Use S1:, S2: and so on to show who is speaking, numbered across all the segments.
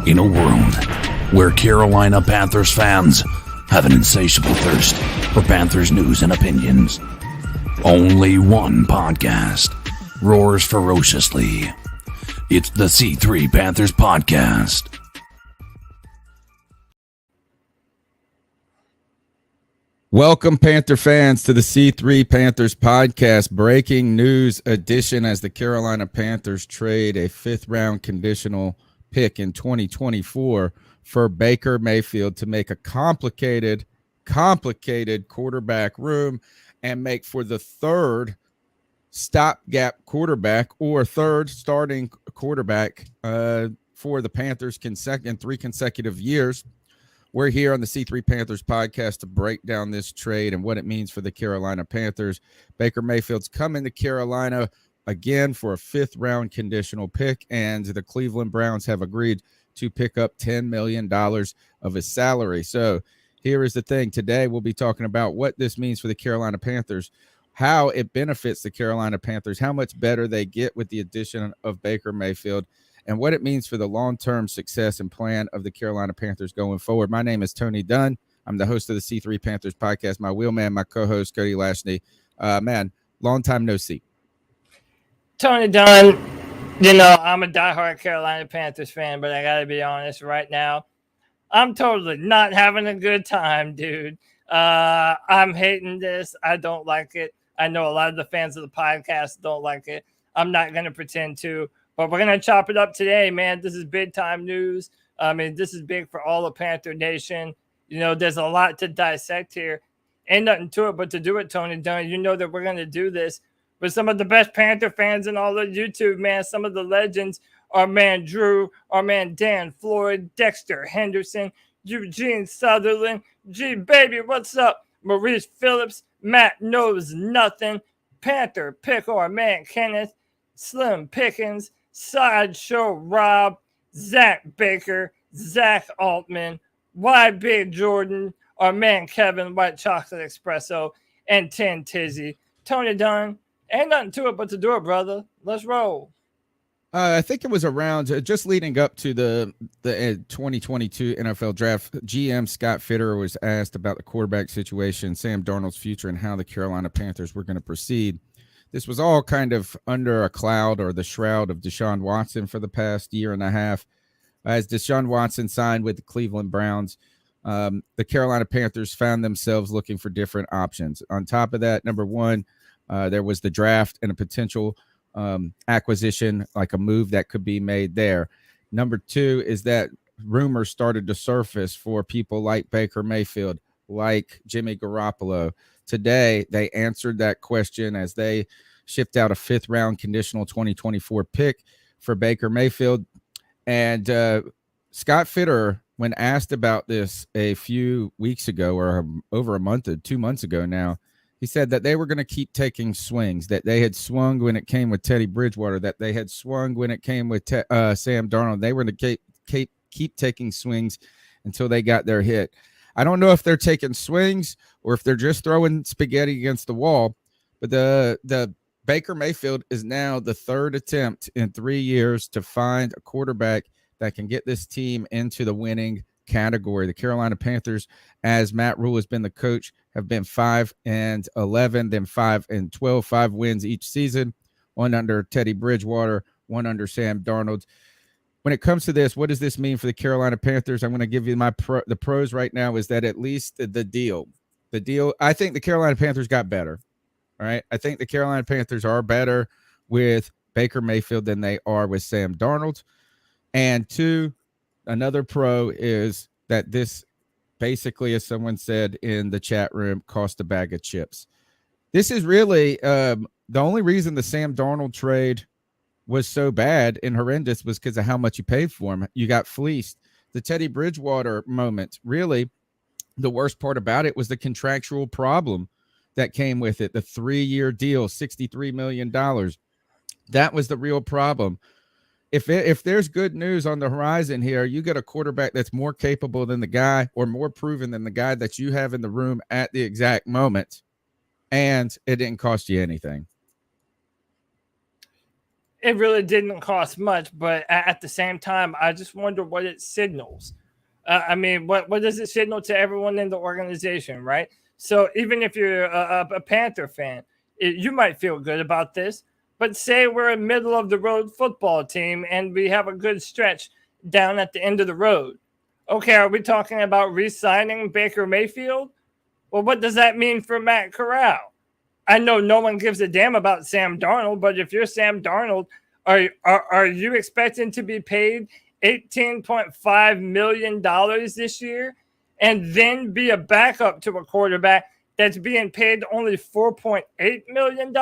S1: In a world where Carolina Panthers fans have an insatiable thirst for Panthers news and opinions, only one podcast roars ferociously. It's the C3 Panthers Podcast.
S2: Welcome, Panther fans, to the C3 Panthers Podcast, breaking news edition as the Carolina Panthers trade a fifth-round conditional pick in 2024 for Baker Mayfield to make a complicated quarterback room and make for the third stopgap quarterback or third starting quarterback for the Panthers in 3 consecutive years. We're here on the C3 Panthers podcast to break down this trade and what it means for the Carolina Panthers. Baker Mayfield's coming to Carolina again for a fifth-round conditional pick, and the Cleveland Browns have agreed to pick up $10 million of his salary. So here is the thing. Today we'll be talking about what this means for the Carolina Panthers, how it benefits the Carolina Panthers, how much better they get with the addition of Baker Mayfield, and what it means for the long-term success and plan of the Carolina Panthers going forward. My name is Tony Dunn. I'm the host of the C3 Panthers podcast. My wheelman, my co-host, Cody Lashney. Man, long time no see.
S3: Tony Dunn, I'm a diehard Carolina Panthers fan, but I got to be honest right now. I'm totally not having a good time, dude. I'm hating this. I don't like it. I know a lot of the fans of the podcast don't like it. I'm not going to pretend to, but we're going to chop it up today, man. This is big time news. I mean, this is big for all of Panther Nation. There's a lot to dissect here. Ain't nothing to it but to do it, Tony Dunn. You know that we're going to do this with some of the best Panther fans in all of YouTube, man. Some of the legends, our man Drew, our man Dan Floyd, Dexter Henderson, Eugene Sutherland, G Baby, what's up? Maurice Phillips, Matt Knows Nothing, Panther Pick, our man Kenneth, Slim Pickens, Sideshow Rob, Zach Baker, Zach Altman, Y Big Jordan, our man Kevin, White Chocolate Espresso, and 10 Tizzy. Tony Dunn, ain't nothing to it but to do it, brother. Let's roll.
S2: I think it was around just leading up to the 2022 NFL draft. GM Scott Fitterer was asked about the quarterback situation, Sam Darnold's future, and how the Carolina Panthers were going to proceed. This was all kind of under a cloud or the shroud of Deshaun Watson for the past year and a half. As Deshaun Watson signed with the Cleveland Browns, the Carolina Panthers found themselves looking for different options. On top of that, number one, there was the draft and a potential acquisition, like a move that could be made there. Number two is that rumors started to surface for people like Baker Mayfield, like Jimmy Garoppolo. Today, they answered that question as they shipped out a fifth-round conditional 2024 pick for Baker Mayfield. And Scott Fitterer, when asked about this a few weeks ago or over a month or 2 months ago now, he said that they were going to keep taking swings, that they had swung when it came with Teddy Bridgewater, that they had swung when it came with Sam Darnold. They were going to keep taking swings until they got their hit. I don't know if they're taking swings or if they're just throwing spaghetti against the wall, but the Baker Mayfield is now the third attempt in 3 years to find a quarterback that can get this team into the winning category. The Carolina Panthers, as Matt Rule has been the coach, have been 5-11, then 5-12, 5 wins each season, one under Teddy Bridgewater, one under Sam Darnold. When it comes to this, what does this mean for the Carolina Panthers? I'm going to give you the pros right now is that at least the deal, I think the Carolina Panthers got better. All right. I think the Carolina Panthers are better with Baker Mayfield than they are with Sam Darnold. And two, another pro is that this basically, as someone said in the chat room, cost a bag of chips. This is really the only reason the Sam Darnold trade was so bad and horrendous was because of how much you paid for him. You got fleeced. The Teddy Bridgewater moment, really, the worst part about it was the contractual problem that came with it. The 3-year deal, $63 million. That was the real problem. If there's good news on the horizon here, you get a quarterback that's more capable than the guy or more proven than the guy that you have in the room at the exact moment, and it didn't cost you anything.
S3: it really didn't cost much, but at the same time, I just wonder what it signals. I mean, what does it signal to everyone in the organization, right? So even if you're a Panther fan, you might feel good about this. But say we're a middle of the road football team and we have a good stretch down at the end of the road. Okay, are we talking about re-signing Baker Mayfield? Well, what does that mean for Matt Corral? I know no one gives a damn about Sam Darnold, but if you're Sam Darnold, are you expecting to be paid $18.5 million this year and then be a backup to a quarterback that's being paid only $4.8 million?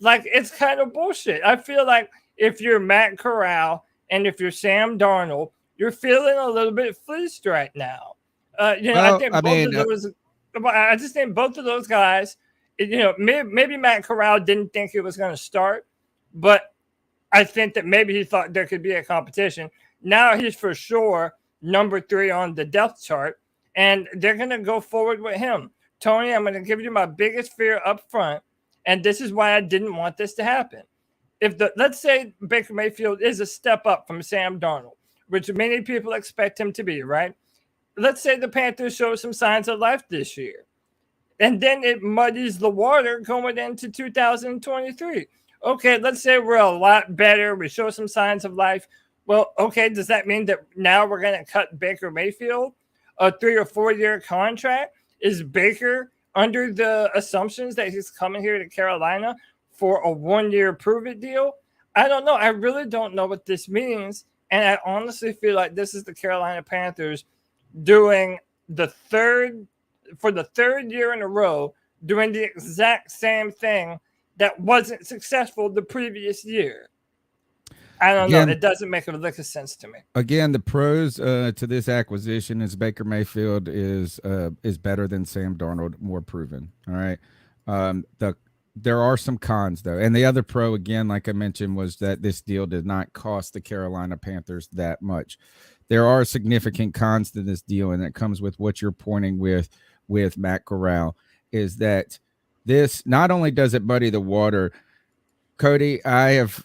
S3: Like, it's kind of bullshit. I feel like if you're Matt Corral and if you're Sam Darnold, you're feeling a little bit fleeced right now. I think I just think both of those guys, maybe Matt Corral didn't think he was going to start, but I think that maybe he thought there could be a competition. Now he's for sure number 3 on the depth chart, and they're going to go forward with him. Tony, I'm going to give you my biggest fear up front, and this is why I didn't want this to happen. Let's say Baker Mayfield is a step up from Sam Darnold, which many people expect him to be, right? Let's say the Panthers show some signs of life this year, and then it muddies the water going into 2023. Okay, let's say we're a lot better. We show some signs of life. Well, okay, does that mean that now we're going to cut Baker Mayfield a 3 or 4 year contract? Is Baker under the assumptions that he's coming here to Carolina for a 1 year prove it deal? I don't know. I really don't know what this means. And I honestly feel like this is the Carolina Panthers doing for the third year in a row, doing the exact same thing that wasn't successful the previous year. I don't know. It doesn't make a lick of sense to me.
S2: Again, the pros to this acquisition is Baker Mayfield is better than Sam Darnold, more proven. All right. There are some cons though, and the other pro, again, like I mentioned, was that this deal did not cost the Carolina Panthers that much. There are significant cons to this deal, and that comes with what you're pointing with Matt Corral, is that this not only does it muddy the water. Cody, I've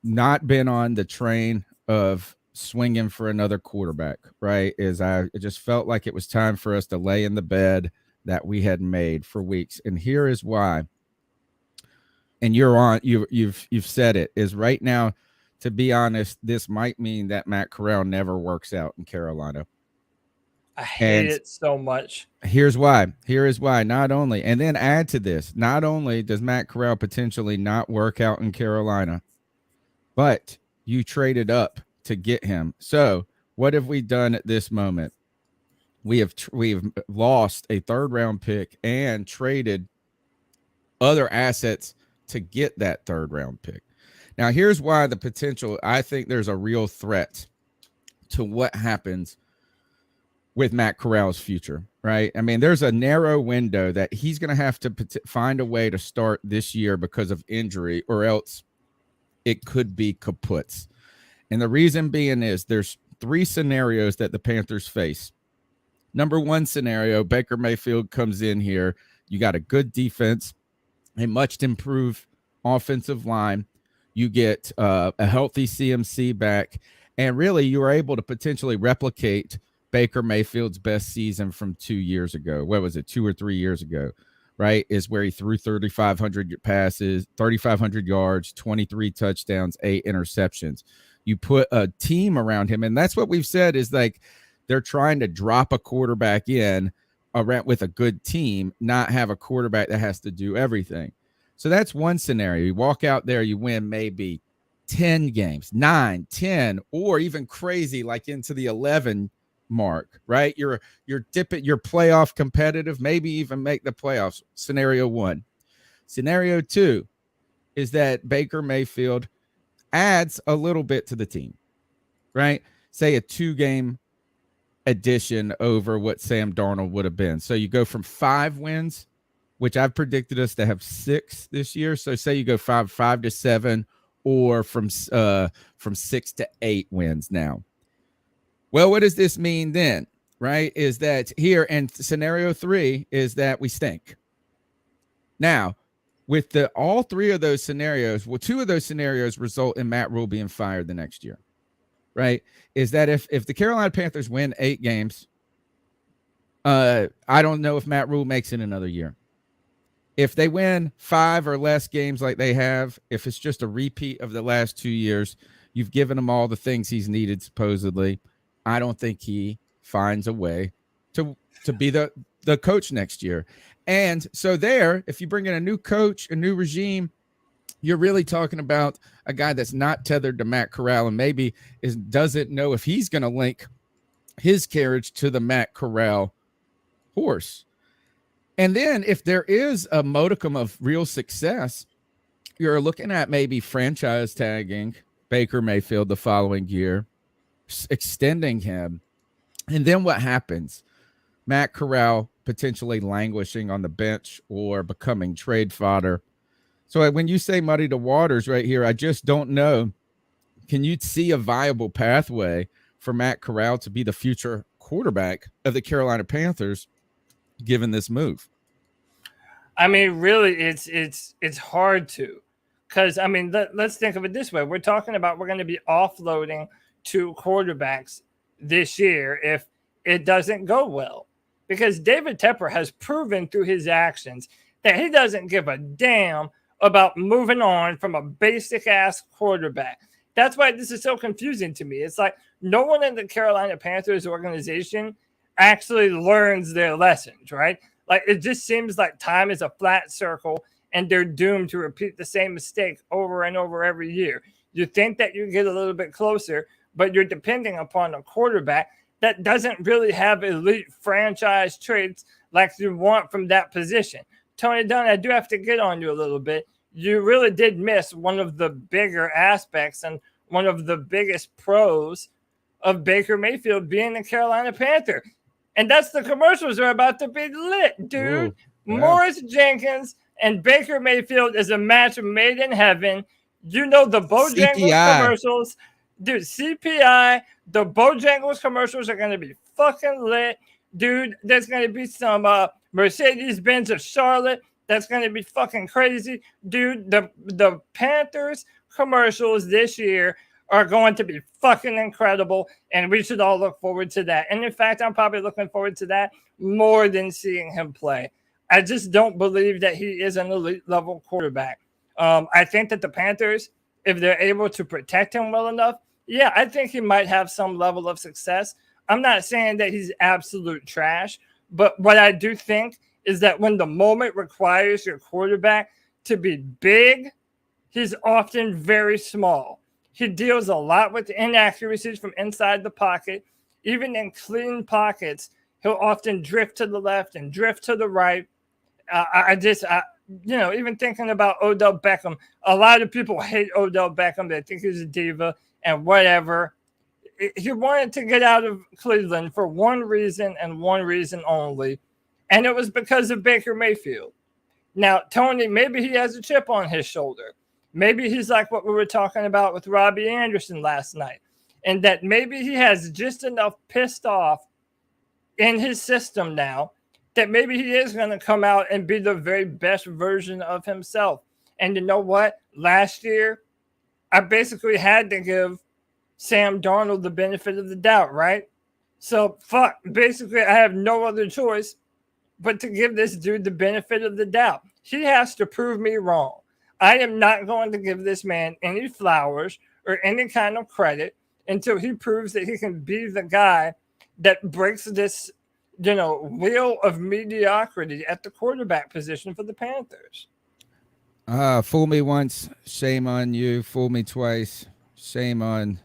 S2: not been on the train of swinging for another quarterback, right? I just felt like it was time for us to lay in the bed that we had made for weeks. And here is why. And you've said it, is right now, to be honest, this might mean that Matt Corral never works out in Carolina.
S3: I hate it so much.
S2: Here's why. Here is why. Not only, and then add to this, not only does Matt Corral potentially not work out in Carolina, but you traded up to get him. So what have we done at this moment? We've lost a 3rd round pick and traded other assets to get that 3rd round pick. Now, here's why the potential, I think there's a real threat to what happens with Matt Corral's future, right? I mean, there's a narrow window that he's going to have to find a way to start this year because of injury, or else it could be kaputs. And the reason being is there's 3 scenarios that the Panthers face. Number 1 scenario, Baker Mayfield comes in here. You got a good defense, a much improved offensive line. You get a healthy CMC back, and really you are able to potentially replicate Baker Mayfield's best season from 2 years ago. What was it, 2 or 3 years ago, right? Is where he threw 3,500 passes, 3,500 yards, 23 touchdowns, 8 interceptions. You put a team around him, and that's what we've said is like they're trying to drop a quarterback in around with a good team, not have a quarterback that has to do everything. So that's one scenario. You walk out there, you win maybe 10 games, 9, 10, or even crazy like into the 11 mark, right? You're dipping, you're playoff competitive, maybe even make the playoffs. Scenario 1. Scenario 2 is that Baker Mayfield adds a little bit to the team, right? Say a 2-game addition over what Sam Darnold would have been. So you go from 5 wins, which I've predicted us to have 6 this year. So say you go 5 to 7, or from 6 to 8 wins now. Well, what does this mean then, right? Is that here, and scenario 3 is that we stink. Now, with all three of those scenarios, well, two of those scenarios result in Matt Rule being fired the next year, right? Is that if the Carolina Panthers win 8 games, I don't know if Matt Rule makes it another year. If they win 5 or less games like they have, if it's just a repeat of the last 2 years, you've given him all the things he's needed, supposedly. I don't think he finds a way to be the coach next year. And so there, if you bring in a new coach, a new regime, you're really talking about a guy that's not tethered to Matt Corral and maybe doesn't know if he's going to link his carriage to the Matt Corral horse. And then if there is a modicum of real success, you're looking at maybe franchise tagging Baker Mayfield the following year, extending him. And then what happens? Matt Corral potentially languishing on the bench or becoming trade fodder. So when you say muddy the waters right here, I just don't know. Can you see a viable pathway for Matt Corral to be the future quarterback of the Carolina Panthers, given this move?
S3: I mean, really, it's hard to, because I mean, let's think of it this way: we're talking about we're going to be offloading 2 quarterbacks this year if it doesn't go well, because David Tepper has proven through his actions that he doesn't give a damn about moving on from a basic ass quarterback. That's why this is so confusing to me. It's like no one in the Carolina Panthers organization actually learns their lessons, right? Like it just seems like time is a flat circle and they're doomed to repeat the same mistake over and over every year. You think that you get a little bit closer, but you're depending upon a quarterback that doesn't really have elite franchise traits like you want from that position. Tony Dunn, I do have to get on you a little bit. You really did miss one of the bigger aspects and one of the biggest pros of Baker Mayfield being a Carolina Panther. And that's the commercials are about to be lit, dude.
S2: Ooh, yeah.
S3: Morris Jenkins and Baker Mayfield is a match made in heaven. You know the Bojangles commercials. Dude, CPI, the Bojangles commercials are going to be fucking lit. Dude, there's going to be some Mercedes-Benz of Charlotte. That's going to be fucking crazy. Dude, the Panthers commercials this year are going to be fucking incredible, and we should all look forward to that. And in fact, I'm probably looking forward to that more than seeing him play. I just don't believe that he is an elite level quarterback. I think that the Panthers, if they're able to protect him well enough, yeah, I think he might have some level of success. I'm not saying that he's absolute trash, but what I do think is that when the moment requires your quarterback to be big, he's often very small. He deals a lot with inaccuracies from inside the pocket. Even in clean pockets, he'll often drift to the left and drift to the right. Even thinking about Odell Beckham, a lot of people hate Odell Beckham. They think he's a diva and whatever. He wanted to get out of Cleveland for one reason and one reason only, and it was because of Baker Mayfield. Now, Tony, maybe he has a chip on his shoulder. Maybe he's like what we were talking about with Robbie Anderson last night, and that maybe he has just enough pissed off in his system now that maybe he is going to come out and be the very best version of himself. And you know what? Last year, I basically had to give Sam Darnold the benefit of the doubt, right? So, basically, I have no other choice but to give this dude the benefit of the doubt. He has to prove me wrong. I am not going to give this man any flowers or any kind of credit until he proves that he can be the guy that breaks this, wheel of mediocrity at the quarterback position for the Panthers.
S2: Fool me once, shame on you. Fool me twice, shame on.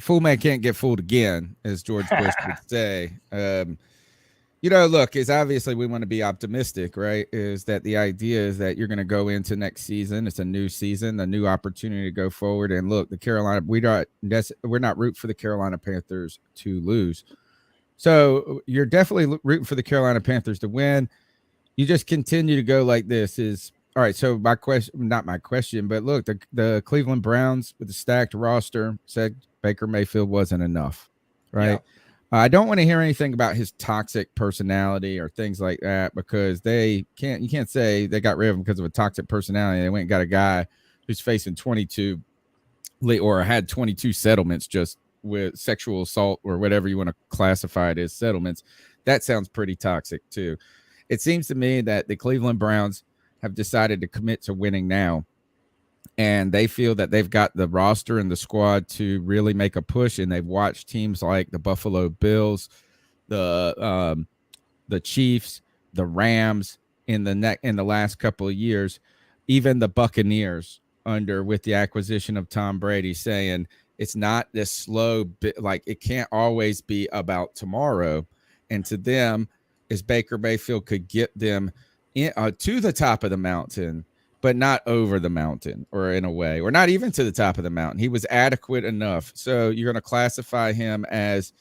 S2: Fool man can't get fooled again, as George Bush would say. Look, is obviously we want to be optimistic, right? Is that the idea is that you're going to go into next season. It's a new season, a new opportunity to go forward. And look, the Carolina, we're not rooting for the Carolina Panthers to lose. So you're definitely rooting for the Carolina Panthers to win. You just continue to go like this is all right. So my question, not my question, but look, the Cleveland Browns with the stacked roster said Baker Mayfield wasn't enough, right? I don't want to hear anything about his toxic personality or things like that, because you can't say they got rid of him because of a toxic personality. They went and got a guy who's facing 22 or had 22 settlements just with sexual assault or whatever you want to classify it as settlements. That sounds pretty toxic too. It seems to me that the Cleveland Browns have decided to commit to winning now, and they feel that they've got the roster and the squad to really make a push. And they've watched teams like the Buffalo Bills, the Chiefs, the Rams in the last couple of years, even the Buccaneers with the acquisition of Tom Brady, saying it's not this slow bit, like it can't always be about tomorrow. And to them, as Baker Mayfield could get them to the top of the mountain, but not over the mountain, or in a way, or not even to the top of the mountain. He was adequate enough. So you're going to classify him as,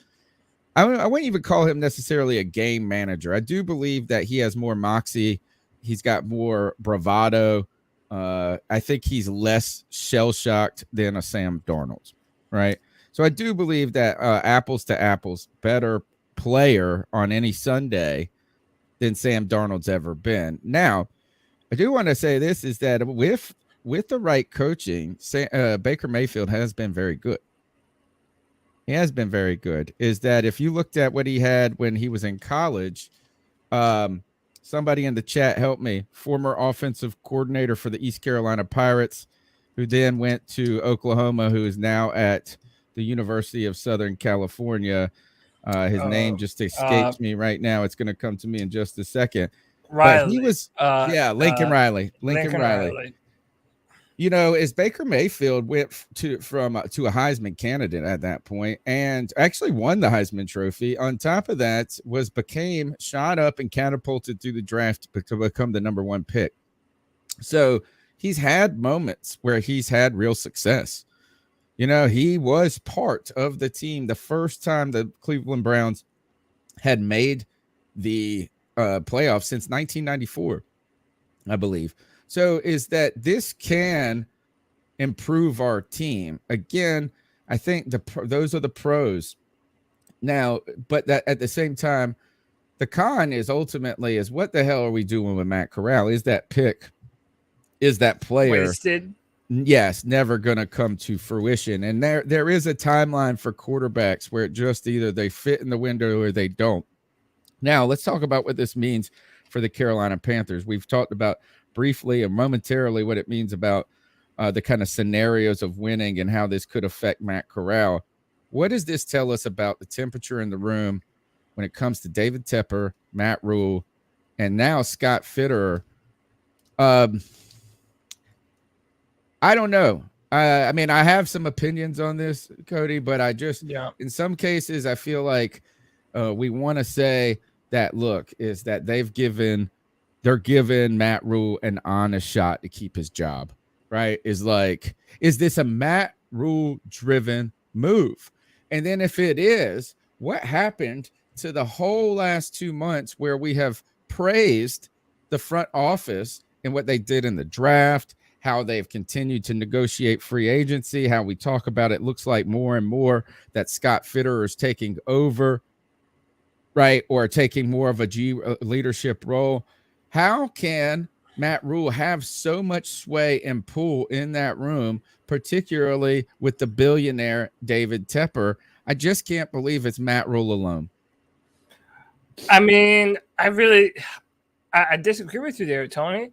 S2: I wouldn't even call him necessarily a game manager. I do believe that he has more moxie. He's got more bravado. I think he's less shell-shocked than a Sam Darnold, right? So I do believe that apples to apples, better player on any Sunday than Sam Darnold's ever been. Now, I do want to say this, is that with the right coaching, Baker Mayfield has been very good. He has been very good. Is that if you looked at what he had when he was in college, somebody in the chat help me, former offensive coordinator for the East Carolina Pirates, who then went to Oklahoma, who is now at the University of Southern California. His name just escapes me right now. It's going to come to me in just a second.
S3: Riley.
S2: But he was, Lincoln Riley. Lincoln Riley. You know, as Baker Mayfield went to a Heisman candidate at that point, and actually won the Heisman Trophy. On top of that, became shot up and catapulted through the draft to become the number 1 pick. So he's had moments where he's had real success. You know, he was part of the team the first time the Cleveland Browns had made the playoffs since 1994, I believe. So is that this can improve our team. Again, I think those are the pros. Now, but that at the same time, the con is ultimately is what the hell are we doing with Matt Corral? Is that pick, is that player
S3: wasted?
S2: Yes, never going to come to fruition. And there is a timeline for quarterbacks where it just either they fit in the window or they don't. Now, let's talk about what this means for the Carolina Panthers. We've talked about briefly and momentarily what it means about the kind of scenarios of winning and how this could affect Matt Corral. What does this tell us about the temperature in the room when it comes to David Tepper, Matt Rule, and now Scott Fitterer? I don't know. I mean, I have some opinions on this, Cody, but I just, in some cases, I feel like we want to say that, look, is that they're giving Matt Rule an honest shot to keep his job, right? Is this a Matt Rule driven move? And then if it is, what happened to the whole last 2 months where we have praised the front office and what they did in the draft, how they've continued to negotiate free agency, how we talk about it looks like more and more that Scott Fitterer is taking over, right, or taking more of a leadership role. How can Matt Rule have so much sway and pull in that room, particularly with the billionaire David Tepper? I just can't believe it's Matt Rule alone.
S3: I mean, I disagree with you there, Tony.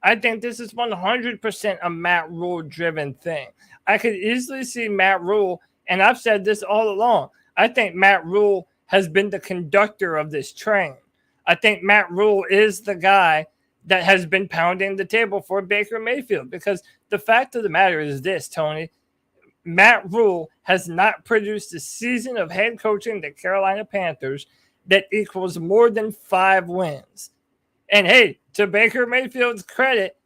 S3: I think this is 100% a Matt Rule driven thing. I could easily see Matt Rule, and I've said this all along, I think Matt Rule has been the conductor of this train. I think Matt Rule is the guy that has been pounding the table for Baker Mayfield, because the fact of the matter is this, Tony, Matt Rule has not produced a season of head coaching the Carolina Panthers that equals more than 5 wins. And hey, to Baker Mayfield's credit,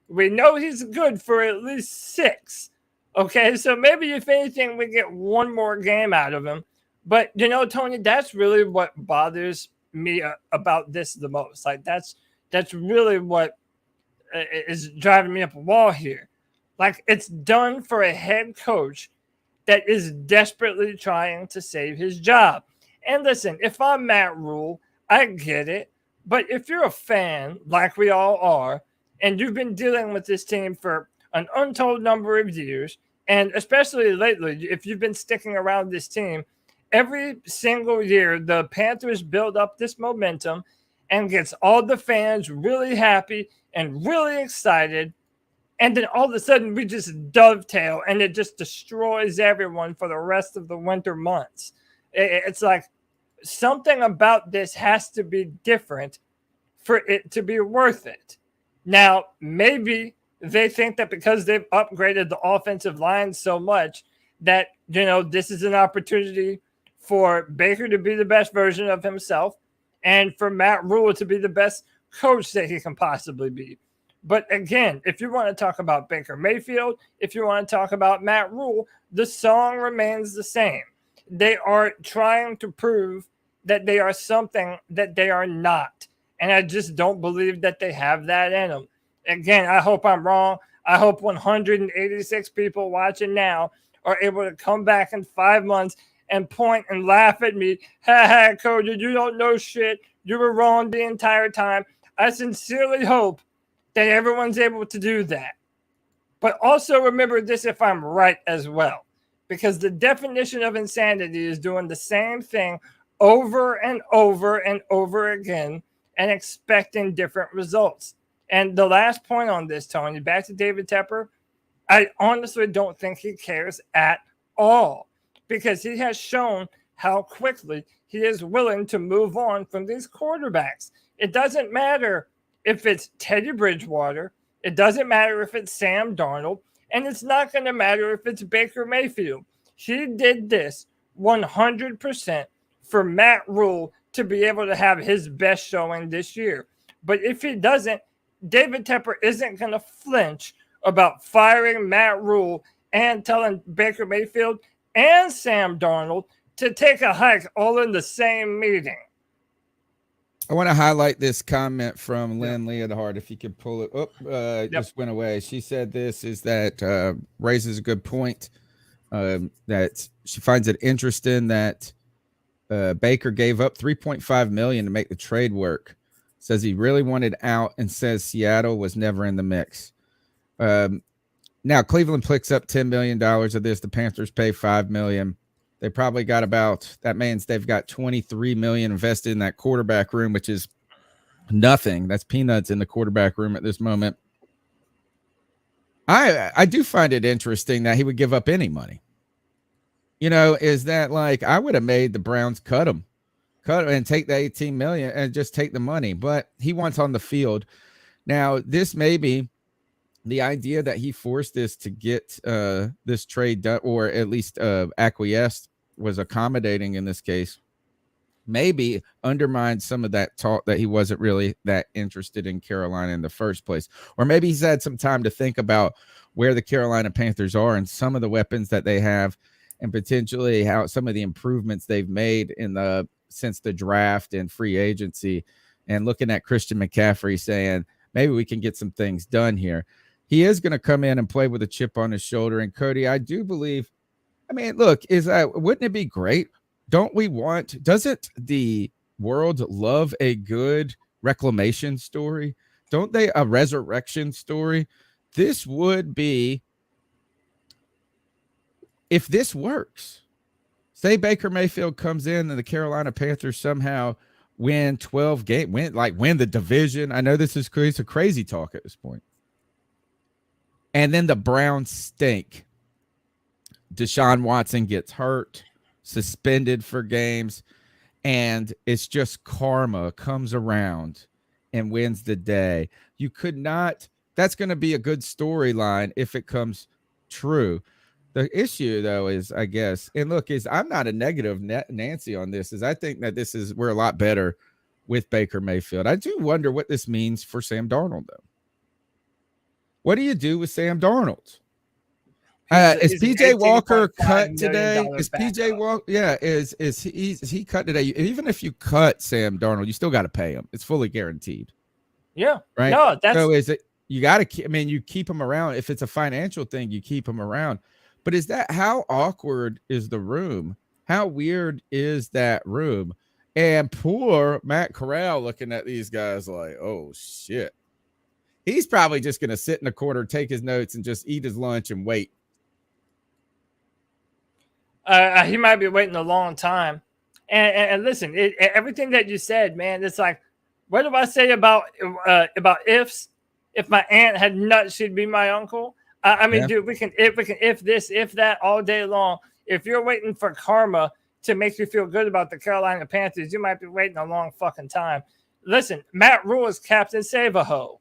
S3: we know he's good for at least 6. Okay, so maybe if anything, we get 1 more game out of him. But, you know, Tony, that's really what bothers me about this the most. Like, that's really what is driving me up a wall here. Like, it's done for a head coach that is desperately trying to save his job. And listen, if I'm Matt Rule, I get it. But if you're a fan, like we all are, and you've been dealing with this team for an untold number of years, and especially lately, if you've been sticking around this team, every single year the Panthers build up this momentum and gets all the fans really happy and really excited. And then all of a sudden we just dovetail and it just destroys everyone for the rest of the winter months. It's like something about this has to be different for it to be worth it. Now, maybe they think that because they've upgraded the offensive line so much that, this is an opportunity for Baker to be the best version of himself and for Matt Rule to be the best coach that he can possibly be. But again, if you want to talk about Baker Mayfield, if you want to talk about Matt Rule, the song remains the same. They are trying to prove that they are something that they are not. And I just don't believe that they have that in them. Again, I hope I'm wrong. I hope 186 people watching now are able to come back in 5 months and point and laugh at me. Ha ha, Cody, you don't know shit. You were wrong the entire time. I sincerely hope that everyone's able to do that. But also remember this if I'm right as well. Because the definition of insanity is doing the same thing over and over and over again and expecting different results. And the last point on this, Tony, back to David Tepper, I honestly don't think he cares at all because he has shown how quickly he is willing to move on from these quarterbacks. It doesn't matter if it's Teddy Bridgewater, it doesn't matter if it's Sam Darnold, and it's not going to matter if it's Baker Mayfield. He did this 100% for Matt Rule to be able to have his best showing this year. But if he doesn't, David Tepper isn't going to flinch about firing Matt Rule and telling Baker Mayfield and Sam Darnold to take a hike all in the same meeting.
S2: I want to highlight this comment from Lynn Leonhardt. If you could pull it up, just went away. She said this is that raises a good point. That she finds it interesting that Baker gave up $3.5 million to make the trade work. Says he really wanted out and says Seattle was never in the mix. Now Cleveland picks up $10 million of this. The Panthers pay $5 million. They probably got they've got $23 million invested in that quarterback room, which is nothing. That's peanuts in the quarterback room at this moment. I do find it interesting that he would give up any money. Is that like I would have made the Browns cut him and take the $18 million and just take the money, but he wants on the field. Now, this may be the idea that he forced this to get this trade done, or at least acquiesced, was accommodating in this case, maybe undermined some of that talk that he wasn't really that interested in Carolina in the first place. Or maybe he's had some time to think about where the Carolina Panthers are and some of the weapons that they have and potentially how some of the improvements they've made since the draft and free agency, and looking at Christian McCaffrey saying, maybe we can get some things done here. He is going to come in and play with a chip on his shoulder. And Cody, I do believe, look, wouldn't it be great? Doesn't the world love a good reclamation story? Don't they? A resurrection story? This would be, if this works, say Baker Mayfield comes in and the Carolina Panthers somehow win 12 games, win the division. I know this is crazy, it's a crazy talk at this point. And then the Browns stink. Deshaun Watson gets hurt, suspended for games, and it's just karma comes around and wins the day. You could not, that's going to be a good storyline if it comes true. The issue, though, is, I guess, and look, I'm not a negative Nancy on this, is I think that we're a lot better with Baker Mayfield. I do wonder what this means for Sam Darnold, though. What do you do with Sam Darnold? Is PJ Walker cut today? Is PJ Walker? Yeah, is he cut today? Even if you cut Sam Darnold, you still got to pay him. It's fully guaranteed.
S3: Yeah.
S2: Right.
S3: No,
S2: so is it? You got to. You keep him around. If it's a financial thing, you keep him around. But is that how awkward is the room How weird is that room? And poor Matt Corral looking at these guys like, oh shit. He's probably just going to sit in the corner, take his notes, and just eat his lunch and wait.
S3: He might be waiting a long time. And listen, everything that you said, man, it's like, what do I say about ifs? If my aunt had nuts, she'd be my uncle. I mean, dude, we can if this, if that all day long. If you're waiting for karma to make you feel good about the Carolina Panthers, you might be waiting a long fucking time. Listen, Matt Rule is Captain Save-A-Ho.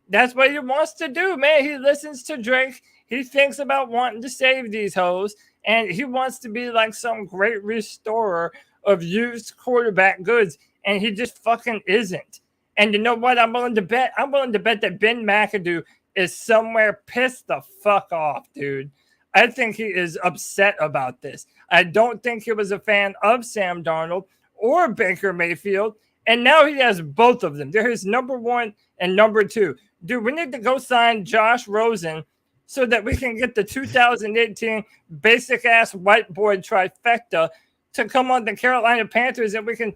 S3: That's what he wants to do, man. He listens to Drake. He thinks about wanting to save these hoes, and he wants to be like some great restorer of used quarterback goods, and he just fucking isn't. And you know what? I'm willing to bet that Ben McAdoo is somewhere pissed the fuck off, dude. I think he is upset about this. I don't think he was a fan of Sam Darnold or Baker Mayfield, and now he has both of them. They're his number one and number two. Dude, we need to go sign Josh Rosen so that we can get the 2018 basic-ass whiteboard trifecta to come on the Carolina Panthers, and we can,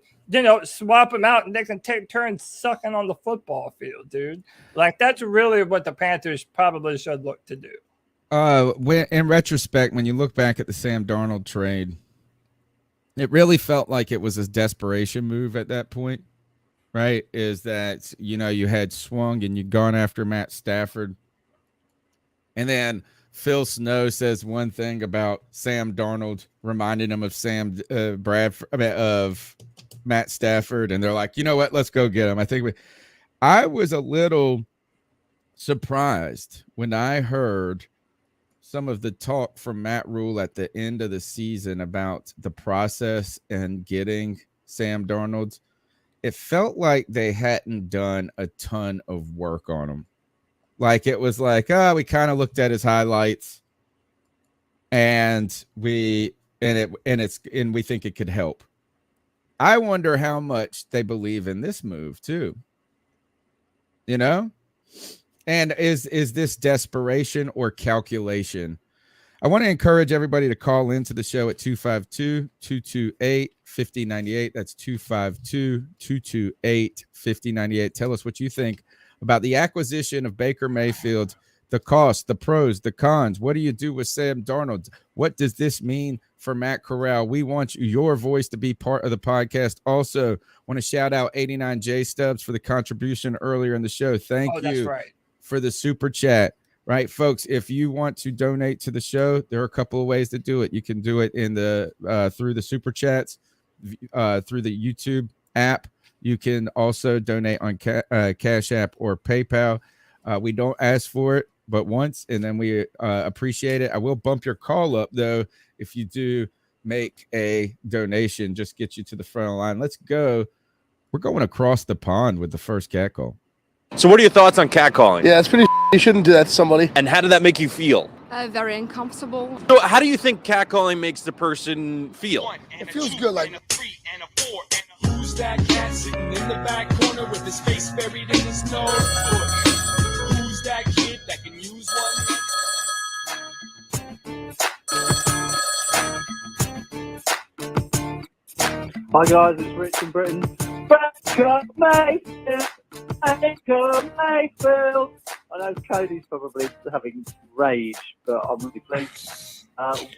S3: swap them out, and they can take turns sucking on the football field, dude. Like, that's really what the Panthers probably should look to do.
S2: When in retrospect, when you look back at the Sam Darnold trade, it really felt like it was a desperation move at that point, right? Is that, you had swung and you'd gone after Matt Stafford. And then Phil Snow says one thing about Sam Darnold, reminding him of of Matt Stafford. And they're like, you know what? Let's go get him. I was a little surprised when I heard some of the talk from Matt Rule at the end of the season about the process and getting Sam Darnold. It felt like they hadn't done a ton of work on him. Like it was like, we kind of looked at his highlights and we think it could help. I wonder how much they believe in this move too. And is this desperation or calculation? I want to encourage everybody to call into the show at 252-228-5098. That's 252-228-5098. Tell us what you think about the acquisition of Baker Mayfield, the cost, the pros, the cons. What do you do with Sam Darnold? What does this mean for Matt Corral? We want your voice to be part of the podcast. Also, want to shout out 89J Stubbs for the contribution earlier in the show. Thank you.
S3: That's right.
S2: For the super chat, right, folks? If you want to donate to the show, there are a couple of ways to do it. You can do it in the through the super chats, through the YouTube app. You can also donate on Cash App or PayPal. We don't ask for it but once, and then we appreciate it. I will bump your call up though if you do make a donation. Just get you to the front of the line. Let's go. We're going across the pond with the first cat call.
S4: So what are your thoughts on catcalling?
S5: Yeah, it's pretty. You shouldn't do that to somebody.
S4: And how did that make you feel?
S6: Very uncomfortable.
S4: So how do you think catcalling makes the person feel?
S5: It feels good, like.
S7: Who's that cat sitting in the back corner with his face buried in his nose? Who's that kid that can use one?
S8: Hi guys, it's Rich in Britain. Baker Mayfield. I know Cody's probably having rage, but I'm really pleased.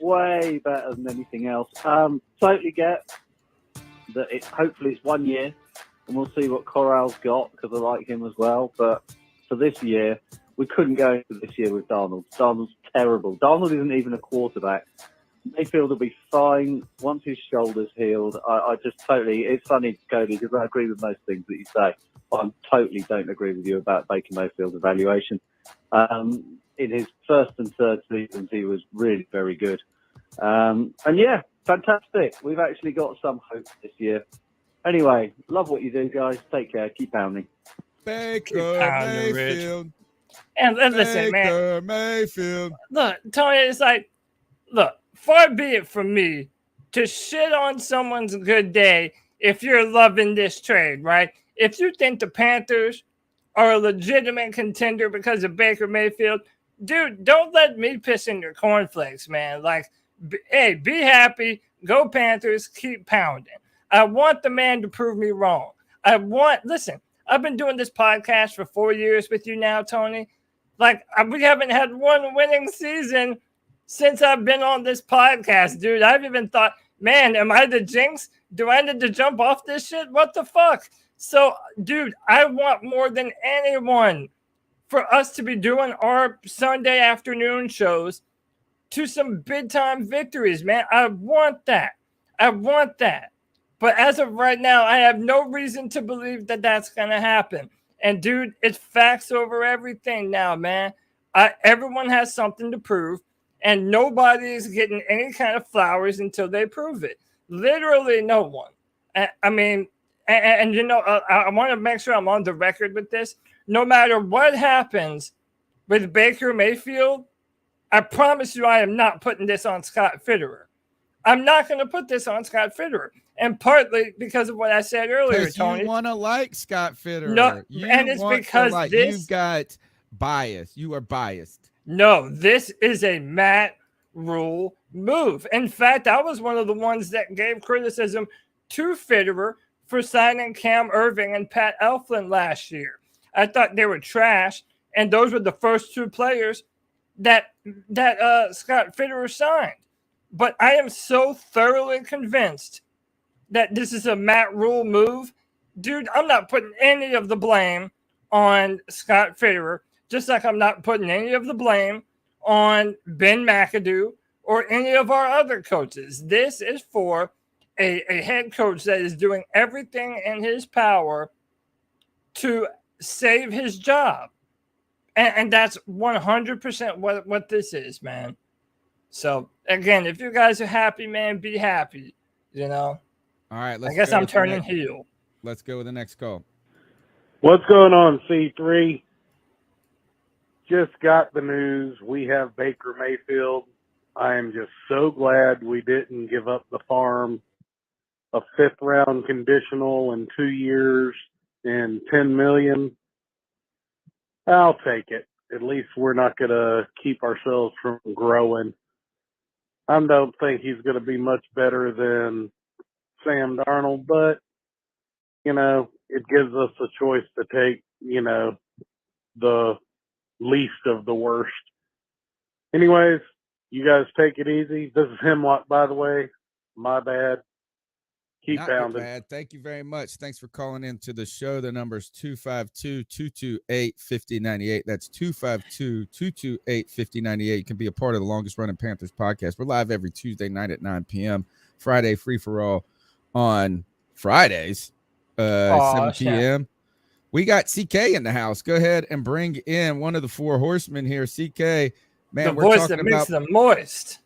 S8: Way better than anything else. Totally get that. Hopefully it's 1 year, and we'll see what Corral's got because I like him as well. But for this year, we couldn't go into this year with Darnold. Darnold's terrible. Darnold isn't even a quarterback. Mayfield will be fine once his shoulder's healed. I just totally. It's funny, Cody, because I agree with most things that you say. I totally don't agree with you about Baker Mayfield's evaluation. In his first and third seasons, he was really very good. And yeah, fantastic. We've actually got some hope this year. Anyway, love what you do, guys. Take care. Keep pounding.
S2: Baker Mayfield.
S3: And listen, man.
S2: Baker Mayfield.
S3: Look, Tony, it's like, look, far be it from me to shit on someone's good day if you're loving this trade, right? If you think the Panthers are a legitimate contender because of Baker Mayfield, dude, don't let me piss in your cornflakes, man. Like, hey, be happy Go Panthers, keep pounding. I want the man to prove me wrong. Listen, I've been doing this podcast for 4 years with you now, Tony. Like, we haven't had one winning season since I've been on this podcast, dude. I've even thought, man, am I the jinx? Do I need to jump off this shit? What the fuck? So, dude, I want more than anyone for us to be doing our Sunday afternoon shows to some big-time victories, man. I want that. But as of right now, I have no reason to believe that that's going to happen. And, dude, it's facts over everything now, man. Everyone has something to prove, and nobody is getting any kind of flowers until they prove it. Literally no one. I mean, you know, I want to make sure I'm on the record with this. No matter what happens with Baker Mayfield, I promise you I am not putting this on Scott Fitterer. I'm not going to put this on Scott Fitterer. And partly because of what I said earlier, Tony.
S2: You want to like Scott Fitterer.
S3: No, and it's because
S2: you've got bias. You are biased.
S3: No, this is a Matt Rule move. In fact, I was one of the ones that gave criticism to Fitterer for signing Cam Irving and Pat Elflein last year. I thought they were trash, and those were the first two players that Scott Fitterer signed. But I am so thoroughly convinced that this is a Matt Rule move. Dude, I'm not putting any of the blame on Scott Fitterer, just like I'm not putting any of the blame on Ben McAdoo or any of our other coaches. This is for a head coach that is doing everything in his power to save his job. And that's 100% what this is, man. So, again, if you guys are happy, man, be happy, you know.
S2: All right,
S3: I guess I'm turning heel.
S2: Let's go with the next call.
S9: What's going on, C3? Just got the news. We have Baker Mayfield. I am just so glad we didn't give up the farm. A 5th-round conditional in 2 years and $10 million. I'll take it. At least we're not going to keep ourselves from growing. I don't think he's going to be much better than Sam Darnold, but, you know, it gives us a choice to take, you know, the least of the worst. Anyways, you guys take it easy. This is Hemlock, by the way. My bad. Keep pounding.
S2: Bad. Thank you very much. Thanks for calling into the show. The number's 252-228-5098. That's 252-228-5098. You can be a part of the longest running Panthers podcast. We're live every Tuesday night at 9 p.m. Friday free for all on Fridays, 7 p.m. We got CK in the house. Go ahead and bring in one of the four horsemen here. CK, man,
S3: the voice that makes them moist.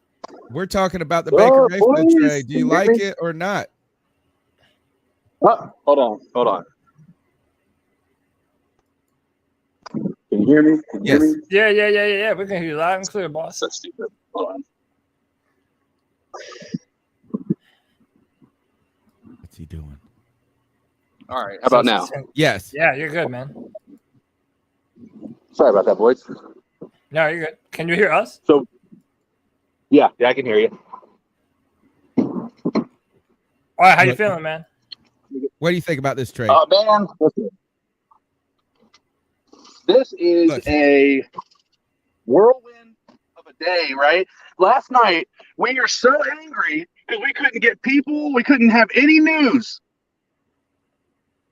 S2: We're talking about the Baker Mayfield trade. Do you like it or not?
S10: Hold on. Can you hear me?
S2: Yes.
S3: Yeah. We can hear you loud and clear, boss.
S10: That's stupid. Hold on.
S2: What's he doing?
S10: All right. How about now?
S2: Yes.
S3: Yeah, you're good, man.
S10: Sorry about that, boys.
S3: No, you're good. Can you hear us?
S10: So, yeah, I can hear you.
S3: All right, how you feeling, man?
S2: What do you think about this trade?
S10: Man, this is a whirlwind of a day, right? Last night, we were so angry because we couldn't get people. We couldn't have any news.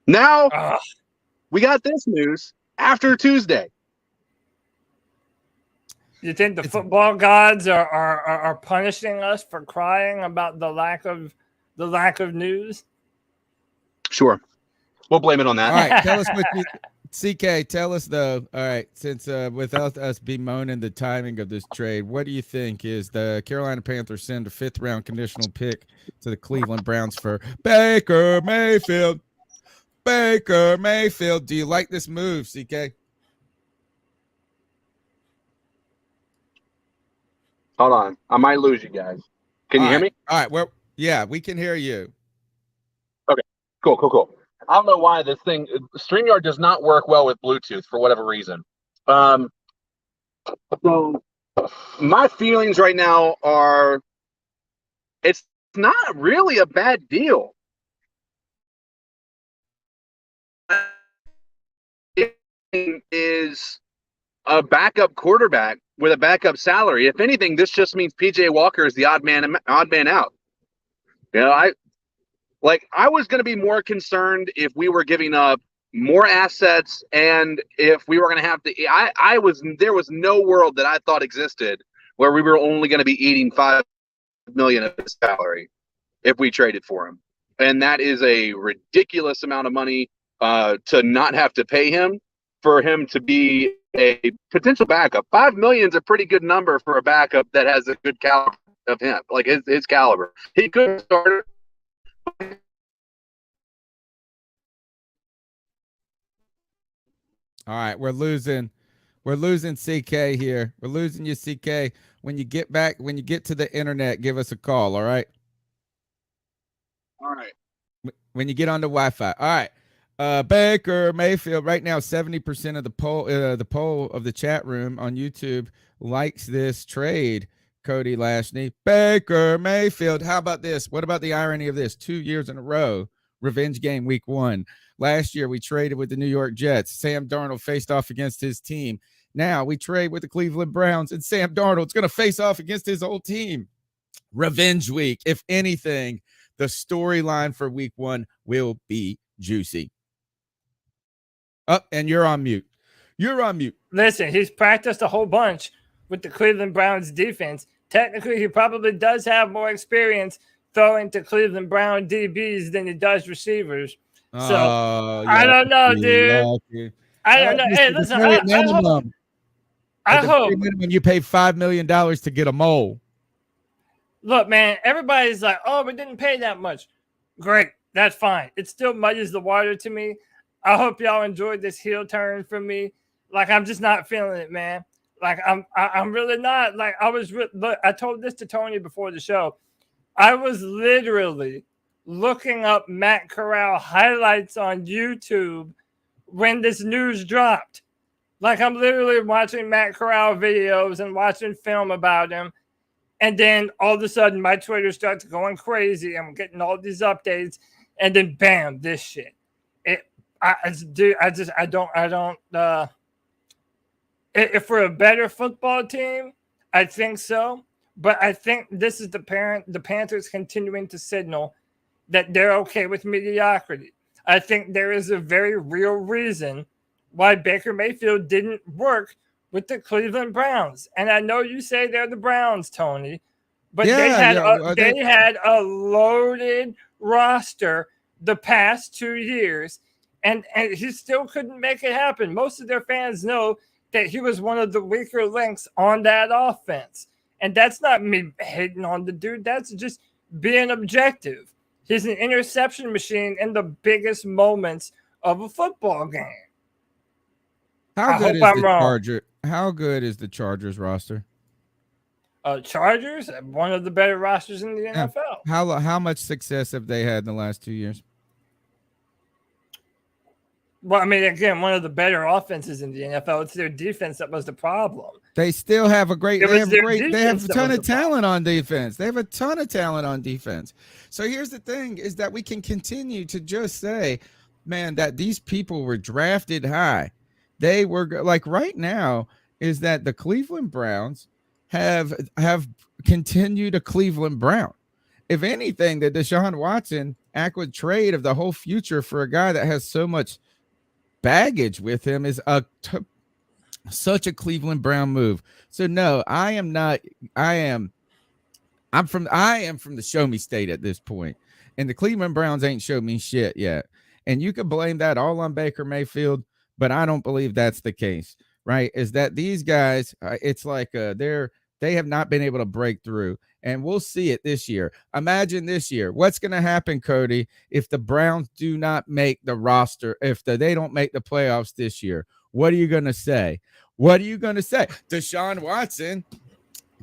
S10: Now, we got this news after Tuesday.
S3: You think the football gods are punishing us for crying about the lack of news?
S10: Sure. We'll blame it on that.
S2: All right. Tell us what you CK, tell us though. All right, since without us bemoaning the timing of this trade, what do you think is the Carolina Panthers send a 5th-round conditional pick to the Cleveland Browns for Baker Mayfield? Baker Mayfield. Do you like this move, CK?
S10: Hold on. I might lose you guys. Can you hear me?
S2: All right. Well, yeah, we can hear you.
S10: Okay. Cool. I don't know why this thing StreamYard does not work well with Bluetooth for whatever reason. So my feelings right now are it's not really a bad deal. Is a backup quarterback with a backup salary. If anything, this just means PJ Walker is the odd man out. You know, I was going to be more concerned if we were giving up more assets and if we were going to have to. There was no world that I thought existed where we were only going to be eating $5 million of his salary if we traded for him, and that is a ridiculous amount of money to not have to pay him for him to be a potential backup. $5 million is a pretty good number for a backup that has a good caliber of him, like his caliber. He could start.
S2: All right, we're losing CK here. We're losing you, CK. When you get to the internet, give us a call. All right.
S10: All right.
S2: When you get on the Wi-Fi. All right. Baker Mayfield right now, 70% of the poll of the chat room on YouTube likes this trade. Cody Lashney, Baker Mayfield. How about this? What about the irony of this? 2 years in a row, revenge game week 1. Last year we traded with the New York Jets. Sam Darnold faced off against his team. Now we trade with the Cleveland Browns, and Sam Darnold's going to face off against his old team. Revenge week. If anything, the storyline for week 1 will be juicy. Oh, and you're on mute. You're on mute.
S3: Listen, he's practiced a whole bunch with the Cleveland Browns defense. Technically, he probably does have more experience throwing to Cleveland Brown DBs than he does receivers. So I don't know, dude. I don't know. Hey, listen, I hope
S2: when you pay $5 million to get a mole.
S3: Look, man, everybody's like, oh, we didn't pay that much. Great. That's fine. It still muddies the water to me. I hope y'all enjoyed this heel turn from me. Like, I'm just not feeling it, man. Like, I'm really not. Like, look, I told this to Tony before the show. I was literally looking up Matt Corral highlights on YouTube when this news dropped. Like, I'm literally watching Matt Corral videos and watching film about him. And then all of a sudden, my Twitter starts going crazy. I'm getting all these updates. And then, bam, this shit. If we're a better football team, I think so. But I think this is the Panthers continuing to signal that they're okay with mediocrity. I think there is a very real reason why Baker Mayfield didn't work with the Cleveland Browns. And I know you say they're the Browns, Tony, but they had a loaded roster the past 2 years. And he still couldn't make it happen. Most of their fans know that he was one of the weaker links on that offense. And that's not me hating on the dude. That's just being objective. He's an interception machine in the biggest moments of a football game.
S2: How good is the Chargers roster?
S3: Chargers, one of the better rosters in the NFL.
S2: How much success have they had in the last 2 years?
S3: Well, I mean, again, one of the better offenses in the NFL. It's their defense that was the problem.
S2: They still have they have a ton of talent on defense. They have a ton of talent on defense. So here's the thing is that we can continue to just say, man, that these people were drafted high. They were like right now is that the Cleveland Browns have continued a Cleveland Brown. If anything, the Deshaun Watson Ackwood trade of the whole future for a guy that has so much baggage with him is such a Cleveland Brown move. So no, I am from the show me state at this point, and the Cleveland Browns ain't showed me shit yet. And you can blame that all on Baker Mayfield, but I don't believe that's the case. Right? Is that these guys? It's like they have not been able to break through. And we'll see it this year. Imagine this year. What's going to happen, Cody, if the Browns do not make the roster, if they don't make the playoffs this year? What are you going to say? What are you going to say? Deshaun Watson,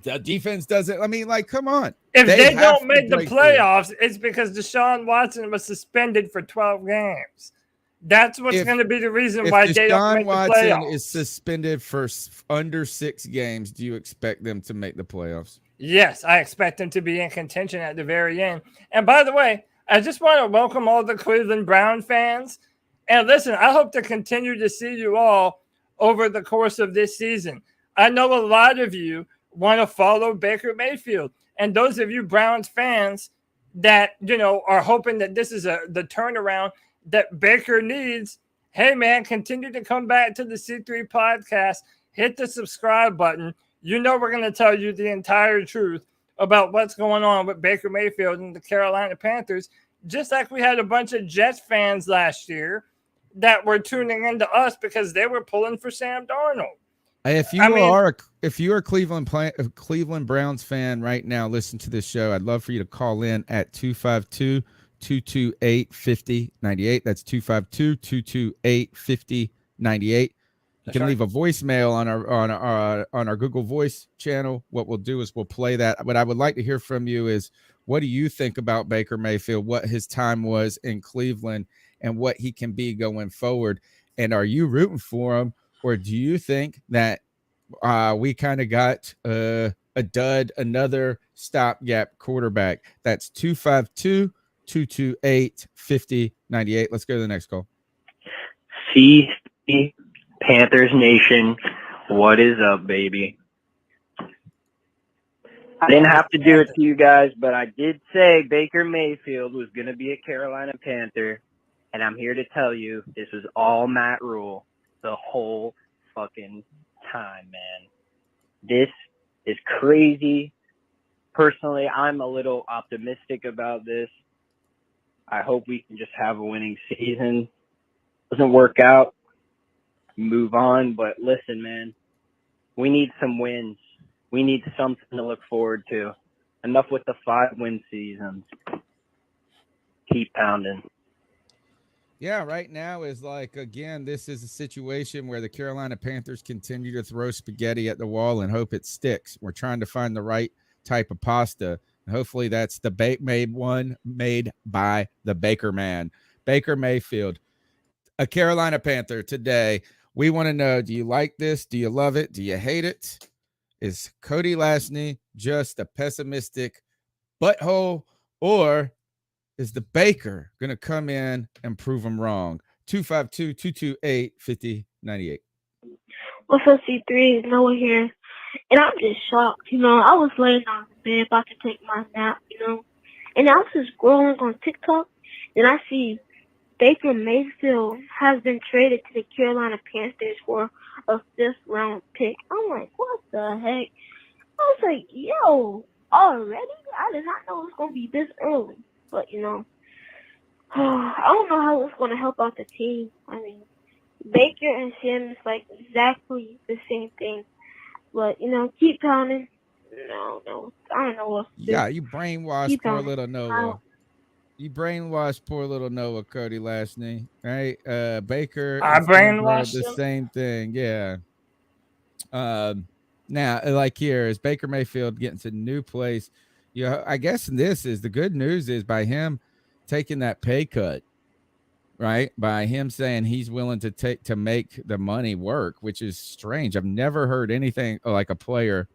S2: the defense doesn't. I mean, like, come on.
S3: If they don't make the playoffs, it's because Deshaun Watson was suspended for 12 games. That's what's going to be the reason why they don't make the playoffs.
S2: Deshaun Watson is suspended for under 6 games. Do you expect them to make the playoffs?
S3: yes, I expect them to be in contention at the very end. And by the way, I just want to welcome all the Cleveland Brown fans. And listen, I hope to continue to see you all over the course of this season. I know a lot of you want to follow Baker Mayfield. And those of you Browns fans that, are hoping that this is the turnaround that Baker needs, hey, man, continue to come back to the C3 podcast. Hit the subscribe button. We're going to tell you the entire truth about what's going on with Baker Mayfield and the Carolina Panthers, just like we had a bunch of Jets fans last year that were tuning into us because they were pulling for Sam Darnold.
S2: If you are a Cleveland Browns fan right now, listen to this show. I'd love for you to call in at 252-228-5098. That's 252-228-5098. You can leave a voicemail on our Google Voice channel. What we'll do is we'll play that. What I would like to hear from you is, what do you think about Baker Mayfield, what his time was in Cleveland, and what he can be going forward? And are you rooting for him, or do you think that we kind of got a dud, another stopgap quarterback? That's 252-228-5098. Let's go to the next call.
S11: See Panthers Nation, what is up, baby? I didn't have to do it to you guys, but I did say Baker Mayfield was going to be a Carolina Panther, and I'm here to tell you this was all Matt Rule the whole fucking time, man. This is crazy. Personally, I'm a little optimistic about this. I hope we can just have a winning season. Doesn't work out, move on. But listen, man, we need some wins. We need something to look forward to. Enough with the 5-win seasons. Keep pounding.
S2: Yeah, right now is like, again, this is a situation where the Carolina Panthers continue to throw spaghetti at the wall and hope it sticks. We're trying to find the right type of pasta. Hopefully that's the made by the Baker man, Baker Mayfield, a Carolina Panther today. We want to know, do you like this? Do you love it? Do you hate it? Is Cody Lashney just a pessimistic butthole, or is the Baker going to come in and prove him wrong? 252-228-5098.
S12: What's up, C3? Noah here. And I'm just shocked. I was laying on the bed about to take my nap, and I was just scrolling on TikTok, and I see Baker Mayfield has been traded to the Carolina Panthers for a 5th-round pick. I'm like, what the heck? I was like, yo, already? I did not know it was going to be this early. But, I don't know how it's going to help out the team. I mean, Baker and Sam is like exactly the same thing. But, keep pounding. No, I don't know what to do.
S2: Yeah, you brainwashed poor little Noah. You brainwashed poor little Noah, Cody Lashney, right? Baker.
S3: I brainwashed
S2: the same thing, yeah. Now, like here, is Baker Mayfield getting to a new place? I guess this is the good news is by him taking that pay cut, right? By him saying he's willing to make the money work, which is strange. I've never heard anything like a player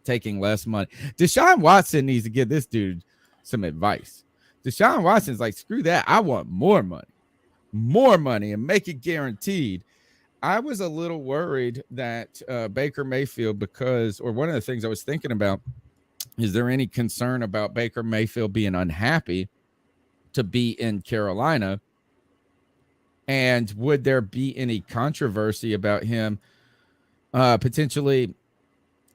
S2: taking less money. Deshaun Watson needs to give this dude some advice. Deshaun Watson's like, screw that. I want more money and make it guaranteed. I was a little worried that Baker Mayfield, one of the things I was thinking about, is there any concern about Baker Mayfield being unhappy to be in Carolina? And would there be any controversy about him potentially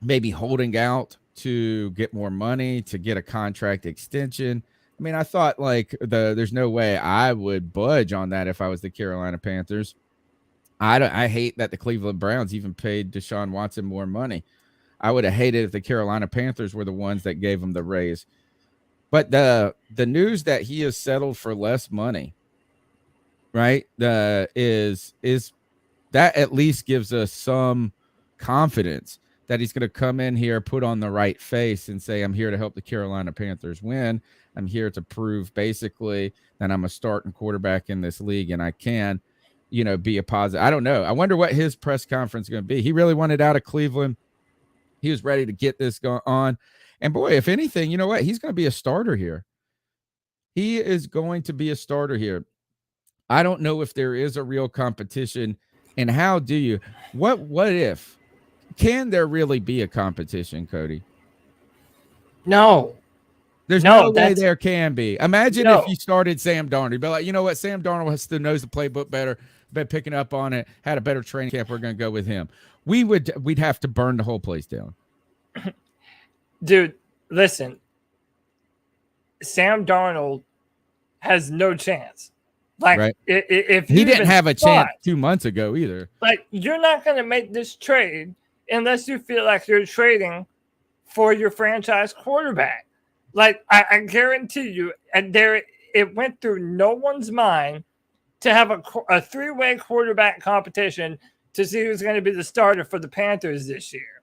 S2: maybe holding out to get more money, to get a contract extension? I mean, I thought like there's no way I would budge on that if I was the Carolina Panthers. I hate that the Cleveland Browns even paid Deshaun Watson more money. I would have hated if the Carolina Panthers were the ones that gave him the raise. But the news that he has settled for less money, right? Is that at least gives us some confidence that he's going to come in here, put on the right face, and say, I'm here to help the Carolina Panthers win. I'm here to prove basically that I'm a starting quarterback in this league, and I can, be a positive. I don't know. I wonder what his press conference is going to be. He really wanted out of Cleveland. He was ready to get this going on. And boy, if anything, you know what? He's going to be a starter here. He is going to be a starter here. I don't know if there is a real competition. And how do you? What if? Can there really be a competition, Cody?
S3: No.
S2: There's no way there can be. Imagine if you started Sam Darnold. Be like, you know what? Sam Darnold knows the playbook better, been picking up on it, had a better training camp. We're going to go with him. We'd have to burn the whole place down.
S3: Dude, listen. Sam Darnold has no chance. Like,
S2: right.
S3: if
S2: he didn't have a chance 2 months ago either.
S3: Like, you're not going to make this trade unless you feel like you're trading for your franchise quarterback. Like, I guarantee you, and it went through no one's mind to have a three-way quarterback competition to see who's going to be the starter for the Panthers this year.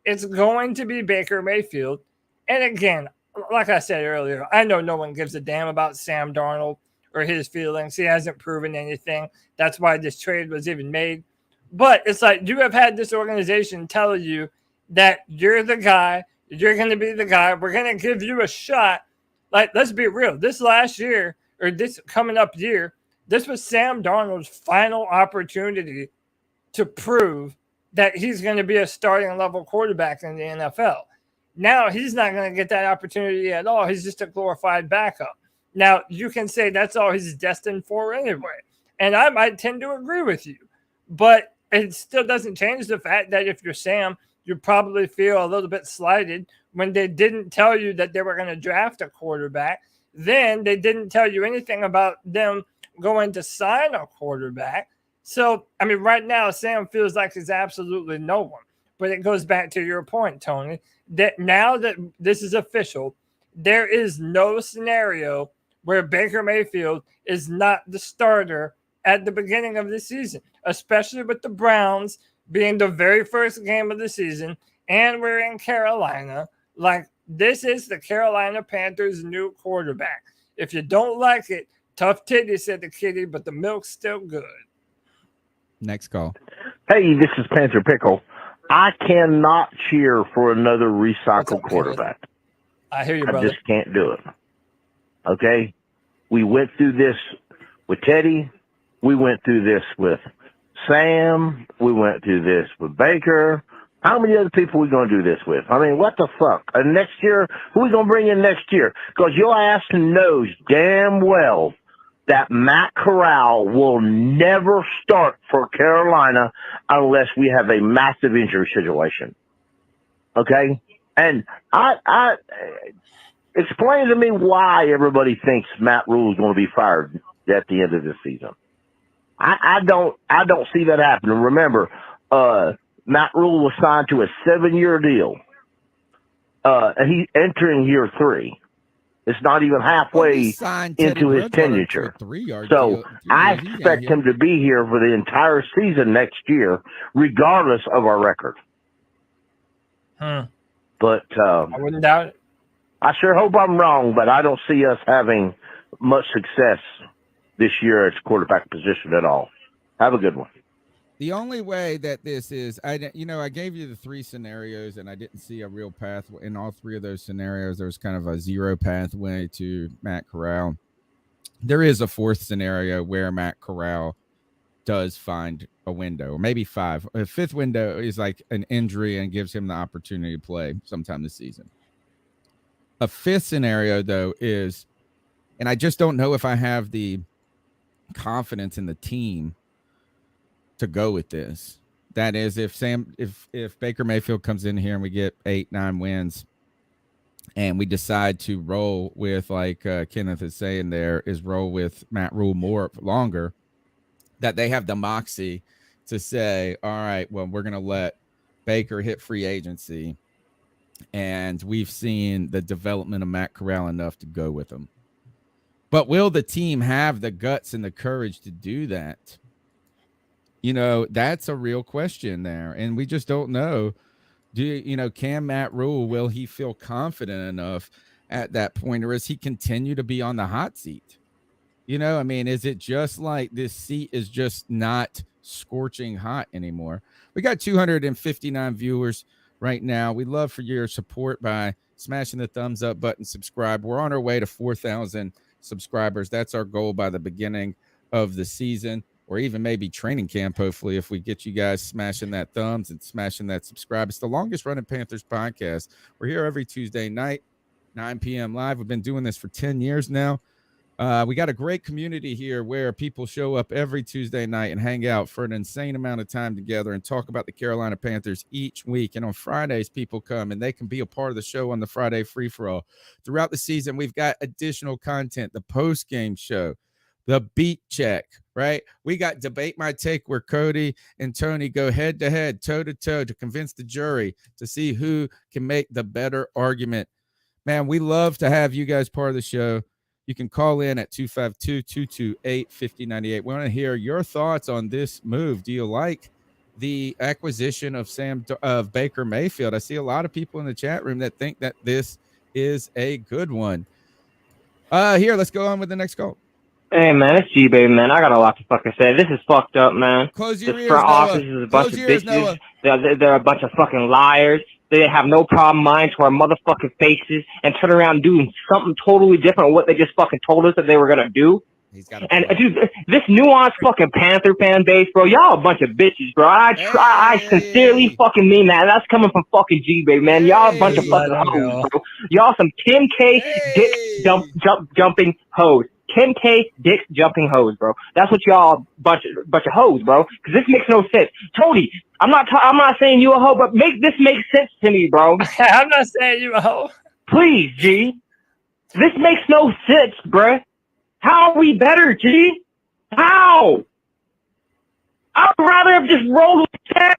S3: It's going to be Baker Mayfield. And again, like I said earlier, I know no one gives a damn about Sam Darnold or his feelings. He hasn't proven anything. That's why this trade was even made. But it's like you have had this organization tell you that you're the guy. You're going to be the guy. We're going to give you a shot. Like, let's be real. This last year, or this coming up year, this was Sam Darnold's final opportunity to prove that he's going to be a starting level quarterback in the NFL. Now, he's not going to get that opportunity at all. He's just a glorified backup. Now, you can say that's all he's destined for anyway. And I might tend to agree with you. But it still doesn't change the fact that if you're Sam, you probably feel a little bit slighted when they didn't tell you that they were going to draft a quarterback. Then they didn't tell you anything about them going to sign a quarterback. So, I mean, right now, Sam feels like he's absolutely no one. But it goes back to your point, Tony, that now that this is official, there is no scenario where Baker Mayfield is not the starter at the beginning of the season, especially with the Browns being the very first game of the season, and we're in Carolina. Like, this is the Carolina Panthers' new quarterback. If you don't like it, tough titty, said the kitty, but the milk's still good.
S2: Next call.
S13: Hey, this is Panther Pickle. I cannot cheer for another recycled quarterback.
S3: I hear you, brother.
S13: I just can't do it. Okay? We went through this with Teddy. We went through this with Sam. We went through this with Baker. How many other people are we going to do this with? I mean, what the fuck? And next year, who are we going to bring in next year? Because your ass knows damn well that Matt Corral will never start for Carolina unless we have a massive injury situation. Okay? And I explain to me why everybody thinks Matt Rule is going to be fired at the end of this season. I don't see that happening. Remember, Matt Rule was signed to a 7-year deal. And he's entering year 3. It's not even halfway into his tenure. So I expect him to be here for the entire season next year, regardless of our record. But
S3: I wouldn't doubt it.
S13: I sure hope I'm wrong, but I don't see us having much success this year at quarterback position at all. Have a good one.
S2: The only way that this is, I gave you the 3 scenarios, and I didn't see a real path in all 3 of those scenarios. There was kind of a zero pathway to Matt Corral. There is a 4th scenario where Matt Corral does find a window, or maybe 5. A 5th window is like an injury and gives him the opportunity to play sometime this season. A 5th scenario, though, is, and I just don't know if I have the confidence in the team to go with this. That is, if Baker Mayfield comes in here and we get 8-9 wins, and we decide to roll with, like Kenneth is saying, there is roll with Matt Rule more longer, that they have the moxie to say, all right, well, we're going to let Baker hit free agency, and we've seen the development of Matt Corral enough to go with him. But will the team have the guts and the courage to do that? That's a real question there. And we just don't know. Can Matt Rule, will he feel confident enough at that point, or does he continue to be on the hot seat? Is it just like this seat is just not scorching hot anymore? We got 259 viewers right now. We'd love for your support by smashing the thumbs up button, subscribe. We're on our way to 4,000 subscribers. That's our goal by the beginning of the season, or even maybe training camp, hopefully, if we get you guys smashing that thumbs and smashing that subscribe. It's the longest running Panthers podcast. We're here every Tuesday night, 9 p.m. live. We've been doing this for 10 years now. We got a great community here where people show up every Tuesday night and hang out for an insane amount of time together and talk about the Carolina Panthers each week. And on Fridays, people come and they can be a part of the show on the Friday free-for-all. Throughout the season, we've got additional content, the post-game show, the beat check, right? We got Debate My Take where Cody and Tony go head-to-head, toe-to-toe to convince the jury to see who can make the better argument. Man, we love to have you guys part of the show. You can call in at 252-228-5098. We want to hear your thoughts on this move. Do you like the acquisition of Baker Mayfield? I see a lot of people in the chat room that think that this is a good one. Here, let's go on with the next call.
S11: Hey, man, it's G-Baby, man. I got a lot to fucking say. This is fucked up, man.
S2: Close your
S11: this
S2: ears,
S11: front
S2: Noah.
S11: office is a bunch
S2: Close
S11: of
S2: your ears,
S11: bitches.
S2: Noah.
S11: They're a bunch of fucking liars. They have no problem lying to our motherfucking faces and turn around and doing something totally different from what they just fucking told us that they were going to do. And, dude, this nuanced fucking Panther fan base, bro, y'all a bunch of bitches, bro. I sincerely fucking mean that. And that's coming from fucking G-Baby, man. Y'all a bunch of fucking hoes, bro. Y'all some Kim K dick jumping hoes. Kim K dick jumping hoes, bro. That's what y'all bunch of hoes, bro. Because this makes no sense. Tony, I'm not saying you a hoe, but this makes sense to me, bro.
S3: I'm not saying you a hoe.
S11: Please, G. This makes no sense, bro. How are we better, G? How? I'd rather have just rolled with Sam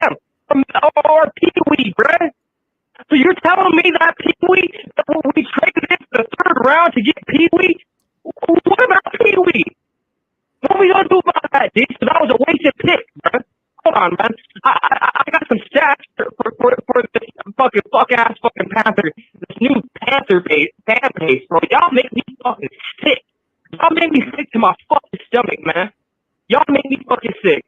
S11: or Pee-wee, bro. So you're telling me that Pee-wee, we traded it to the third round to get Pee-wee? What about Pee-wee? What are we going to do about that, G? So that was a wasted pick, bro. Hold on, man. I got some stats for this fucking fuck-ass fucking Panther, this new Panther fan base, bro. Y'all make me fucking sick. Y'all make me sick to my fucking stomach, man. Y'all make me fucking sick.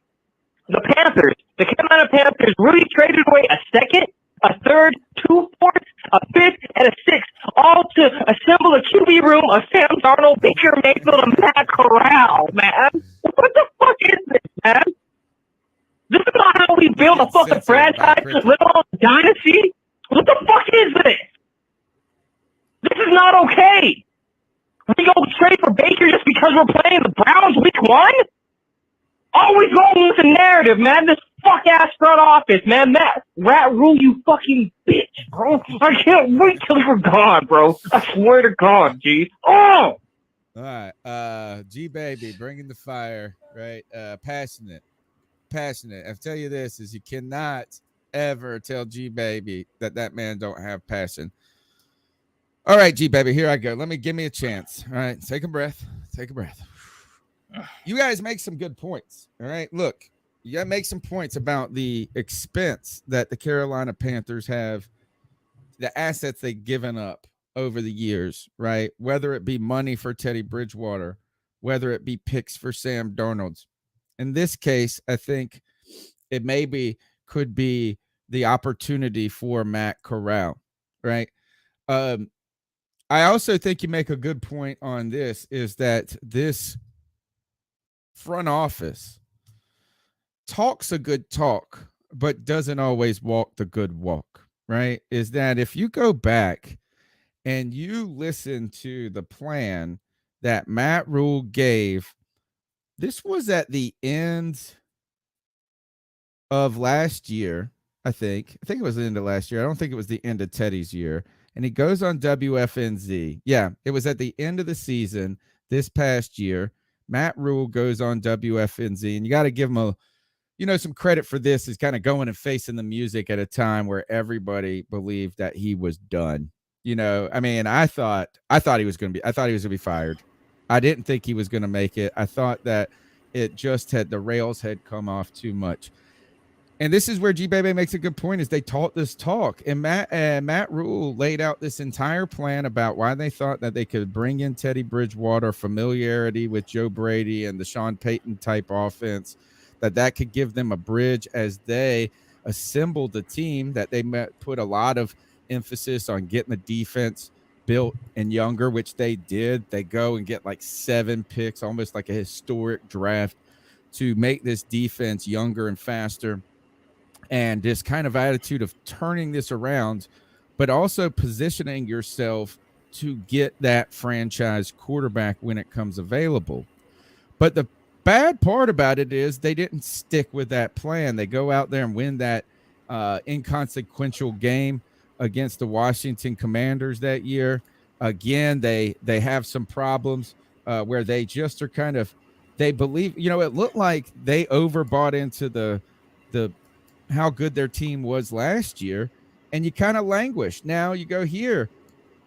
S11: The Carolina Panthers really traded away a second, a third, 2 fourths, a fifth, and a sixth, all to assemble a QB room of Sam Darnold, Baker Mayfield, and Matt Corral, man. What the fuck is this, man? This is not how we build a fucking franchise, let alone a dynasty. What the fuck is this? This is not okay. We go trade for Baker just because we're playing the Browns week 1? Always going with the narrative, man. This fuck-ass front office, man. Matt Rat Rule, you fucking bitch, bro. I can't wait till you're gone, bro. I swear to God, G. Oh!
S2: All right. G-Baby, bringing the fire, right? Passionate. I'll tell you this, is you cannot ever tell G-Baby that man don't have passion. All right, G-Baby, here I go. Give me a chance. All right, take a breath. You guys make some good points. All right, look, you got to make some points about the expense that the Carolina Panthers have, the assets they've given up over the years, right? Whether it be money for Teddy Bridgewater, whether it be picks for Sam Darnold. In this case, I think it could be the opportunity for Matt Corral, right? I also think you make a good point on this, is that this front office talks a good talk, but doesn't always walk the good walk, right? Is that if you go back and you listen to the plan that Matt Rule gave, this was at the end of last year, I think it was the end of last year. I don't think it was the end of Teddy's year. And he goes on WFNZ. Yeah, it was at the end of the season this past year. Matt Rule goes on WFNZ, and you got to give him some credit for this, is kind of going and facing the music at a time where everybody believed that he was done. I mean, I thought he was going to be fired. I didn't think he was going to make it. I thought that it just the rails had come off too much. And this is where G-Baby makes a good point, is they taught this talk. And Matt Rule laid out this entire plan about why they thought that they could bring in Teddy Bridgewater, familiarity with Joe Brady and the Sean Payton type offense, that could give them a bridge as they assembled the team, that they put a lot of emphasis on getting the defense built and younger, which they did. They go and get like 7 picks, almost like a historic draft, to make this defense younger and faster, and this kind of attitude of turning this around, but also positioning yourself to get that franchise quarterback when it comes available. But the bad part about it is they didn't stick with that plan. They go out there and win that inconsequential game against the Washington Commanders that year. Again, they have some problems where they just are kind of, they believe, it looked like they overbought into the how good their team was last year, and you kind of languished. Now you go here.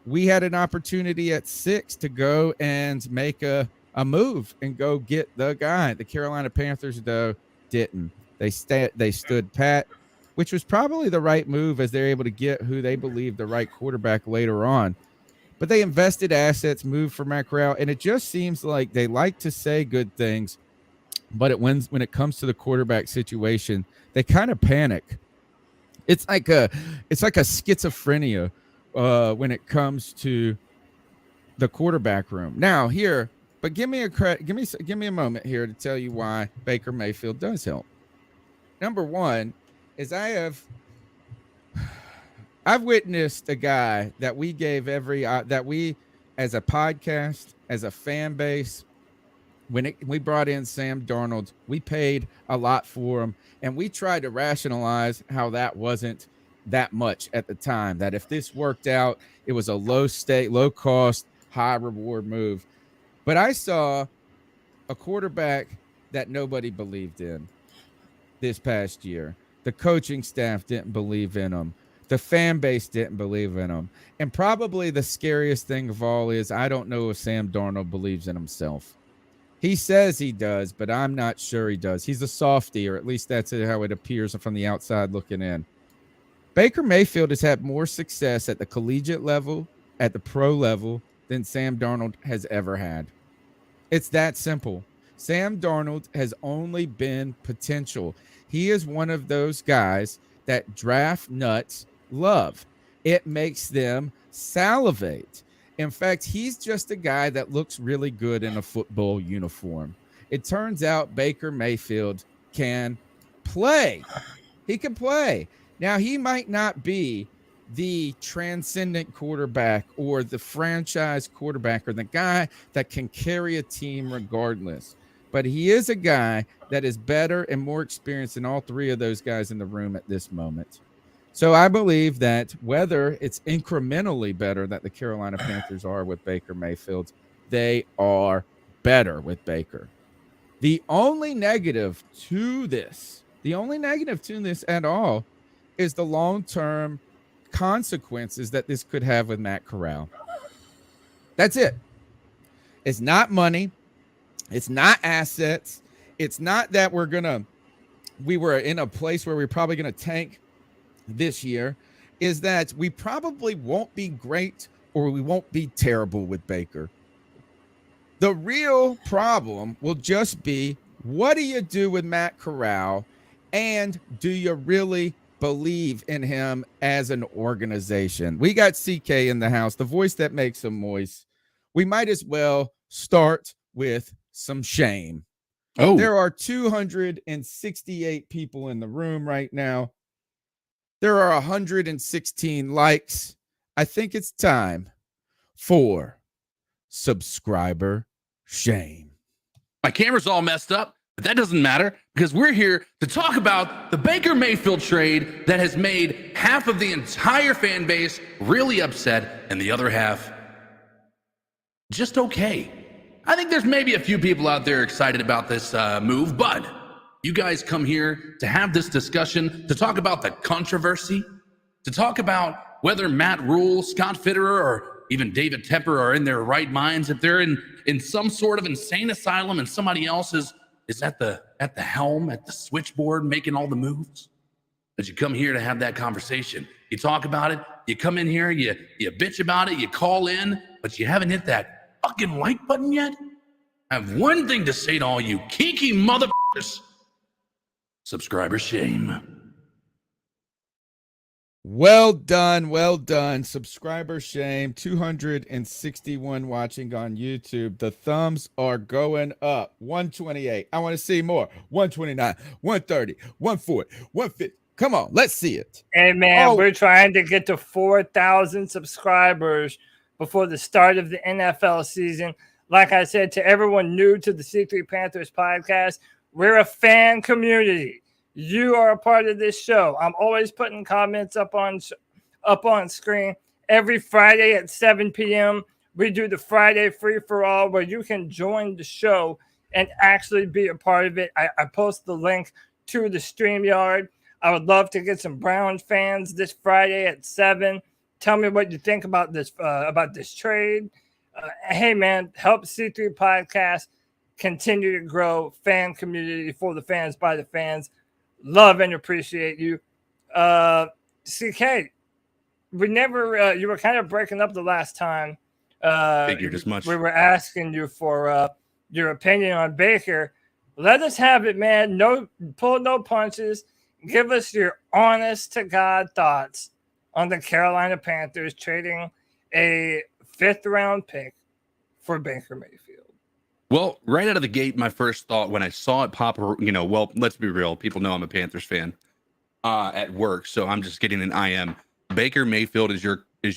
S2: We had an opportunity at 6 to go and make a move and go get the guy. The Carolina Panthers, though, didn't. They stood pat, which was probably the right move, as they're able to get who they believe the right quarterback later on. But they invested assets, moved for Matt Corral, and it just seems like they like to say good things, but when it comes to the quarterback situation, they kind of panic. It's like a schizophrenia when it comes to the quarterback room. Now here, but give me a moment here to tell you why Baker Mayfield does help. Number one is I've witnessed a guy that we gave that we, as a podcast, as a fan base, when we brought in Sam Darnold, we paid a lot for him, and we tried to rationalize how that wasn't that much at the time, that if this worked out, it was a low cost, high reward move. But I saw a quarterback that nobody believed in this past year. The coaching staff didn't believe in him. The fan base didn't believe in him. And probably the scariest thing of all is I don't know if Sam Darnold believes in himself. He says he does, but I'm not sure he does. He's a softie, or at least that's how it appears from the outside looking in. Baker Mayfield has had more success at the collegiate level, at the pro level, than Sam Darnold has ever had. It's that simple. Sam Darnold has only been potential. He is one of those guys that draft nuts love. It makes them salivate. In fact, he's just a guy that looks really good in a football uniform. It turns out Baker Mayfield can play. He can play. Now, he might not be the transcendent quarterback or the franchise quarterback or the guy that can carry a team regardless, but he is a guy that is better and more experienced than all 3 of those guys in the room at this moment. So I believe that whether it's incrementally better that the Carolina Panthers are with Baker Mayfield, they are better with Baker. The only negative to this at all is the long-term consequences that this could have with Matt Corral. That's it. It's not money. It's not assets. It's not that we were in a place where we're probably going to tank this year. Is that we probably won't be great or we won't be terrible with Baker. The real problem will just be, what do you do with Matt Corral, and do you really believe in him as an organization? We got CK in the house, the voice that makes him moist. We might as well start with some shame. Oh, there are 268 people in the room right now. There are 116 likes. I think it's time for subscriber shame.
S14: My camera's all messed up, but that doesn't matter because we're here to talk about the Baker Mayfield trade that has made half of the entire fan base really upset and the other half just okay. I think there's maybe a few people out there excited about this move, but you guys come here to have this discussion, to talk about the controversy, to talk about whether Matt Rule, Scott Fitterer, or even David Tepper are in their right minds, if they're in some sort of insane asylum and somebody else is at the helm, at the switchboard, making all the moves. But you come here to have that conversation. You talk about it. You come in here, you bitch about it, you call in, but you haven't hit that fucking like button yet. I have one thing to say to all you kinky motherfuckers. Subscriber shame.
S2: Well done. Well done. Subscriber shame. 261 watching on YouTube. The thumbs are going up. 128. I want to see more. 129, 130, 140, 150. Come on. Let's see it.
S3: Hey, man,
S2: Oh.
S3: we're trying to get to 4,000 subscribers before the start of the NFL season. Like I said, to everyone new to the C3 Panthers podcast, we're a fan community. You are a part of this show. I'm always putting comments up on screen. Every Friday at 7 p.m., we do the Friday free-for-all where you can join the show and actually be a part of it. I post the link to the StreamYard. I would love to get some Browns fans this Friday at 7. Tell me what you think about this trade. Hey, man, help C3 Podcast continue to grow, fan community for the fans, by the fans. Love and appreciate you. CK, we never, you were kind of breaking up the last time.
S14: Figured as much.
S3: We were asking you for your opinion on Baker. Let us have it, man. Pull no punches. Give us your honest to God thoughts on the Carolina Panthers trading a 5th round pick for Baker Mayfield.
S14: Well, right out of the gate, my first thought when I saw it pop, well, let's be real. People know I'm a Panthers fan at work, so I'm just getting an IM. Baker Mayfield is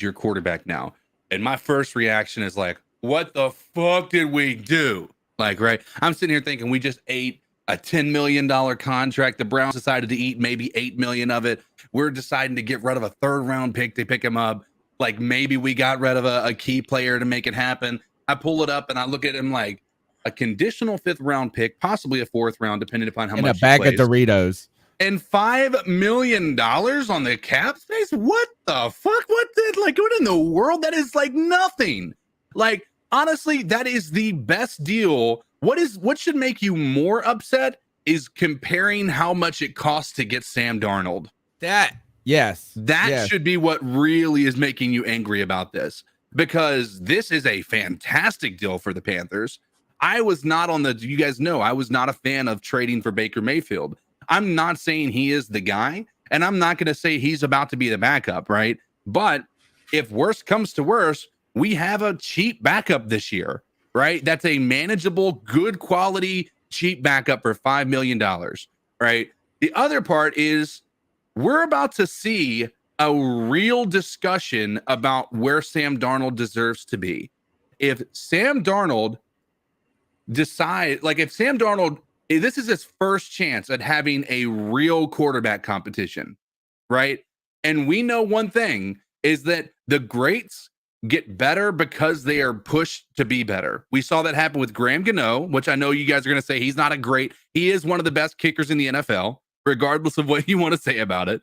S14: your quarterback now. And my first reaction is like, what the fuck did we do? Like, right? I'm sitting here thinking we just ate a $10 million contract. The Browns decided to eat maybe $8 million of it. We're deciding to get rid of a 3rd round pick to pick him up. Like maybe we got rid of a key player to make it happen. I pull it up and I look at him like a conditional 5th round pick, possibly a 4th round, depending upon how much.
S2: In a bag of Doritos.
S14: And $5 million on the cap space? What the fuck? What in the world? That is like nothing. Like, honestly, that is the best deal. What should make you more upset is comparing how much it costs to get Sam Darnold.
S2: That
S14: should be what really is making you angry about this, because this is a fantastic deal for the Panthers. I was not you guys know, I was not a fan of trading for Baker Mayfield. I'm not saying he is the guy, and I'm not going to say he's about to be the backup, right? But if worse comes to worse, we have a cheap backup this year, right? That's a manageable, good quality, cheap backup for $5 million, right? The other part is we're about to see a real discussion about where Sam Darnold deserves to be. If Sam Darnold this is his first chance at having a real quarterback competition, right? And we know one thing is that the greats get better because they are pushed to be better. We saw that happen with Graham Gano, which I know you guys are going to say he's not a great. He is one of the best kickers in the NFL, regardless of what you want to say about it.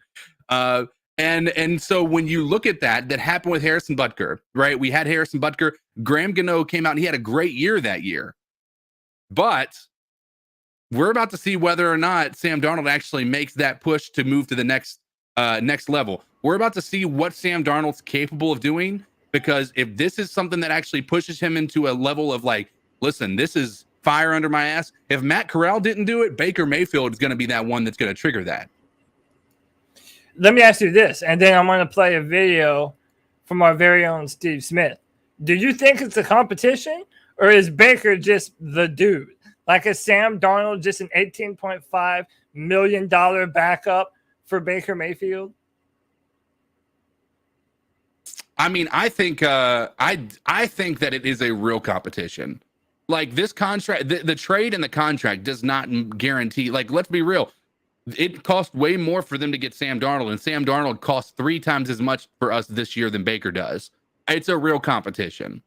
S14: And so when you look at that happened with Harrison Butker, right? We had Harrison Butker. Graham Gano came out and he had a great year that year. But we're about to see whether or not Sam Darnold actually makes that push to move to the next level. We're about to see what Sam Darnold's capable of doing, because if this is something that actually pushes him into a level of like, listen, this is fire under my ass. If Matt Corral didn't do it, Baker Mayfield is going to be that one that's going to trigger that.
S3: Let me ask you this, and then I'm going to play a video from our very own Steve Smith. Do you think it's a competition, or is Baker just the dude? Like, is Sam Darnold just an $18.5 million backup for Baker Mayfield?
S14: I mean, I think I think that it is a real competition. Like, this contract, the trade and the contract does not guarantee. Like, let's be real. It cost way more for them to get Sam Darnold, and Sam Darnold costs 3 times as much for us this year than Baker does. It's a real competition.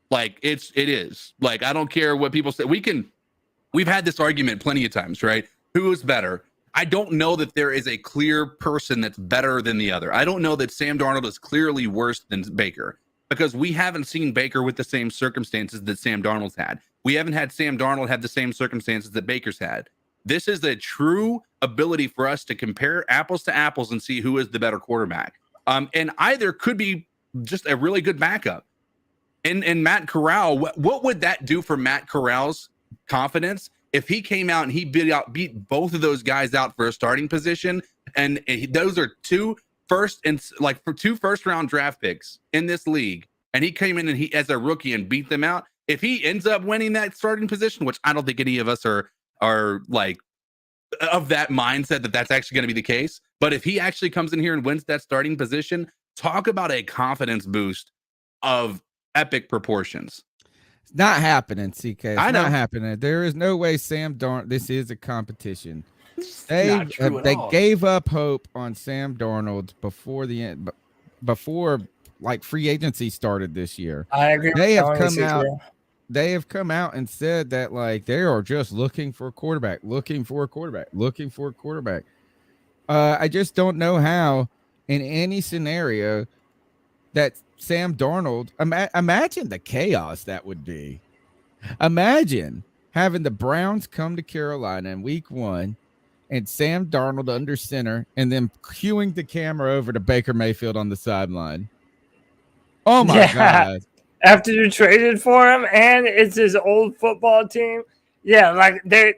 S14: Like, it is. Like, I don't care what people say. We've had this argument plenty of times, right? Who is better? I don't know that there is a clear person that's better than the other. I don't know that Sam Darnold is clearly worse than Baker, because we haven't seen Baker with the same circumstances that Sam Darnold's had. We haven't had Sam Darnold have the same circumstances that Baker's had. This is a true ability for us to compare apples to apples and see who is the better quarterback. And either could be just a really good backup. And Matt Corral, what would that do for Matt Corral's confidence if he came out and he beat both of those guys out for a starting position? And those are 2 for 2 first-round draft picks in this league, and he came in and he as a rookie and beat them out. If he ends up winning that starting position, which I don't think any of us are like of that mindset that that's actually going to be the case, but if he actually comes in here and wins that starting position, talk about a confidence boost of epic proportions.
S2: It's not happening, CK. It's
S14: I know.
S2: not happening. There is no way Sam Darnold. This is a competition.
S14: Not true at
S2: They
S14: all.
S2: gave up hope on Sam Darnold before the end, before like free agency started this year.
S3: I agree.
S2: They have
S3: Tony,
S2: come out.
S3: CK.
S2: They have come out and said that like they are just looking for a quarterback, looking for a quarterback, looking for a quarterback. I just don't know how in any scenario that Sam Darnold, imagine the chaos that would be. Imagine having the Browns come to Carolina in week 1 and Sam Darnold under center and then cueing the camera over to Baker Mayfield on the sideline. Oh my God.
S3: After you traded for him and it's his old football team. Yeah, like there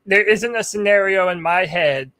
S3: isn't a scenario in my head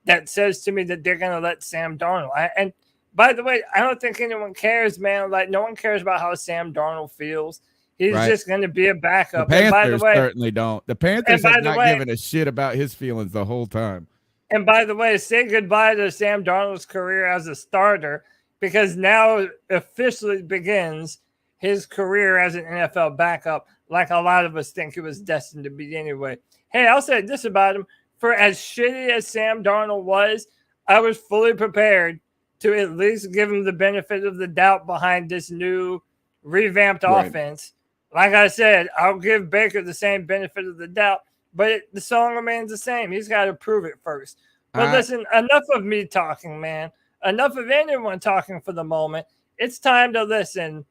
S3: that says to me that they're going to let Sam Darnold. And by the way, I don't think anyone cares, man. Like no one cares about how Sam Darnold feels. He's just going to be a backup.
S2: The Panthers
S3: and by the way,
S2: certainly don't. The Panthers have not given a shit about his feelings the whole time.
S3: And by the way, say goodbye to Sam Darnold's career as a starter because now officially begins his career as an NFL backup, like a lot of us think it was destined to be anyway. Hey, I'll say this about him. For as shitty as Sam Darnold was, I was fully prepared to at least give him the benefit of the doubt behind this new revamped offense. Like I said, I'll give Baker the same benefit of the doubt, but the song remains the same. He's got to prove it first. But listen, enough of me talking, man. Enough of anyone talking for the moment. It's time to listen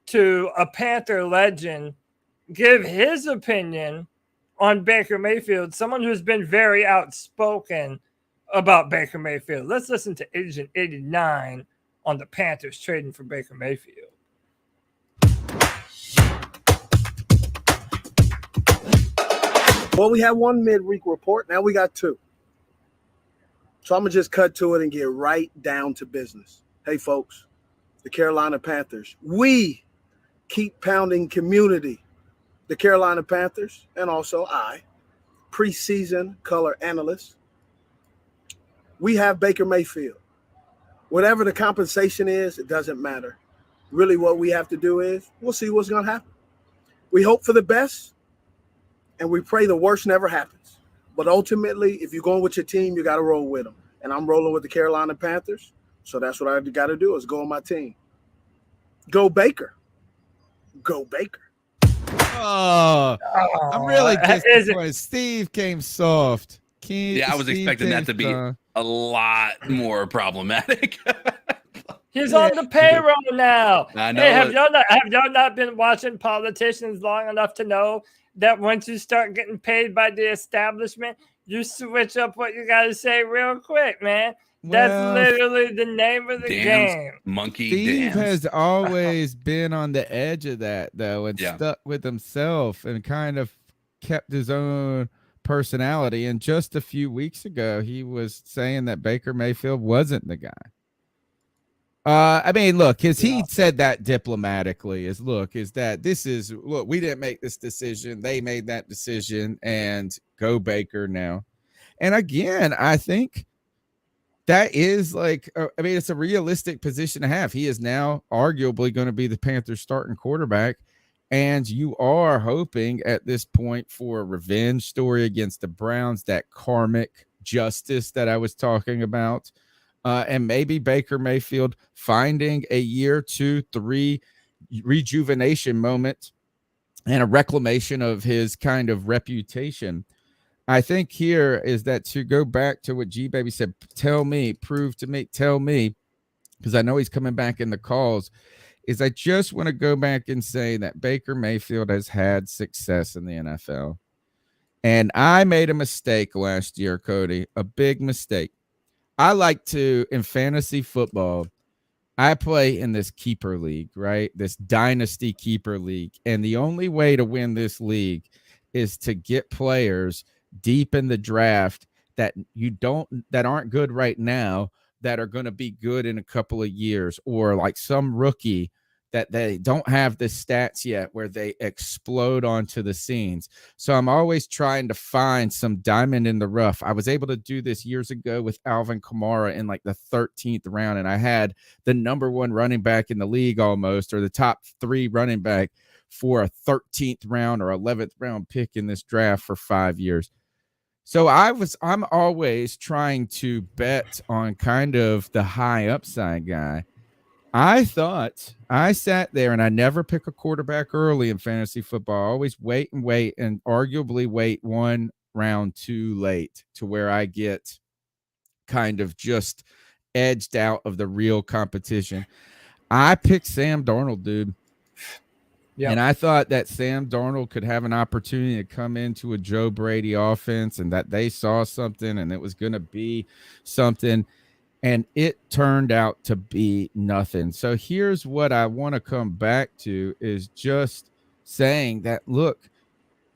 S3: to a Panther legend give his opinion on Baker Mayfield, someone who's been very outspoken about Baker Mayfield. Let's listen to Agent 89 on the Panthers trading for Baker Mayfield.
S5: Well, we had one midweek report. Now we got 2. So I'm going to just cut to it and get right down to business. Hey, folks, the Carolina Panthers. We keep pounding community. The Carolina Panthers, and also I, preseason color analyst. We have Baker Mayfield. Whatever the compensation is, it doesn't matter. Really what we have to do is we'll see what's going to happen. We hope for the best, and we pray the worst never happens. But ultimately, if you're going with your team, you got to roll with them. And I'm rolling with the Carolina Panthers, so that's what I got to do is go on my team. Go Baker. Go Baker.
S2: Oh, I'm really disappointed. Steve came soft.
S14: I was expecting that to be a lot more problematic.
S3: He's on the payroll now.
S14: I know.
S3: Hey, have y'all not been watching politicians long enough to know that once you start getting paid by the establishment, you switch up what you got to say real quick, man. That's literally the name of the game.
S14: Monkey
S2: Steve has always been on the edge of that, though, and stuck with himself and kind of kept his own personality. And just a few weeks ago, he was saying that Baker Mayfield wasn't the guy. I mean, look, he said that diplomatically is that we didn't make this decision. They made that decision, and go Baker now. And again, I think that is it's a realistic position to have. He is now arguably going to be the Panthers starting quarterback. And you are hoping at this point for a revenge story against the Browns, that karmic justice that I was talking about. And maybe Baker Mayfield finding a year, 2, 3 rejuvenation moment and a reclamation of his kind of reputation. I think here is that to go back to what G-Baby said, tell me, prove to me, tell me, because I know he's coming back in the calls, is I just want to go back and say that Baker Mayfield has had success in the NFL. And I made a mistake last year, Cody, a big mistake. I like to, in fantasy football, I play in this keeper league, right? This dynasty keeper league. And the only way to win this league is to get players deep in the draft that aren't good right now, that are going to be good in a couple of years, or like some rookie that they don't have the stats yet where they explode onto the scenes. So I'm always trying to find some diamond in the rough. I was able to do this years ago with Alvin Kamara in like the 13th round, and I had the number 1 running back in the league almost, or the top 3 running back for a 13th round or 11th round pick in this draft for 5 years. So I'm always trying to bet on kind of the high upside guy. I thought I sat there and I never pick a quarterback early in fantasy football. I always wait and arguably wait 1 round too late to where I get kind of just edged out of the real competition. I picked Sam Darnold, dude. Yeah. And I thought that Sam Darnold could have an opportunity to come into a Joe Brady offense, and that they saw something and it was going to be something. And it turned out to be nothing. So here's what I want to come back to, is just saying that, look,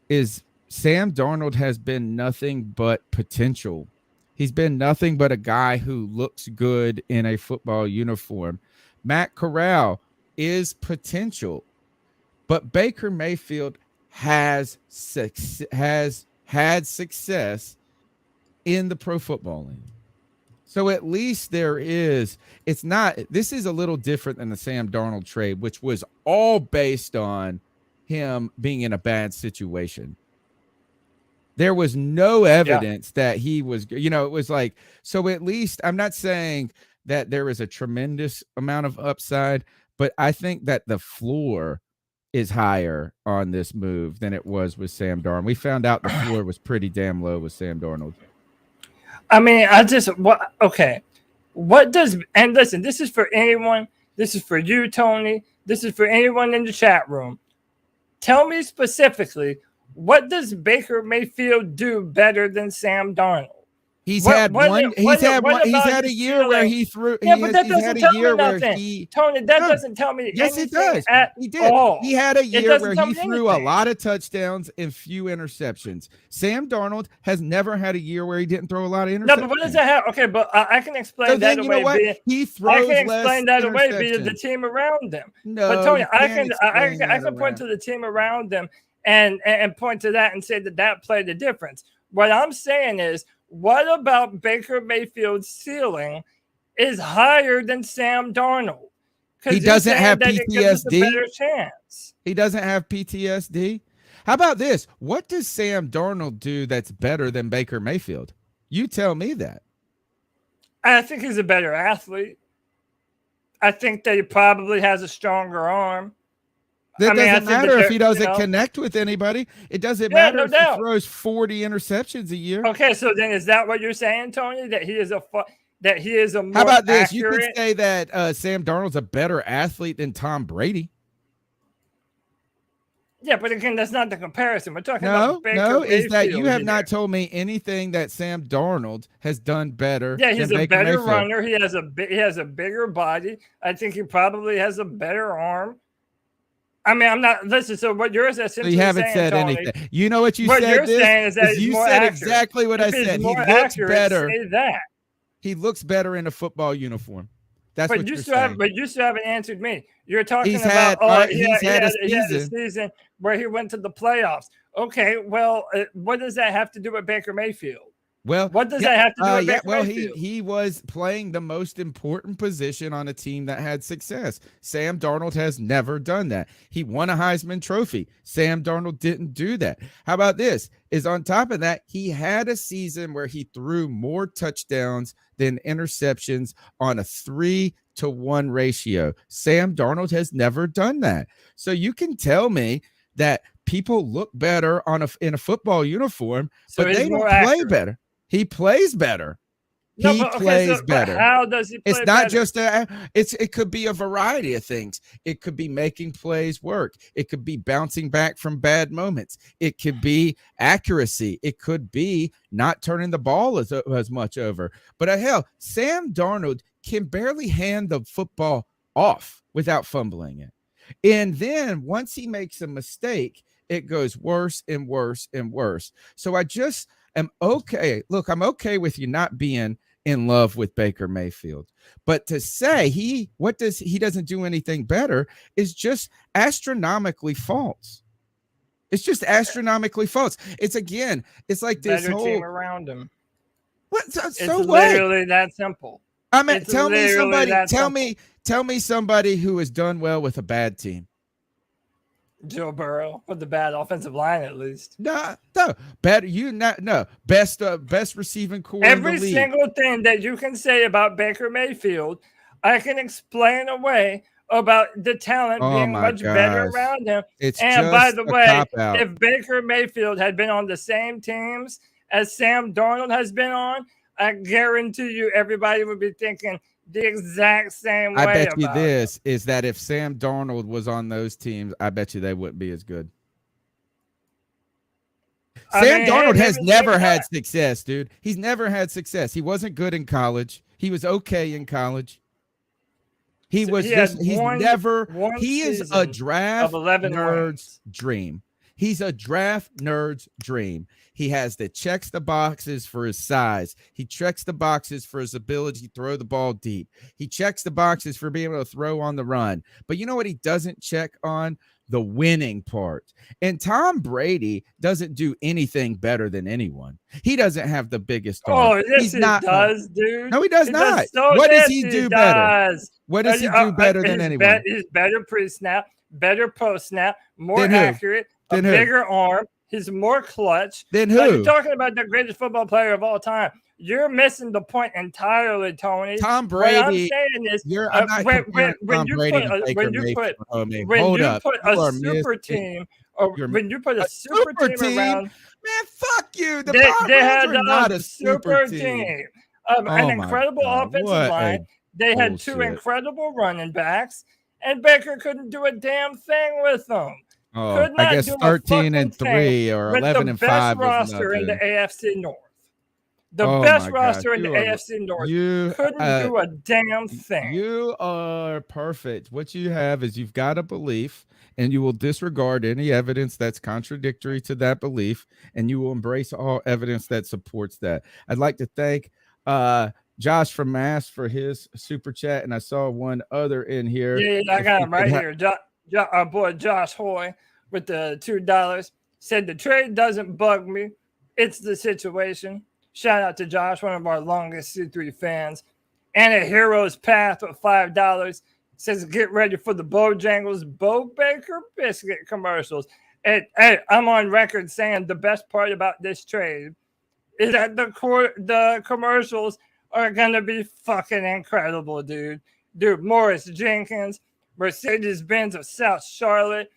S2: is Sam Darnold has been nothing but potential. He's been nothing but a guy who looks good in a football uniform. Matt Corral is potential, but Baker Mayfield has had success in the Pro Football League. So at least this is a little different than the Sam Darnold trade, which was all based on him being in a bad situation. There was no evidence that he was, it was like, so at least I'm not saying that there is a tremendous amount of upside, but I think that the floor is higher on this move than it was with Sam Darnold. We found out the floor was pretty damn low with Sam Darnold.
S3: I mean, what does, and listen, this is for anyone, this is for you, Tony, this is for anyone in the chat room. Tell me specifically, what does Baker Mayfield do better than Sam Darnold?
S2: He's had a year where he threw.
S3: Yeah, but that doesn't tell me nothing. Tony, that doesn't tell me
S2: anything. Yes, it does. He did.
S3: All.
S2: He had a year where he threw a lot of touchdowns and few interceptions. Sam Darnold has never had a year where he didn't throw a lot of interceptions.
S3: No, but what does that have? Okay, but I can explain that away.
S2: He throws
S3: I can explain
S2: less
S3: that away via the team around them.
S2: No,
S3: but Tony, I can point to the team around them and point to that and say that played the difference. What I'm saying is, what about Baker Mayfield's ceiling is higher than Sam Darnold?
S2: He doesn't have PTSD.
S3: Better chance.
S2: He doesn't have PTSD. How about this? What does Sam Darnold do that's better than Baker Mayfield? You tell me that.
S3: I think he's a better athlete. I think that he probably has a stronger arm.
S2: That doesn't matter if he doesn't connect with anybody. It doesn't matter if he throws 40 interceptions a year.
S3: Okay, so then is that what you're saying, Tony? That he is a more
S2: How about this?
S3: accurate?
S2: You could say that Sam Darnold's a better athlete than Tom Brady.
S3: Yeah, but again, that's not the comparison. We're talking about Baker Mayfield.
S2: Is that you have not told me anything that Sam Darnold has done better.
S3: Yeah, he's a better
S2: Mayfield.
S3: runner. He has a bigger body. I think he probably has a better arm. I mean, I'm not. Listen. So what you're essentially
S2: you haven't
S3: saying,
S2: said
S3: Tony,
S2: anything. You know what you
S3: what
S2: said.
S3: You're saying is that he's
S2: you
S3: more
S2: said
S3: accurate.
S2: exactly what I said. He looks
S3: accurate,
S2: better.
S3: Say that.
S2: He looks better in a football uniform. That's
S3: but
S2: what
S3: you
S2: you're
S3: still
S2: saying.
S3: But you still haven't answered me. You're talking
S2: He's
S3: about
S2: had,
S3: he had a season where he went to the playoffs. Okay, well, what does that have to do with Baker Mayfield?
S2: Well,
S3: what does that have to do with Baker Mayfield?
S2: He was playing the most important position on a team that had success. Sam Darnold has never done that. He won a Heisman Trophy. Sam Darnold didn't do that. How about this? Is on top of that, he had a season where he threw more touchdowns than interceptions on a 3-to-1 ratio. Sam Darnold has never done that. So you can tell me that people look better in a football uniform, but they don't play better. He plays better. He plays better.
S3: How does he play
S2: It's not
S3: better?
S2: just it could be a variety of things. It could be making plays work. It could be bouncing back from bad moments. It could be accuracy. It could be not turning the ball as much over. But hell, Sam Darnold can barely hand the football off without fumbling it. And then once he makes a mistake, it goes worse and worse and worse. So I just am okay. Look, I'm okay with you not being in love with Baker Mayfield. But to say he doesn't do anything better is just astronomically false. It's just astronomically false. It's like this
S3: Better
S2: whole
S3: team around him.
S2: what?
S3: It's
S2: what?
S3: literally that simple.
S2: I mean,
S3: It's
S2: tell me
S3: literally
S2: somebody.
S3: that
S2: Tell
S3: simple.
S2: me somebody who has done well with a bad team.
S3: Joe Burrow with the bad offensive line, at least.
S2: No, better. Best receiving core in the
S3: Every
S2: league.
S3: single thing that you can say about Baker Mayfield, I can explain away about the talent being much better around him.
S2: It's
S3: and by
S2: just
S3: the
S2: a
S3: way,
S2: cop-out.
S3: if Baker Mayfield had been on the same teams as Sam Darnold has been on, I guarantee you everybody would be thinking the exact same way.
S2: I bet you
S3: about
S2: this is that if Sam Darnold was on those teams, I bet you they wouldn't be as good. Sam Darnold has never had success, dude. He's never had success. He wasn't good in college. He was okay in college. He is a draft nerd's dream. He's a draft nerd's dream. He has the checks the boxes for his size. He checks the boxes for his ability to throw the ball deep. He checks the boxes for being able to throw on the run. But you know what he doesn't check on? The winning part. And Tom Brady doesn't do anything better than anyone. He doesn't have the biggest arm.
S3: Oh, yes, he does, dude.
S2: No, he does not. What does he do better? What does he do better than anyone?
S3: He's better pre-snap, better post-snap, more accurate, a bigger arm. He's more clutch.
S2: Then who?
S3: You're talking about the greatest football player of all time. You're missing the point entirely, Tony.
S2: Tom Brady.
S3: What I'm saying is, when you put a super team around,
S2: man, fuck you.
S3: They had
S2: not a super team.
S3: An incredible offensive line. They had two incredible running backs, and Baker couldn't do a damn thing with them.
S2: Oh, I guess 13-3 or 11-5
S3: the best roster in the AFC North. The best roster in the AFC North couldn't do a damn thing.
S2: You are perfect. What you have is you've got a belief, and you will disregard any evidence that's contradictory to that belief, and you will embrace all evidence that supports that. I'd like to thank Josh from Mass for his super chat, and I saw one other in here.
S3: Yeah, I got him right here. Our boy Josh Hoy with the $2 said the trade doesn't bug me. It's the situation. Shout out to Josh, one of our longest C3 fans. And a hero's path with $5 says get ready for the Bojangles Bo Baker biscuit commercials. And hey, I'm on record saying the best part about this trade is that the commercials are gonna be fucking incredible, dude. Morris Jenkins, Mercedes-Benz of South Charlotte,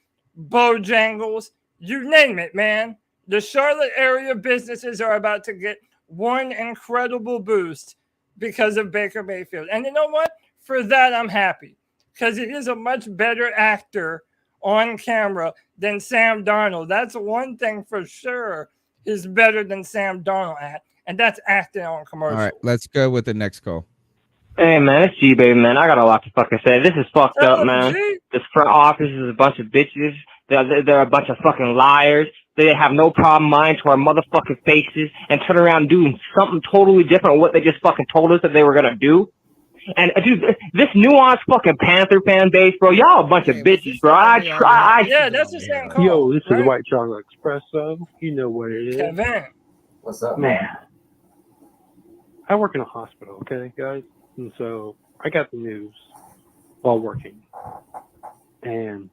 S3: Bojangles, you name it, man. The Charlotte area businesses are about to get one incredible boost because of Baker Mayfield. And you know what? For that, I'm happy because he is a much better actor on camera than Sam Darnold. That's one thing for sure he's better than Sam Darnold at, and that's acting on commercials.
S2: All right, let's go with the next call.
S11: Hey, man, it's G-Baby, man. I got a lot to fucking say. This is fucked up, man. This front office is a bunch of bitches. They're a bunch of fucking liars. They have no problem lying to our motherfucking faces and turn around and doing something totally different from what they just fucking told us that they were going to do. And, dude, this nuanced fucking Panther fan base, bro, y'all a bunch of bitches, bro.
S3: Yeah, that's the same call.
S15: Yo, this is White Chocolate Espresso. You know what it is.
S3: Kevin.
S15: What's up, man? I work in a hospital, okay, guys? And so I got the news while working. And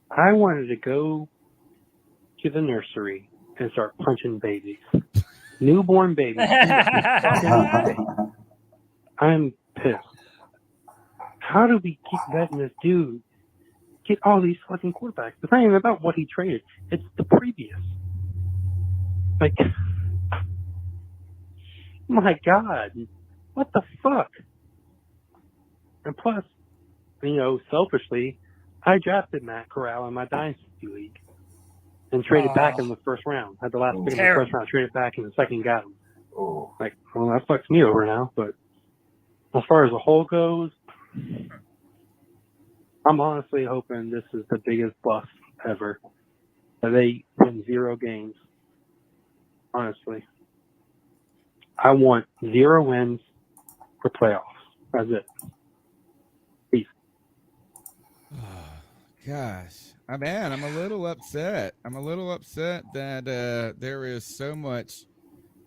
S15: I wanted to go to the nursery and start punching babies. Newborn babies. I'm pissed. How do we keep letting this dude get all these fucking quarterbacks? It's not even about what he traded. It's the previous. Like, my God. What the fuck? And plus, you know, selfishly, I drafted Matt Corral in my Dynasty League and traded back in the first round. Had the last pick in the first round, traded back in the second, got him. Like, well, that fucks me over now. But as far as the whole goes, I'm honestly hoping this is the biggest bust ever. That they win 0 games. Honestly. I want 0 wins for playoffs. That's it. Peace.
S2: Gosh, I'm a little upset. I'm a little upset that there is so much.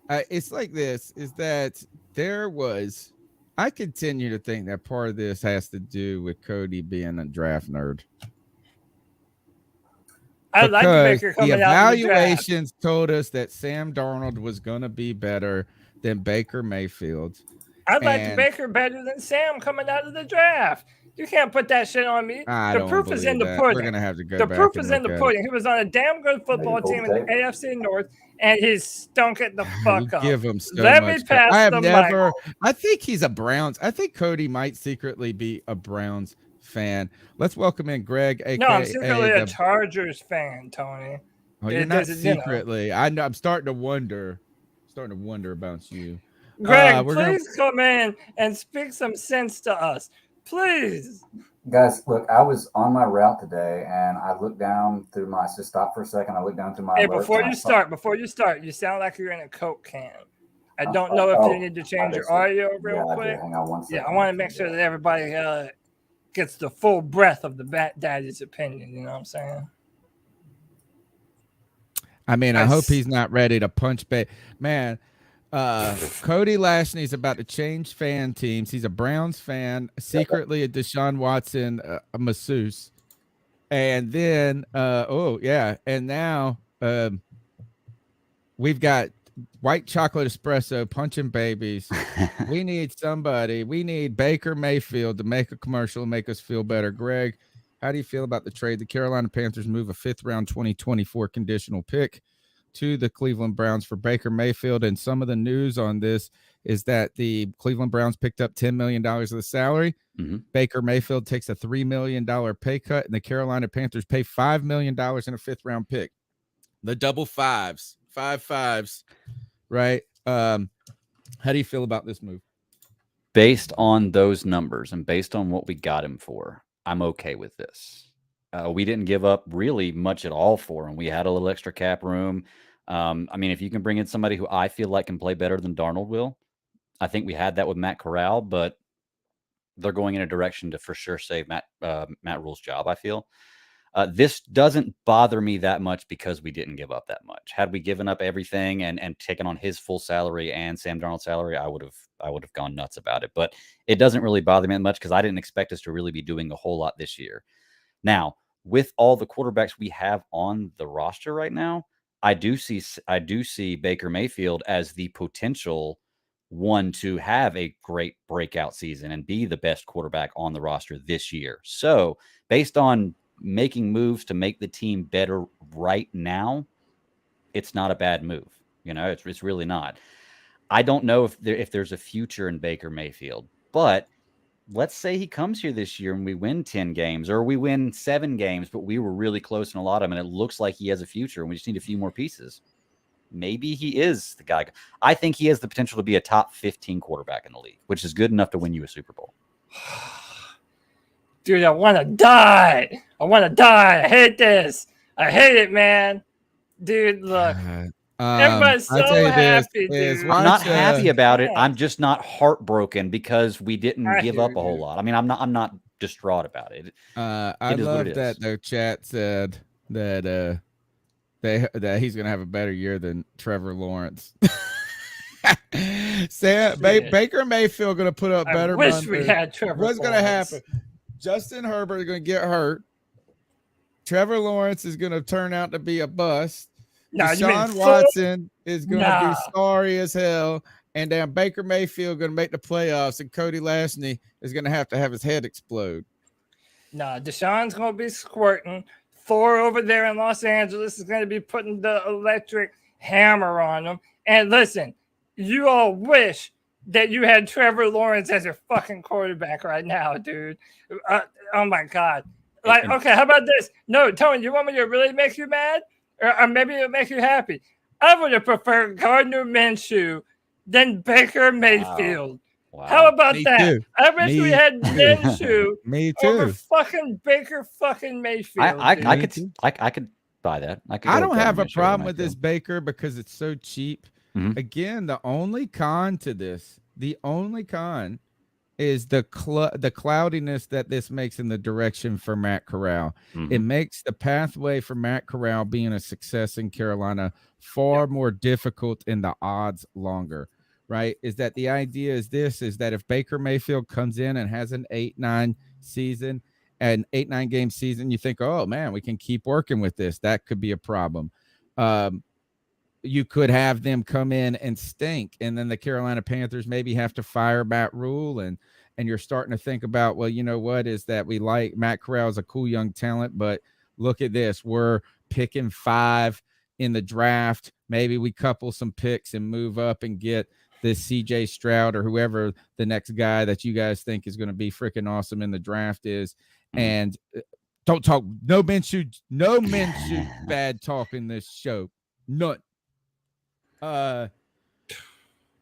S2: It's like this: is that there was. I continue to think that part of this has to do with Cody being a draft nerd.
S3: I like Baker
S2: The
S3: coming out of the draft.
S2: evaluations told us that Sam Darnold was going to be better than Baker Mayfield.
S3: I like Baker better than Sam coming out of the draft. You can't put that shit on me. The proof is in the pudding.
S2: We're gonna have to go
S3: the
S2: back
S3: proof
S2: and
S3: is in
S2: look
S3: the
S2: at
S3: pudding. He was on a damn good football team in the AFC North, and he stunk it the fuck up.
S2: Give him so
S3: Let
S2: much
S3: me pass
S2: I have
S3: the
S2: never.
S3: mic.
S2: I think he's a Browns. I think Cody might secretly be a Browns fan. Let's welcome in Greg, aka
S3: No, I'm secretly a
S2: the.
S3: Chargers fan, Tony.
S2: Oh, you're not secretly. I know. I'm starting to wonder. About you.
S3: Greg,
S2: we're
S3: please come in and speak some sense to us. Please.
S16: Guys, look, I was on my route today and I looked down through my, just stop for a second. I looked down through my
S3: Hey,
S16: alerts
S3: before
S16: and I
S3: you
S16: saw-
S3: start, you sound like you're in a Coke can. I don't know if you need to change your audio real
S16: I
S3: quick.
S16: do. Hang on one second.
S3: Yeah, I want to make sure that everybody gets the full breadth of the Bat Daddy's opinion. You know what I'm saying?
S2: I mean, I hope he's not ready to punch back. Man, Cody Lashney's about to change fan teams. He's a Browns fan, secretly a Deshaun Watson a masseuse. And then, and now we've got white chocolate espresso punching babies. We need Baker Mayfield to make a commercial and make us feel better. Greg, how do you feel about the trade? The Carolina Panthers move a 5th round 2024 conditional pick to the Cleveland Browns for Baker Mayfield. And some of the news on this is that the Cleveland Browns picked up $10 million of the salary.
S17: Mm-hmm.
S2: Baker Mayfield takes a $3 million pay cut, and the Carolina Panthers pay $5 million in a 5th round pick. The double fives, 5 5s, right? How do you feel about this move?
S17: Based on those numbers and based on what we got him for, I'm okay with this. We didn't give up really much at all for him. We had a little extra cap room. I mean, if you can bring in somebody who I feel like can play better than Darnold will, I think we had that with Matt Corral, but they're going in a direction to for sure save Matt Rule's job, I feel. This doesn't bother me that much because we didn't give up that much. Had we given up everything and taken on his full salary and Sam Darnold's salary, I would have gone nuts about it. But it doesn't really bother me that much because I didn't expect us to really be doing a whole lot this year. Now, with all the quarterbacks we have on the roster right now, I do see Baker Mayfield as the potential one to have a great breakout season and be the best quarterback on the roster this year. So based on making moves to make the team better right now, it's not a bad move. You know, it's really not. I don't know if there's a future in Baker Mayfield, but let's say he comes here this year and we win 10 games or we win 7 games, but we were really close in a lot of them and it looks like he has a future and we just need a few more pieces. Maybe he is the guy. I think he has the potential to be a top 15 quarterback in the league, which is good enough to win you a Super Bowl.
S3: Dude, I want to die. I hate this. I hate it, man. Dude, look. Everybody's so happy, dude.
S17: I'm not happy about it. I'm just not heartbroken because we didn't give up a whole lot. I mean, I'm not distraught about it.
S2: I love that the chat said that that he's gonna have a better year than Trevor Lawrence. Baker Mayfield gonna put up better
S3: wish
S2: numbers.
S3: we had Trevor
S2: What's gonna
S3: Lawrence.
S2: happen? Justin Herbert is gonna get hurt. Trevor Lawrence is gonna turn out to be a bust. Deshaun Watson is going to be sorry as hell, and then Baker Mayfield going to make the playoffs, and Cody Lashney is going to have his head explode.
S3: Nah, Deshaun's going to be squirting. Thor over there in Los Angeles is going to be putting the electric hammer on him. And listen, you all wish that you had Trevor Lawrence as your fucking quarterback right now, dude. Oh, my God. Like, okay, how about this? No, Tony, you want me to really make you mad? Or maybe it'll make you happy. I would have preferred Gardner Minshew than Baker Mayfield. Wow. How about that? Too. I wish we had Minshew over fucking Baker fucking Mayfield.
S17: I could buy that.
S2: I don't have a problem with this Baker because it's so cheap. Mm-hmm. Again, the only con to this, is the cloudiness that this makes in the direction for Matt Corral. It makes the pathway for Matt Corral being a success in Carolina far more difficult and the odds longer, right? Is that the idea is that if Baker Mayfield comes in and has an 8-9 season, an 8-9 game season, you think, oh man, we can keep working with this. That could be a problem. You could have them come in and stink, and then the Carolina Panthers maybe have to fire Matt Rule, and you're starting to think about, well, you know what, is that we like Matt Corral is a cool young talent, but look at this, we're picking 5 in the draft. Maybe we couple some picks and move up and get this CJ Stroud or whoever the next guy that you guys think is going to be freaking awesome in the draft is. And don't talk, no Minshew bad talk in this show. None.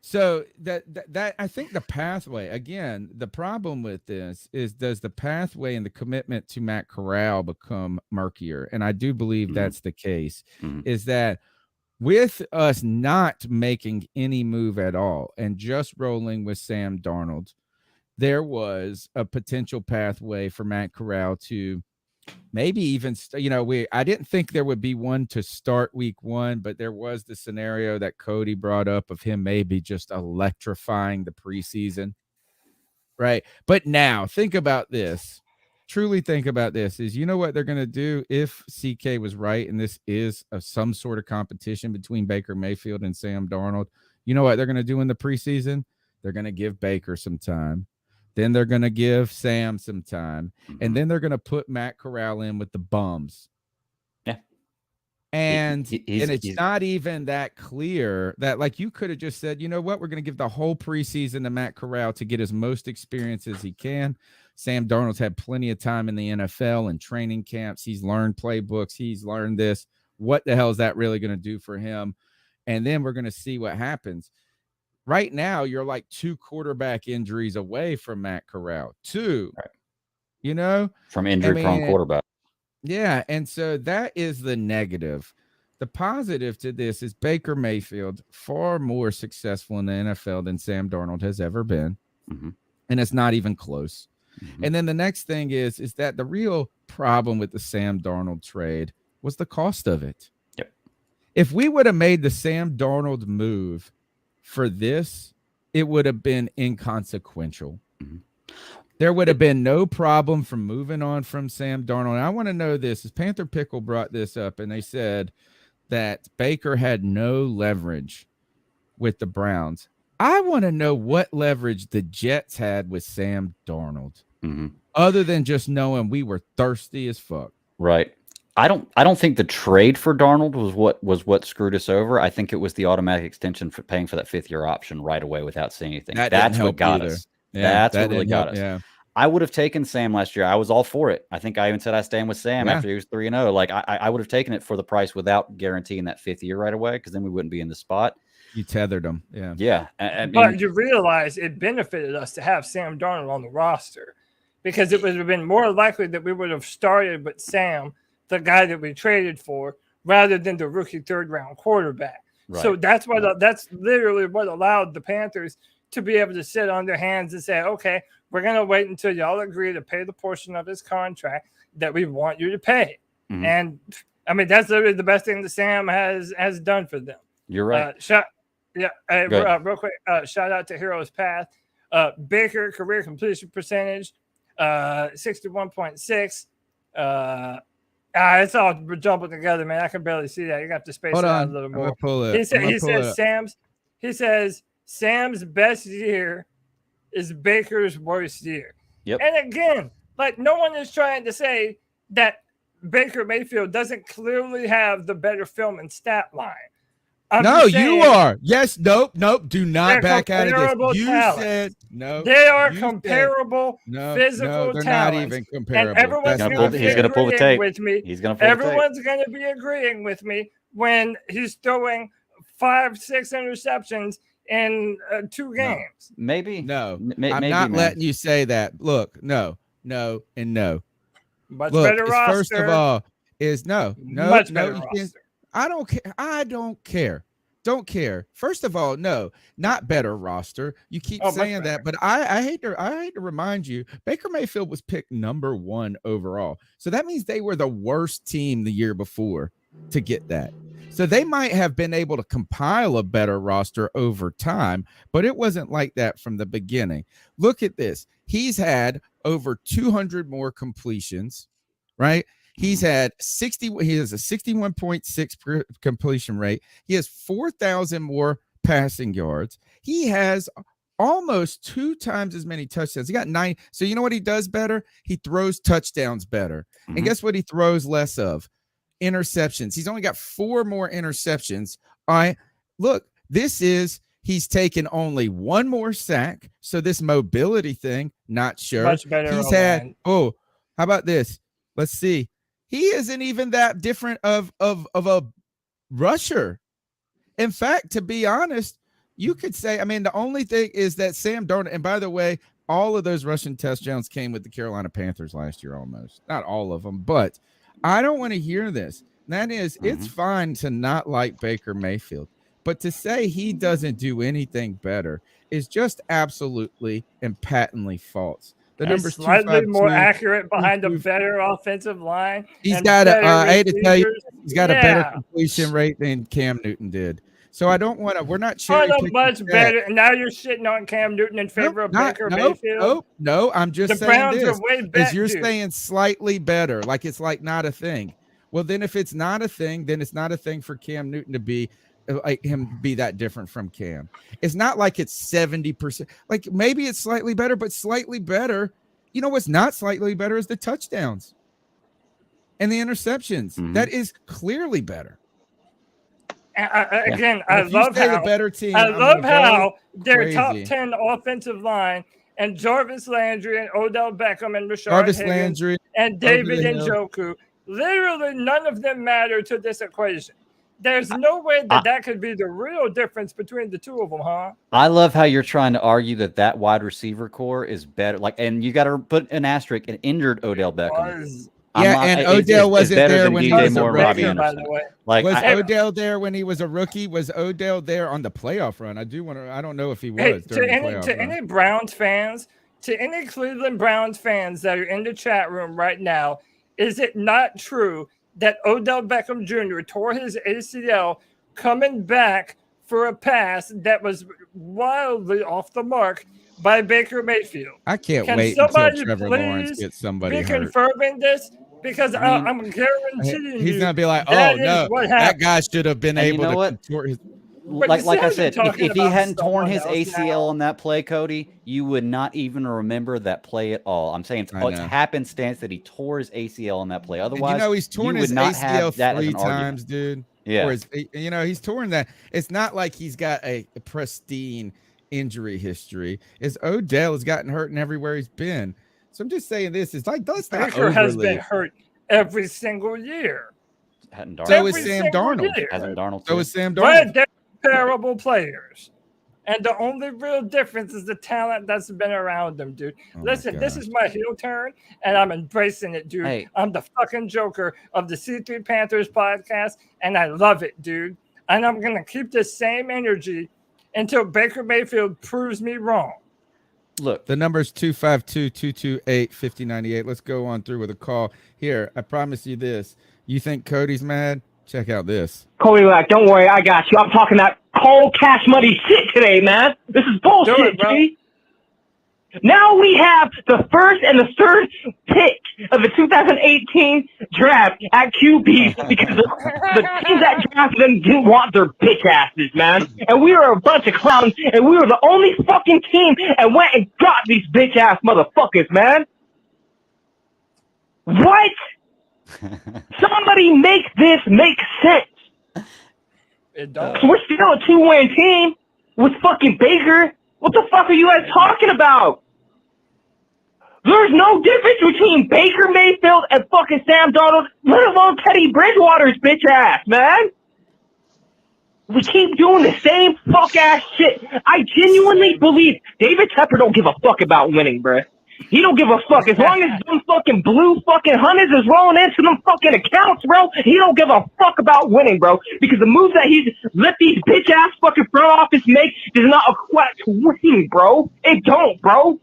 S2: So that I think the pathway, again, the problem with this is, does the pathway and the commitment to Matt Corral become murkier? And I do believe that's the case, is that with us not making any move at all and just rolling with Sam Darnold, there was a potential pathway for Matt Corral to maybe even, I didn't think there would be one to start week 1, but there was the scenario that Cody brought up of him maybe just electrifying the preseason. Right. But now think about this. Truly think about this is, you know what they're going to do if CK was right, and this is some sort of competition between Baker Mayfield and Sam Darnold. You know what they're going to do in the preseason? They're going to give Baker some time. Then they're going to give Sam some time. And then they're going to put Matt Corral in with the bums.
S17: Yeah.
S2: And it's not even that clear that, like, you could have just said, you know what, we're going to give the whole preseason to Matt Corral to get as most experience as he can. Sam Darnold's had plenty of time in the NFL and training camps. He's learned playbooks. He's learned this. What the hell is that really going to do for him? And then we're going to see what happens. Right now, you're like 2 quarterback injuries away from Matt Corral. 2, right.
S17: From injury-prone quarterback.
S2: Yeah, and so that is the negative. The positive to this is Baker Mayfield, far more successful in the NFL than Sam Darnold has ever been, and it's not even close. And then the next thing is that the real problem with the Sam Darnold trade was the cost of it.
S17: Yep.
S2: If we would have made the Sam Darnold move for this, it would have been inconsequential. There would have been no problem from moving on from Sam Darnold. And I want to know this, is Panther Pickle brought this up, and they said that Baker had no leverage with the Browns. I want to know what leverage the Jets had with Sam Darnold, other than just knowing we were thirsty as fuck.
S17: Right. I don't think the trade for Darnold was what screwed us over. I think it was the automatic extension for paying for that 5th-year option right away without saying anything. That's what got us.
S2: Yeah,
S17: that's what really got us.
S2: Yeah.
S17: I would have taken Sam last year. I was all for it. I think I even said I stand with Sam after he was 3-0. Like I would have taken it for the price without guaranteeing that 5th year right away, because then we wouldn't be in the spot.
S2: You tethered him. Yeah.
S17: Yeah.
S3: But you realize it benefited us to have Sam Darnold on the roster, because it would have been more likely that we would have started with Sam, the guy that we traded for, rather than the rookie 3rd-round quarterback. Right. So that's that's literally what allowed the Panthers to be able to sit on their hands and say, okay, we're going to wait until y'all agree to pay the portion of his contract that we want you to pay. And I mean, that's literally the best thing that Sam has done for them.
S17: You're right.
S3: Real quick, shout out to Heroes Path. Baker career completion percentage, 61.6. It's all jumbled together, man. I can barely see that. You got to space it out a little more. He says Sam's best year is Baker's worst year.
S17: Yep.
S3: And again, like, no one is trying to say that Baker Mayfield doesn't clearly have the better film and stat line.
S2: No, you are. Yes. Nope. Do not back out of this. You said no.
S3: They are comparable physical
S2: they're
S3: talents.
S2: Not even comparable.
S3: And everyone's going to
S17: pull the tape
S3: with me.
S17: He's going to pull the tape.
S3: Everyone's going to be agreeing with me when he's throwing 5-6 interceptions in 2 games.
S17: Maybe.
S2: No. I'm not letting you say that. Look, no, and no.
S3: Much better roster.
S2: First of all, is no.
S3: Much better roster.
S2: I don't care. Don't care. First of all, no, not better roster. You keep saying that, but I hate to remind you, Baker Mayfield was picked number 1 overall. So that means they were the worst team the year before to get that. So they might have been able to compile a better roster over time, but it wasn't like that from the beginning. Look at this. He's had over 200 more completions, right? He's had 60. He has a 61.6 completion rate. He has 4,000 more passing yards. He has almost 2 times as many touchdowns. He got 9. So you know what he does better? He throws touchdowns better. And guess what he throws less of? Interceptions. He's only got 4 more interceptions. All right. Look, he's taken only 1 more sack. So this mobility thing, not sure.
S3: Much better.
S2: He's had, how about this? Let's see. He isn't even that different of a rusher. In fact, to be honest, you could say, I mean, the only thing is that Sam Darnold, and by the way, all of those rushing touchdowns came with the Carolina Panthers last year almost. Not all of them, but I don't want to hear this. That is, it's fine to not like Baker Mayfield, but to say he doesn't do anything better is just absolutely and patently false. The number's
S3: slightly more accurate behind a better offensive line.
S2: He's got I hate to tell you, he's got a better completion rate than Cam Newton did. So I don't want to. We're not cherry picking.
S3: Much better. Now you're shitting on Cam Newton in favor of Baker Mayfield.
S2: No. I'm just saying
S3: Browns
S2: this.
S3: are way better.
S2: You're saying slightly better, like it's like not a thing. Well, then if it's not a thing, then it's not a thing for Cam Newton to be like him be that different from Cam. It's not like it's 70%. Like maybe it's slightly better, but slightly better. You know what's not slightly better is the touchdowns and the interceptions. That is clearly better.
S3: Again, I love how
S2: the better team.
S3: I love how their top 10 offensive line and Jarvis Landry and Odell Beckham and Rashard Higgins
S2: Landry
S3: and David Njoku. Literally, none of them matter to this equation. There's no way that could be the real difference between the two of them, huh?
S17: I love how you're trying to argue that wide receiver core is better. Like, and you got to put an asterisk, an injured Odell Beckham.
S2: And Odell wasn't there when he was a rookie.
S17: By the way, like,
S2: was Odell there when he was a rookie? Was Odell there on the playoff run? I don't know if he was.
S3: To any Browns fans, to any Cleveland Browns fans that are in the chat room right now, is it not true that Odell Beckham Jr. tore his ACL coming back for a pass that was wildly off the mark by Baker Mayfield?
S2: I can't wait until Trevor Lawrence gets somebody hurt.
S3: Confirming this? Because I'm guaranteeing
S2: he's going to be like, oh, no, that guy should have been able to contort his...
S17: Like I said, if he hadn't torn his ACL on that play, Cody, you would not even remember that play at all. I'm saying it's happenstance that he tore his ACL on that play. Otherwise,
S2: he's torn his ACL 3 times, dude.
S17: Yeah.
S2: He's torn that. It's not like he's got a pristine injury history. Odell has gotten hurt in everywhere he's been. So I'm just saying this. It's like, let's not
S3: Baker has been hurt every single year.
S2: So is Sam Darnold. So is Sam Darnold.
S3: They're terrible players. And the only real difference is the talent that's been around them, dude. Listen, this is my heel turn, and I'm embracing it, dude.
S17: Hey.
S3: I'm the fucking Joker of the C3 Panthers podcast, and I love it, dude. And I'm going to keep this same energy until Baker Mayfield proves me wrong.
S2: Look, the number is 252-228-5098. Let's go on through with a call. Here, I promise you this. You think Cody's mad? Check out this.
S18: Cody, don't worry, I got you. I'm talking that cold cash money shit today, man. This is bullshit, G. Now we have the first and the third pick of the 2018 draft at QB because the teams that drafted them didn't want their bitch asses, man. And we were a bunch of clowns, and we were the only fucking team and went and got these bitch ass motherfuckers, man. What? Somebody make this make sense.
S3: It does.
S18: We're still a 2-win team with fucking Baker. What the fuck are you guys talking about? There's no difference between Baker Mayfield and fucking Sam Darnold, let alone Teddy Bridgewater's bitch ass, man. We keep doing the same fuck ass shit. I genuinely believe David Tepper don't give a fuck about winning, bruh. He don't give a fuck. As long as them fucking blue fucking hundreds is rolling into them fucking accounts, bro, he don't give a fuck about winning, bro. Because the moves that he's let these bitch ass fucking front office make does not equate to winning, bro. It don't, bro.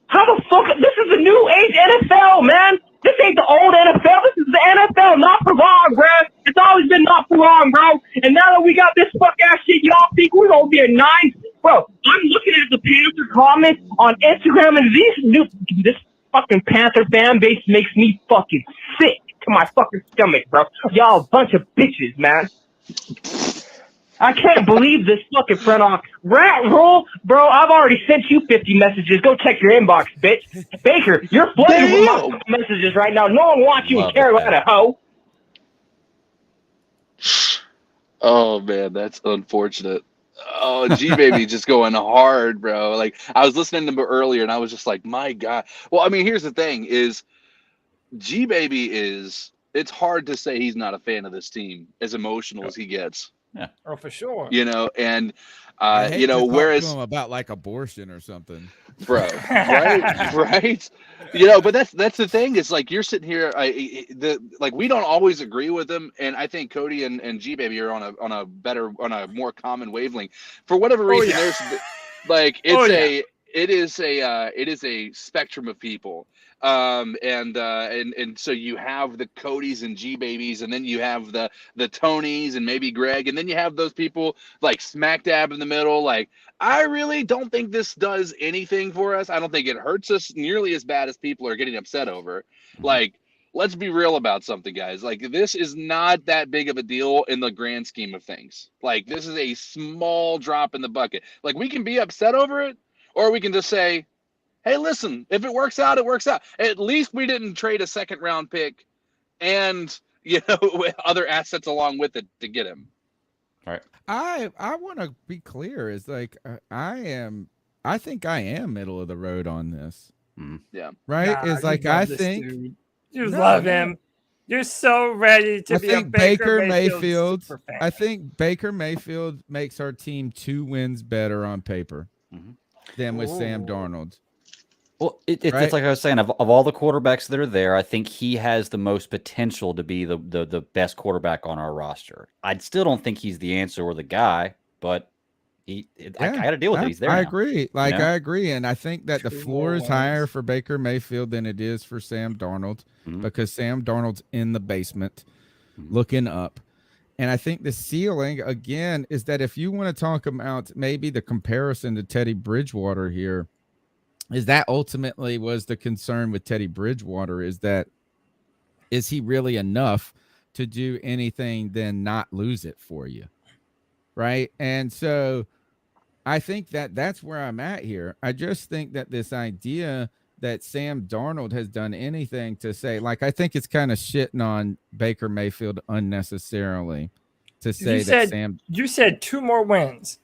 S18: How the fuck? This is the new age NFL, man. This ain't the old NFL. This is the NFL, not for long, bro. It's always been not for long, bro. And now that we got this fuck ass shit, y'all think we're gonna be a 9? Bro, I'm looking at the Panther comments on Instagram, and this fucking Panther fan base makes me fucking sick to my fucking stomach, bro. Y'all a bunch of bitches, man. I can't believe this fucking front office. Rat roll, bro, I've already sent you 50 messages. Go check your inbox, bitch. Baker, you're flooded with my messages right now. No one wants you in Carolina, ho.
S10: Oh man, that's unfortunate. Oh, G Baby just going hard, bro. Like I was listening to him earlier and I was just like, my God. Well, I mean, here's the thing is G Baby it's hard to say he's not a fan of this team as emotional as he gets.
S17: Yeah.
S3: Oh, for sure.
S2: I hate
S10: you know,
S2: to talk
S10: whereas
S2: to him about like abortion or something,
S10: bro, right? You know, but that's the thing. It's like you're sitting here, we don't always agree with him, and I think Cody and G Baby are on a more common wavelength. For whatever reason, there's like it is a spectrum of people. And so you have the Codys and G Babies, and then you have the Tonys and maybe Greg, and then you have those people like smack dab in the middle. Like, I really don't think this does anything for us. I don't think it hurts us nearly as bad as people are getting upset over. Like, let's be real about something, guys. Like, this is not that big of a deal in the grand scheme of things. Like, this is a small drop in the bucket. Like, we can be upset over it, or we can just say, hey, listen, if it works out, it works out. At least we didn't trade a second-round pick and, other assets along with it to get him.
S17: All right.
S2: I want to be clear. Is like I think I am middle of the road on this.
S10: Yeah.
S2: Right?
S3: Nah,
S2: It's like
S3: love
S2: I
S3: this
S2: think
S3: dude. You love him. You're so ready to be a Baker Mayfield super fan.
S2: I think Baker Mayfield makes our team 2 wins better on paper than with Sam Darnold.
S17: Well, it's like I was saying, of all the quarterbacks that are there, I think he has the most potential to be the best quarterback on our roster. I still don't think he's the answer or the guy, but I got to deal with it. He's there.
S2: I
S17: now.
S2: agree. I agree. And I think that the
S3: Two
S2: floor
S3: more
S2: is higher
S3: wins.
S2: for Baker Mayfield than it is for Sam Darnold because Sam Darnold's in the basement looking up. And I think the ceiling, again, is that if you want to talk about maybe the comparison to Teddy Bridgewater here, is that ultimately was the concern with Teddy Bridgewater is he really enough to do anything then not lose it for you? Right. And so I think that's where I'm at here. I just think that this idea that Sam Darnold has done anything to say, like, I think it's kind of shitting on Baker Mayfield unnecessarily to say
S3: you said 2 more wins.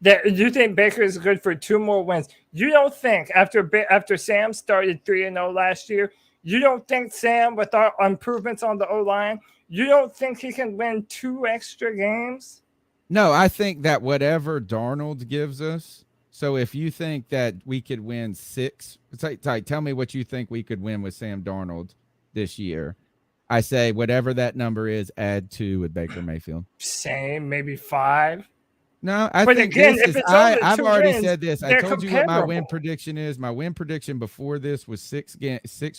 S3: That you think Baker is good for 2 more wins. You don't think after Sam started 3-0 last year, you don't think Sam, with our improvements on the O-line, you don't think he can win 2 extra games?
S2: No, I think that whatever Darnold gives us. So if you think that we could win 6, it's like tell me what you think we could win with Sam Darnold this year. I say whatever that number is, add 2 with Baker Mayfield.
S3: Same, maybe 5.
S2: No, I
S3: but
S2: think
S3: again,
S2: this
S3: if
S2: is,
S3: it's only
S2: I've
S3: 2
S2: already
S3: wins,
S2: said this. I
S3: they're
S2: told you what my win
S3: comparable.
S2: prediction is. My win prediction before this was 6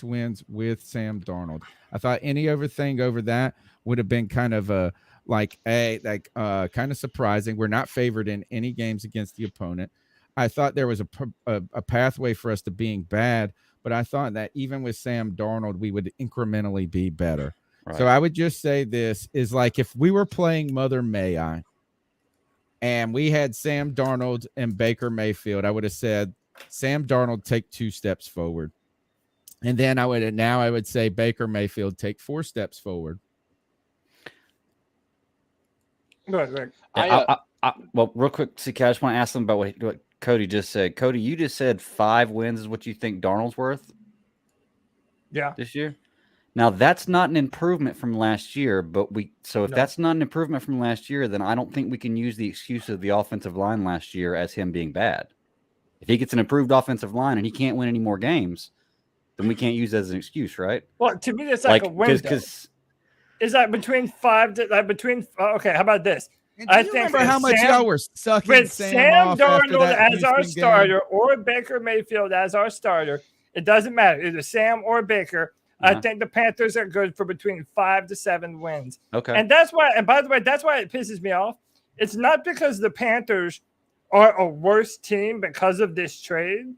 S2: wins with Sam Darnold. I thought any other thing over that would have been kind of kind of surprising. We're not favored in any games against the opponent. I thought there was a pathway for us to being bad, but I thought that even with Sam Darnold, we would incrementally be better.
S17: Right.
S2: So I would just say this is like if we were playing Mother May I, and we had Sam Darnold and Baker Mayfield, I would have said, Sam Darnold, take 2 steps forward. And then I would say Baker Mayfield, take 4 steps forward.
S3: Good.
S17: Well, real quick, CK, I just want to ask them about what Cody just said. Cody, you just said 5 wins is what you think Darnold's worth?
S3: Yeah.
S17: This year? Now, that's not an improvement from last year, if that's not an improvement from last year, then I don't think we can use the excuse of the offensive line last year as him being bad. If he gets an improved offensive line and he can't win any more games, then we can't use that as an excuse, right?
S3: Well, to me, it's like a window.
S17: Because
S3: it's like between 5 to between. Okay, how about this?
S2: And do you remember how much y'all were sucking
S3: with
S2: Sam off after
S3: Darnold
S2: that
S3: as our
S2: Houston game?
S3: starter or Baker Mayfield as our starter, it doesn't matter. Either Sam or Baker. I think the Panthers are good for between 5 to 7 wins.
S17: Okay.
S3: And that's why, and by the way, that's why it pisses me off. It's not because the Panthers are a worse team because of this trade.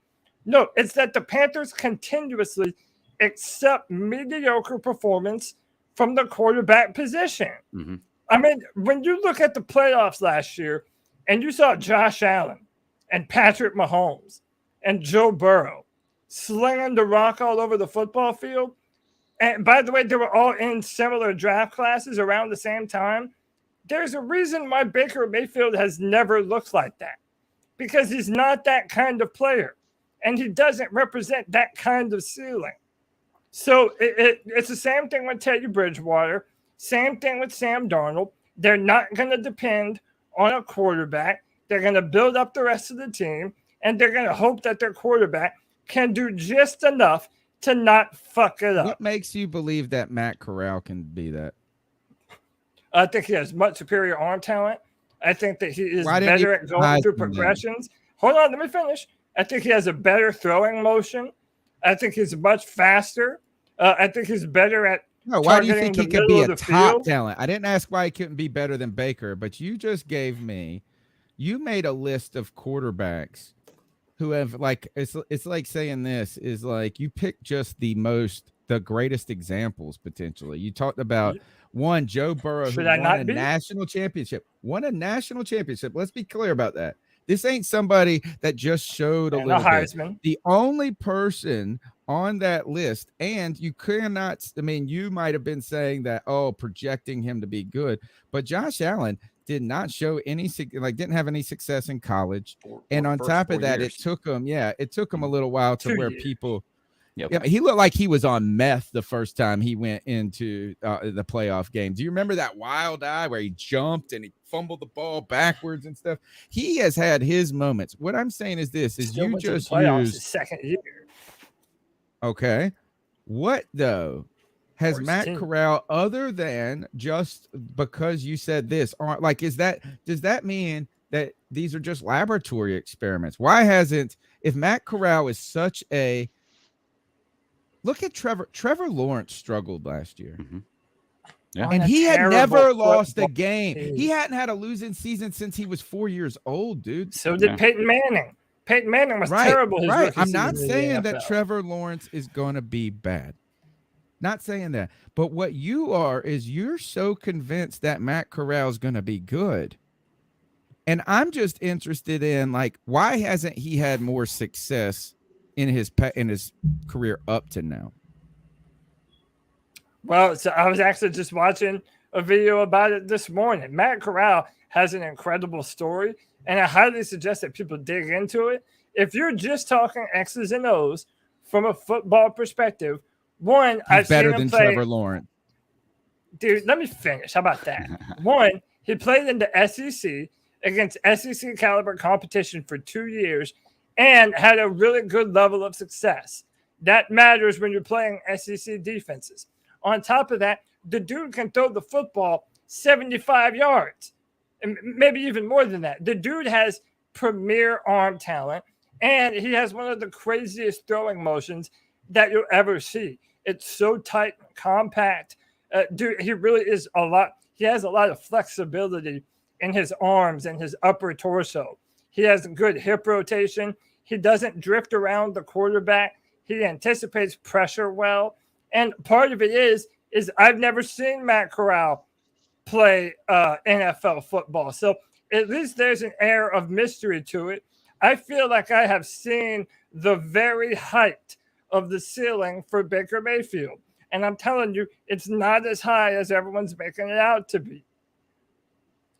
S3: No, it's that the Panthers continuously accept mediocre performance from the quarterback position.
S17: Mm-hmm.
S3: I mean, when you look at the playoffs last year and you saw Josh Allen and Patrick Mahomes and Joe Burrow slinging the rock all over the football field, and by the way, they were all in similar draft classes around the same time. There's a reason why Baker Mayfield has never looked like that, because he's not that kind of player, and he doesn't represent that kind of ceiling. So it's the same thing with Teddy Bridgewater, same thing with Sam Darnold. They're not going to depend on a quarterback. They're going to build up the rest of the team, and they're going to hope that their quarterback can do just enough to not fuck it up.
S2: What makes you believe that Matt Corral can be that?
S3: I think he has much superior arm talent. I think that he is better at going through progressions. Hold on, let me finish. I think he has a better throwing motion. I think he's much faster. I think he's better at
S2: why do you think he could be a top
S3: field.
S2: talent? I didn't ask why he couldn't be better than Baker, but you just you made a list of quarterbacks who have it's like saying this is like you picked just the greatest examples potentially. You talked about one, Joe Burrow, who won a national championship. Let's be clear about that. This ain't somebody that just showed a little bit. The only person on that list, and you cannot, I mean, you might have been saying that, projecting him to be good, but Josh Allen did not show didn't have any success in college. And on top of that, it took him a little while to where people, he looked like he was on meth the first time he went into the playoff game. Do you remember that wild eye where he jumped and he fumbled the ball backwards and stuff? He has had his moments. What I'm saying is this: you just used
S3: his second year.
S2: Okay, what though has Matt Corral, other than just because you said this, does that mean that these are just laboratory experiments? Why hasn't, if Matt Corral is such a, look at Trevor Lawrence struggled last year.
S17: Mm-hmm.
S2: Yeah. And he had never lost a game. He hadn't had a losing season since he was 4 years old, dude.
S3: So did Peyton Manning. Peyton Manning was terrible.
S2: Right. I'm not saying that Trevor Lawrence is going to be bad. Not saying that. But what you are is you're so convinced that Matt Corral is going to be good. And I'm just interested in, why hasn't he had more success in his career up to now?
S3: Well, so I was actually just watching a video about it this morning. Matt Corral has an incredible story, and I highly suggest that people dig into it. If you're just talking X's and O's from a football perspective, one, I've
S2: better
S3: seen him
S2: than
S3: play.
S2: Trevor Lawrence.
S3: Dude, let me finish. How about that? One, he played in the SEC against SEC caliber competition for 2 years and had a really good level of success. That matters when you're playing SEC defenses. On top of that, the dude can throw the football 75 yards, and maybe even more than that. The dude has premier arm talent, and he has one of the craziest throwing motions that you'll ever see. It's so tight and compact. Dude, he really is he has a lot of flexibility in his arms and his upper torso. He has good hip rotation. He doesn't drift around the quarterback. He anticipates pressure well. And part of it is I've never seen Matt Corral play NFL football. So at least there's an air of mystery to it. I feel like I have seen the very height of the ceiling for Baker Mayfield. And I'm telling you, it's not as high as everyone's making it out to be.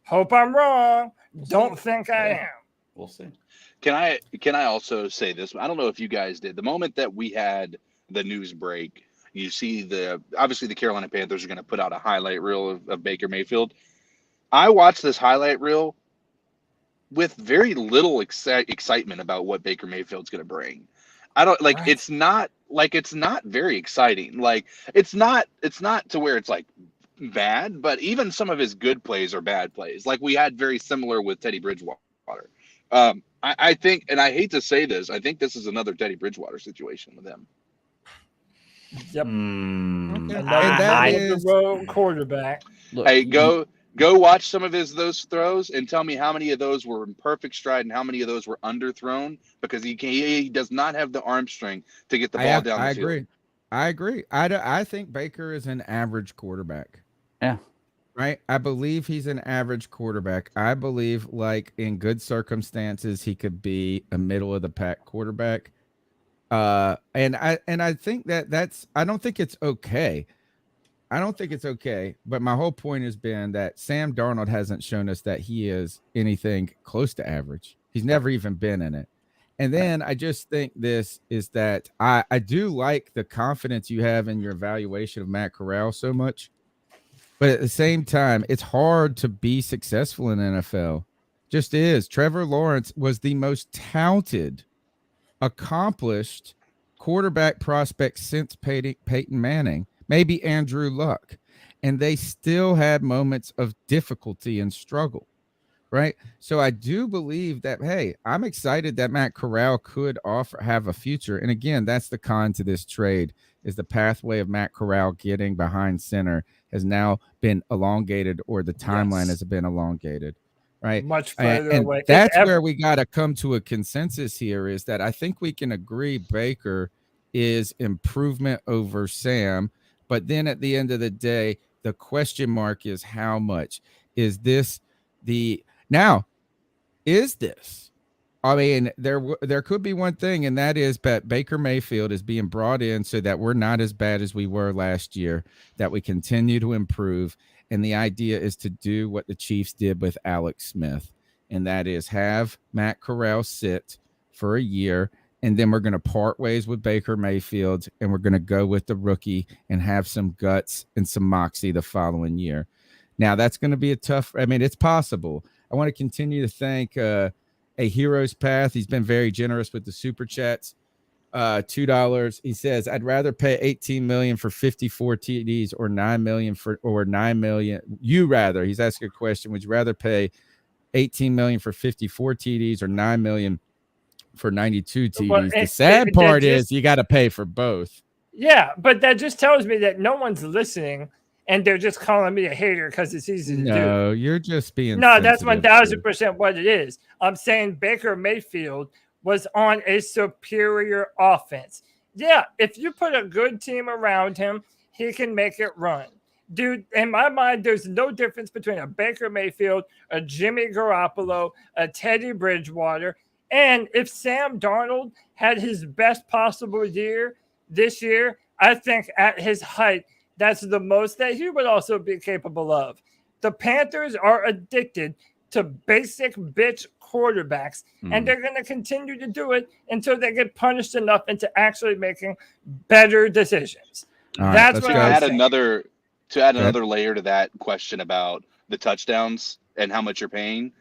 S3: Hope I'm wrong. Don't think I am.
S17: We'll see.
S10: Can I also say this? I don't know if you guys did. The moment that we had the news break, you see obviously the Carolina Panthers are going to put out a highlight reel of Baker Mayfield. I watched this highlight reel with very little excitement about what Baker Mayfield's going to bring. I don't like
S3: Right.
S10: it's not very exciting. Like it's not to where it's like bad, but even some of his good plays are bad plays. Like we had very similar with Teddy Bridgewater. I think, and I hate to say this, I think this is another Teddy Bridgewater situation with him.
S3: Yep.
S2: Okay.
S3: Another
S2: that
S3: middle of
S2: is-
S3: the road quarterback.
S17: Look,
S10: Hey, go watch some of those throws and tell me how many of those were in perfect stride and how many of those were underthrown, because he does not have the arm strength to get the ball down the field.
S2: I agree. I think Baker is an average quarterback.
S17: Yeah.
S2: Right. I believe he's an average quarterback. I believe, like, in good circumstances, he could be a middle of the pack quarterback. And I think that's, I don't think it's okay. I don't think it's okay. But my whole point has been that Sam Darnold hasn't shown us that he is anything close to average. He's never even been in it. And then I just think this is that I do like the confidence you have in your evaluation of Matt Corral so much. But at the same time, it's hard to be successful in NFL. Just is. Trevor Lawrence was the most touted, accomplished quarterback prospect since Peyton Manning, maybe Andrew Luck. And they still had moments of difficulty and struggle. Right. So I do believe that, hey, I'm excited that Matt Corral could have a future. And again, that's the con to this trade, is the pathway of Matt Corral getting behind center has now been elongated, or the timeline has been elongated. Right.
S3: Much further
S2: and
S3: away.
S2: That's where we got to come to a consensus here, is that I think we can agree Baker is improvement over Sam. But then at the end of the day, the question mark is how much is this now, is this? I mean, there could be one thing, and that is that Baker Mayfield is being brought in so that we're not as bad as we were last year, that we continue to improve. And the idea is to do what the Chiefs did with Alex Smith, and that is have Matt Corral sit for a year, and then we're going to part ways with Baker Mayfield, and we're going to go with the rookie and have some guts and some moxie the following year. Now, that's going to be it's possible. I want to continue to thank a Hero's Path. He's been very generous with the super chats. $2. He says, I'd rather pay $18 million for 54 TDs or $9 million. You rather, he's asking a question, would you rather pay $18 million for 54 TDs or $9 million for 92 TDs?
S3: Well,
S2: the sad part is you got to pay for both.
S3: Yeah, but that just tells me that no one's listening, and they're just calling me a hater because it's easy to do.
S2: No, you're just being
S3: No, that's
S2: sensitive.
S3: 1000% what it is. I'm saying Baker Mayfield was on a superior offense. Yeah, if you put a good team around him, he can make it run. Dude, in my mind, there's no difference between a Baker Mayfield, a Jimmy Garoppolo, a Teddy Bridgewater. And if Sam Darnold had his best possible year this year, I think at his height, that's the most that he would also be capable of. The Panthers are addicted to basic bitch quarterbacks, and they're going to continue to do it until they get punished enough into actually making better decisions. That's what I'm saying.
S10: To add another layer to that question about the touchdowns and how much you're paying.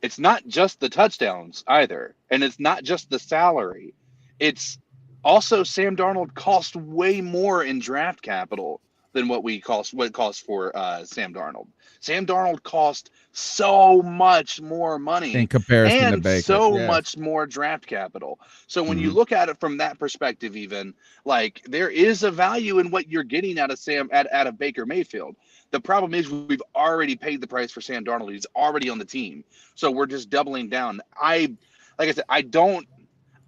S10: It's not just the touchdowns either, and it's not just the salary. It's also Sam Darnold cost way more in draft capital than what it costs for Sam Darnold. Sam Darnold cost so much more money
S2: In comparison to
S10: and
S2: Baker,
S10: so
S2: yes.
S10: much more draft capital. So when you look at it from that perspective, even like there is a value in what you're getting out of Baker Mayfield. The problem is we've already paid the price for Sam Darnold. He's already on the team. So we're just doubling down. I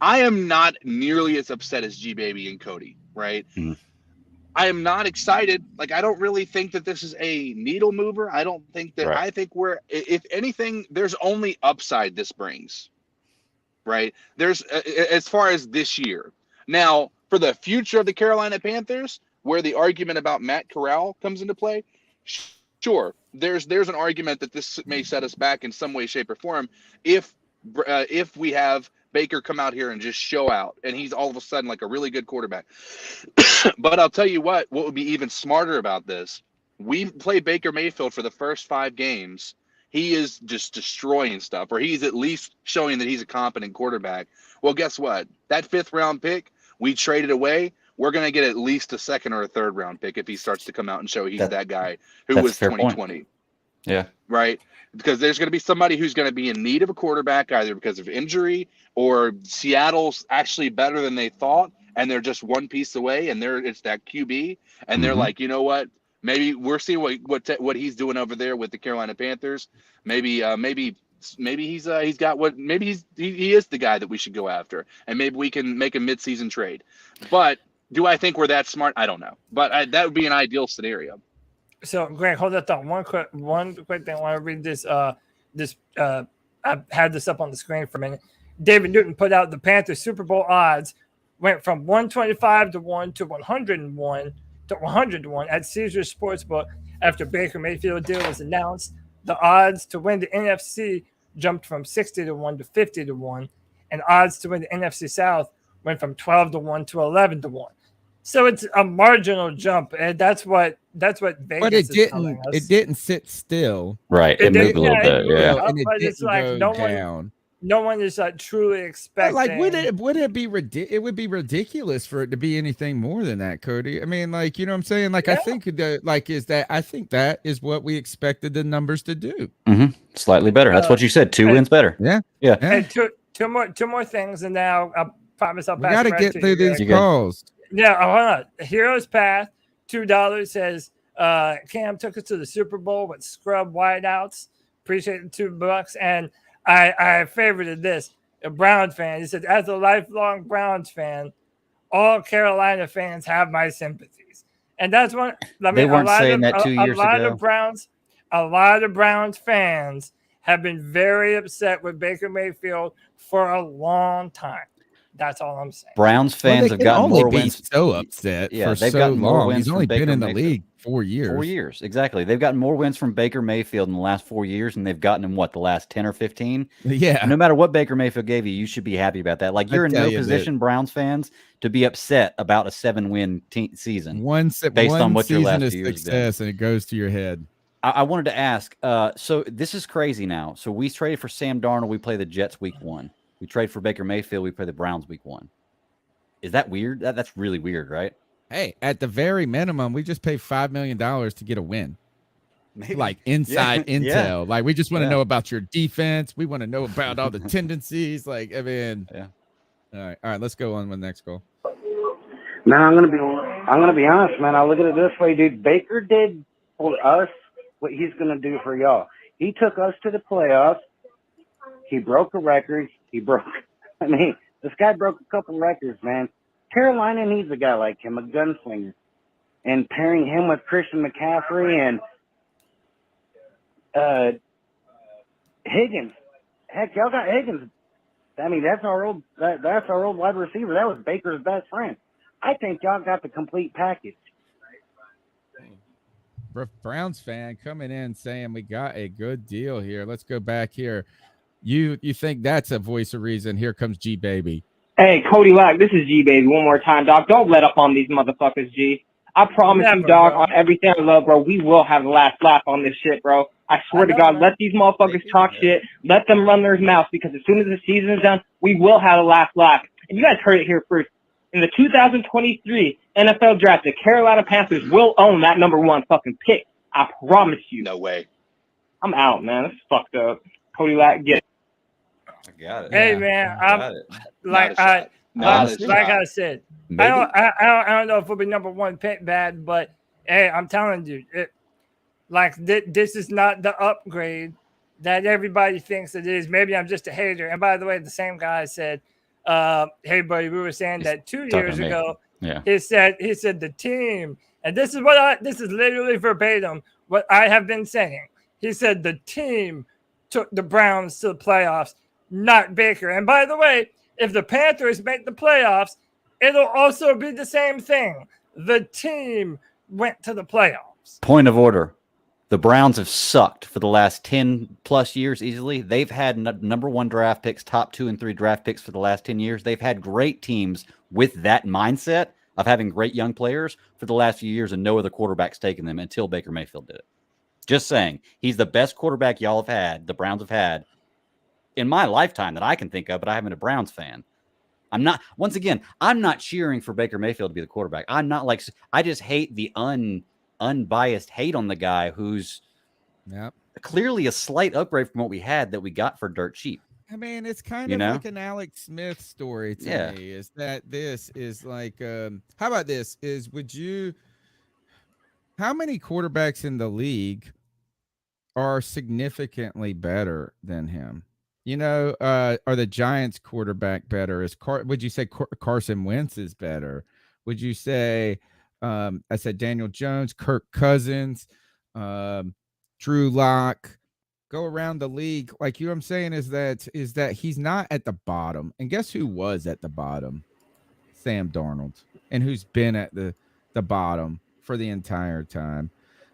S10: am not nearly as upset as G Baby and Cody, right? I am not excited. Like, I don't really think that this is a needle mover. I don't think that, I think if anything, there's only upside this brings, right? There's, as far as this year. Now, for the future of the Carolina Panthers, where the argument about Matt Corral comes into play, sure, there's an argument that this may set us back in some way, shape, or form if we have Baker come out here and just show out, and he's all of a sudden like a really good quarterback. But I'll tell you what would be even smarter about this. We play Baker Mayfield for the first 5 games. He is just destroying stuff, or he's at least showing that he's a competent quarterback. Well, guess what? That 5th round pick, we traded away, we're going to get at least a second or a third round pick if he starts to come out and show he's that guy who
S17: that's
S10: was
S17: a fair point.
S10: 2020.
S17: Yeah.
S10: Right? Because there's going to be somebody who's going to be in need of a quarterback either because of injury or Seattle's actually better than they thought and they're just one piece away and it's that QB and they're like, you know what? Maybe we're seeing what he's doing over there with the Carolina Panthers. Maybe he's got what maybe he is the guy that we should go after and maybe we can make a midseason trade. But do I think we're that smart? I don't know. But that would be an ideal scenario.
S3: So, Greg, hold that thought. One quick thing. I want to read this. I had this up on the screen for a minute. David Newton put out the Panthers Super Bowl odds went from 125 to 1 to 101 to 100 to 1 at Caesars Sportsbook after Baker Mayfield deal was announced. The odds to win the NFC jumped from 60 to 1 to 50 to 1, and odds to win the NFC South went from 12 to 1 to 11 to 1. So it's a marginal jump, and that's what Vegas
S2: but it didn't. It didn't sit still.
S17: Right. It moved a little bit. Yeah.
S2: And it
S3: but
S2: didn't
S3: it's like
S2: go down.
S3: No one is truly expecting.
S2: But would it be ridiculous? It would be ridiculous for it to be anything more than that, Cody. I mean, you know what I'm saying? I think I think that is what we expected the numbers to do.
S17: Mm-hmm. Slightly better. That's what you said. 2 wins better.
S2: Yeah.
S17: Yeah.
S3: And two more things, and now I promise I'll
S2: We
S3: pass.
S2: got to get through these calls.
S3: Yeah, hold on. Hero's Path, $2 says Cam took us to the Super Bowl with scrub wideouts. Appreciate the $2. And I favorited this. A Browns fan. He said, as a lifelong Browns fan, all Carolina fans have my sympathies. And that's one. I mean,
S17: they weren't saying that 2 years ago.
S3: A lot of Browns fans have been very upset with Baker Mayfield for a long time. That's all I'm saying.
S17: Browns fans have gotten more wins.
S2: So upset
S17: Yeah,
S2: for
S17: they've
S2: so
S17: gotten more
S2: long.
S17: wins.
S2: He's only
S17: from Baker
S2: been in the
S17: Mayfield.
S2: league 4 years.
S17: 4 years, exactly. They've gotten more wins from Baker Mayfield in the last 4 years, and they've gotten him the last 10 or 15.
S2: Yeah.
S17: No matter what Baker Mayfield gave you, you should be happy about that. You're in no position, Browns fans, to be upset about a 7-win season. Based on what your last
S2: is
S17: 2 years
S2: success, and it goes to your head.
S17: I wanted to ask. So this is crazy now. So we traded for Sam Darnold. We play the Jets week 1. We trade for Baker Mayfield. We play the Browns week 1. Is that weird? That's really weird, right?
S2: Hey, at the very minimum, we just paid $5 million to get a win.
S17: Maybe.
S2: Inside intel.
S17: Yeah.
S2: We just want to know about your defense. We want to know about all the tendencies.
S17: Yeah.
S2: All right. Let's go on with the next goal.
S19: Man, I'm gonna be honest, man. I look at it this way, dude. Baker did for us what he's gonna do for y'all. He took us to the playoffs. He broke a record. This guy broke a couple records, man. Carolina needs a guy like him, a gunslinger. And pairing him with Christian McCaffrey and Higgins. Heck, y'all got Higgins. I mean, that's our old wide receiver. That was Baker's best friend. I think y'all got the complete package.
S2: Browns fan coming in saying we got a good deal here. Let's go back here. You think that's a voice of reason? Here comes G Baby.
S18: Hey, Cody Lack, this is G Baby. One more time, Doc. Don't let up on these motherfuckers, G. I promise you, Doc, on everything I love, bro, we will have the last laugh on this shit, bro. I swear to God, let these motherfuckers talk shit. Let them run their mouths, because as soon as the season is done, we will have the last laugh. And you guys heard it here first. In the 2023 NFL Draft, the Carolina Panthers will own that number 1 fucking pick. I promise you.
S10: No way.
S18: I'm out, man. This is fucked up. Cody Lack, get it.
S17: I got it.
S3: Hey, man, I said,
S17: Maybe.
S3: I don't know if we'll be number 1 pick bad, but hey, I'm telling you, this is not the upgrade that everybody thinks it is. Maybe I'm just a hater. And by the way, the same guy said, "Hey, buddy, we were saying that 2 years ago."
S17: Yeah.
S3: He said the team, and this is literally verbatim what I have been saying. He said the team took the Browns to the playoffs, not Baker. And by the way, if the Panthers make the playoffs, it'll also be the same thing. The team went to the playoffs.
S17: Point of order. The Browns have sucked for the last 10 plus years easily. They've had number 1 draft picks, top 2 and 3 draft picks for the last 10 years. They've had great teams with that mindset of having great young players for the last few years, and no other quarterback's taken them until Baker Mayfield did it. Just saying, he's the best quarterback y'all have had, the Browns have had, in my lifetime that I can think of, but I haven't been a Browns fan. I'm not. Once again, I'm not cheering for Baker Mayfield to be the quarterback. I'm not like. I just hate the unbiased hate on the guy who's clearly a slight upgrade from what we had that we got for dirt cheap.
S2: I mean, it's kind
S17: You
S2: of
S17: know?
S2: like an Alex Smith story to
S17: Yeah.
S2: me. Is that this is like, how about this? How many quarterbacks in the league are significantly better than him? You know, are the Giants quarterback better? Would you say Carson Wentz is better? Would you say, I said Daniel Jones, Kirk Cousins, Drew Lock? Go around the league. Like, you know what I'm saying is that he's not at the bottom. And guess who was at the bottom? Sam Darnold. And who's been at the bottom for the entire time.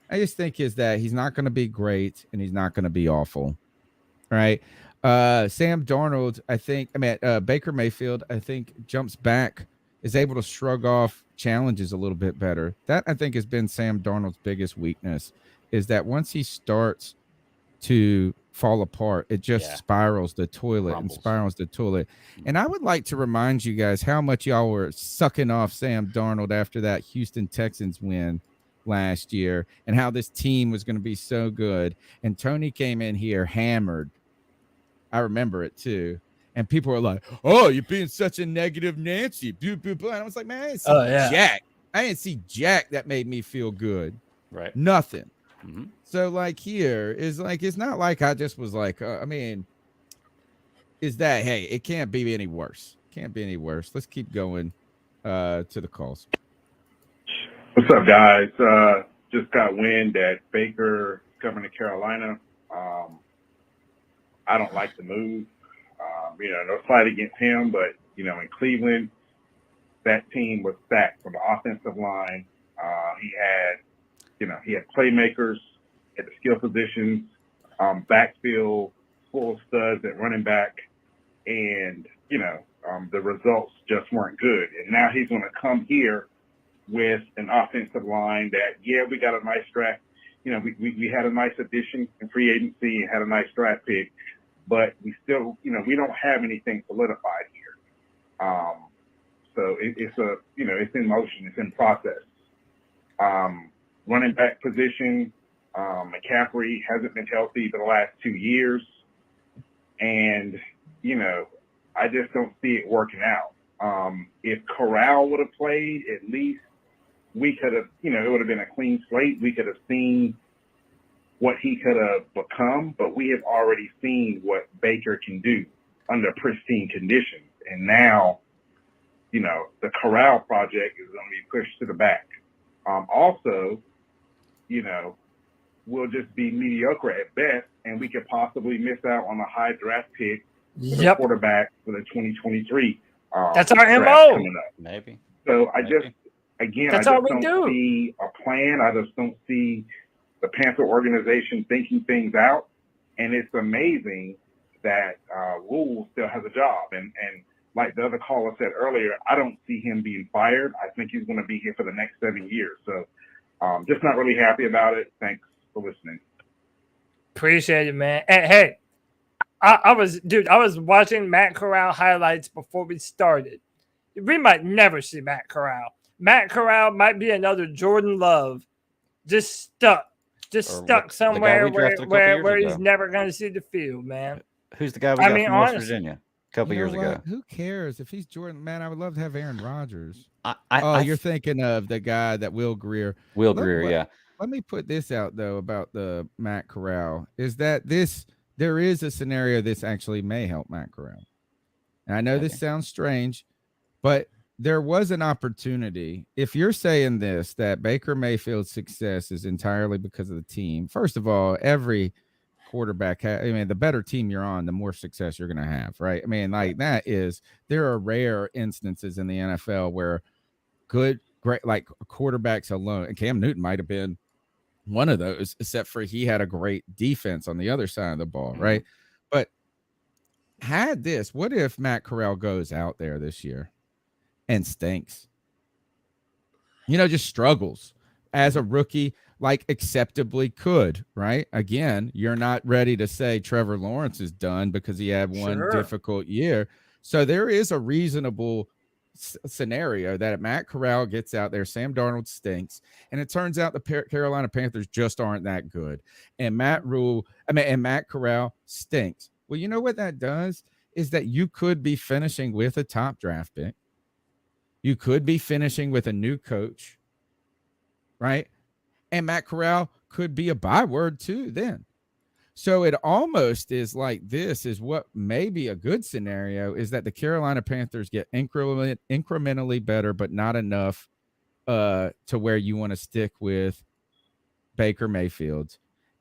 S2: I just think is that he's not going to be great and he's not going to be awful. Right? Sam Darnold, Baker Mayfield, I think jumps back, is able to shrug off challenges a little bit better. That, I think, has been Sam Darnold's biggest weakness, is that once he starts to fall apart, it just spirals the toilet and spirals the toilet. And I would like to remind you guys how much y'all were sucking off Sam Darnold after that Houston Texans win last year, and how this team was going to be so good. And Tony came in here hammered. I remember it too. And people were like, "Oh, you're being such a negative Nancy." Boo, boo, boo. And I was like, "Man, I didn't see Jack. I didn't see Jack that made me feel good.
S17: Right?
S2: Nothing."
S17: Mm-hmm.
S2: So, like, here is like, it's not like I just was like, is that, hey, it can't be any worse. Can't be any worse. Let's keep going to the calls.
S20: What's up, guys? Just got wind that Baker coming to Carolina. I don't like the move. No fight against him, but, in Cleveland, that team was stacked from the offensive line. He had playmakers at the skill positions, backfield, full of studs at running back, and, the results just weren't good. And now he's going to come here with an offensive line that, we got a nice draft. We had a nice addition in free agency and had a nice draft pick, but we still, we don't have anything solidified here. So it's in motion, it's in process. Running back position, McCaffrey hasn't been healthy for the last 2 years. And, I just don't see it working out. If Corral would have played, at least we could have, it would have been a clean slate. We could have seen what he could have become, but we have already seen what Baker can do under pristine conditions. And now, the Corral project is going to be pushed to the back. Also, we'll just be mediocre at best, and we could possibly miss out on a high draft pick for the quarterback for the 2023.
S3: That's our
S20: draft
S3: MO.
S20: coming up.
S17: Maybe.
S20: So I
S3: That's
S20: just
S3: all we
S20: don't
S3: do.
S20: see a plan. I just don't see the Panther organization thinking things out. And it's amazing that Rule still has a job. And like the other caller said earlier, I don't see him being fired. I think he's going to be here for the next 7 years. So just not really happy about it. Thanks for listening.
S3: Appreciate it, man. Hey, I was watching Matt Corral highlights before we started. We might never see Matt Corral. Matt Corral might be another Jordan Love, just stuck somewhere where he's never going to see the field, man.
S17: Who's the guy we got from West Virginia a couple years ago?
S2: Who cares if he's Jordan? Man, I would love to have Aaron Rodgers.
S17: I
S2: You're thinking of the guy that Will Greer.
S17: Yeah.
S2: Let me put this out though about the Matt Corral. Is that there is a scenario this actually may help Matt Corral. And I know this sounds strange, but there was an opportunity. If you're saying this, that Baker Mayfield's success is entirely because of the team. First of all, every quarterback, the better team you're on, the more success you're going to have, right? There are rare instances in the NFL where great quarterbacks alone, and Cam Newton might have been one of those, except for he had a great defense on the other side of the ball, right? But what if Matt Corral goes out there this year and stinks? Just struggles as a rookie, like acceptably could, right? Again, you're not ready to say Trevor Lawrence is done because he had one difficult year. So there is a reasonable scenario that Matt Corral gets out there, Sam Darnold stinks, and it turns out the Carolina Panthers just aren't that good, and Matt Corral stinks. Well, you know what that does is that you could be finishing with a top draft pick. You could be finishing with a new coach, right? And Matt Corral could be a byword too then. So it almost is like this is what may be a good scenario is that the Carolina Panthers get incrementally better, but not enough to where you want to stick with Baker Mayfield.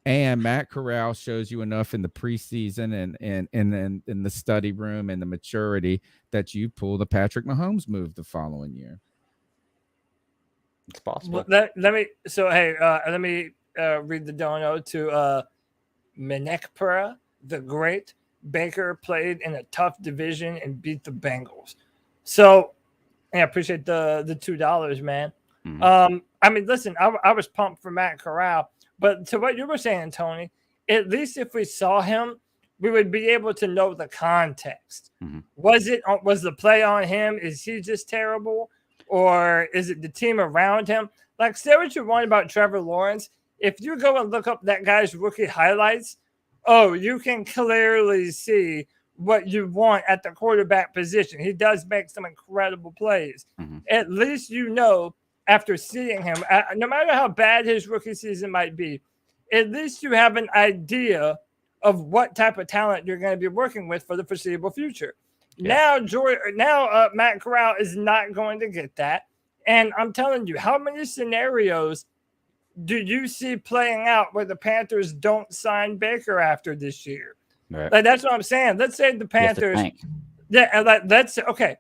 S2: And Matt Corral shows you enough in the preseason and in the study room and the maturity that you pull the Patrick Mahomes move the following year.
S17: It's possible.
S3: Let me read the dono to Menekpera, the great. Baker played in a tough division and beat the Bengals. So, I appreciate the $2, man.
S17: Mm-hmm.
S3: I mean, listen, I was pumped for Matt Corral, but to what you were saying, Tony, at least if we saw him, we would be able to know the context.
S17: Mm-hmm.
S3: Was the play on him? Is he just terrible? Or is it the team around him? Like, say what you want about Trevor Lawrence. If you go and look up that guy's rookie highlights, you can clearly see what you want at the quarterback position. He does make some incredible plays.
S17: Mm-hmm.
S3: At least you know after seeing him, no matter how bad his rookie season might be, at least you have an idea of what type of talent you're going to be working with for the foreseeable future. Yeah. Now, Matt Corral is not going to get that. And I'm telling you, how many scenarios do you see playing out where the Panthers don't sign Baker after this year?
S17: Right.
S3: Like, that's what I'm saying. Let's say the Panthers. Okay.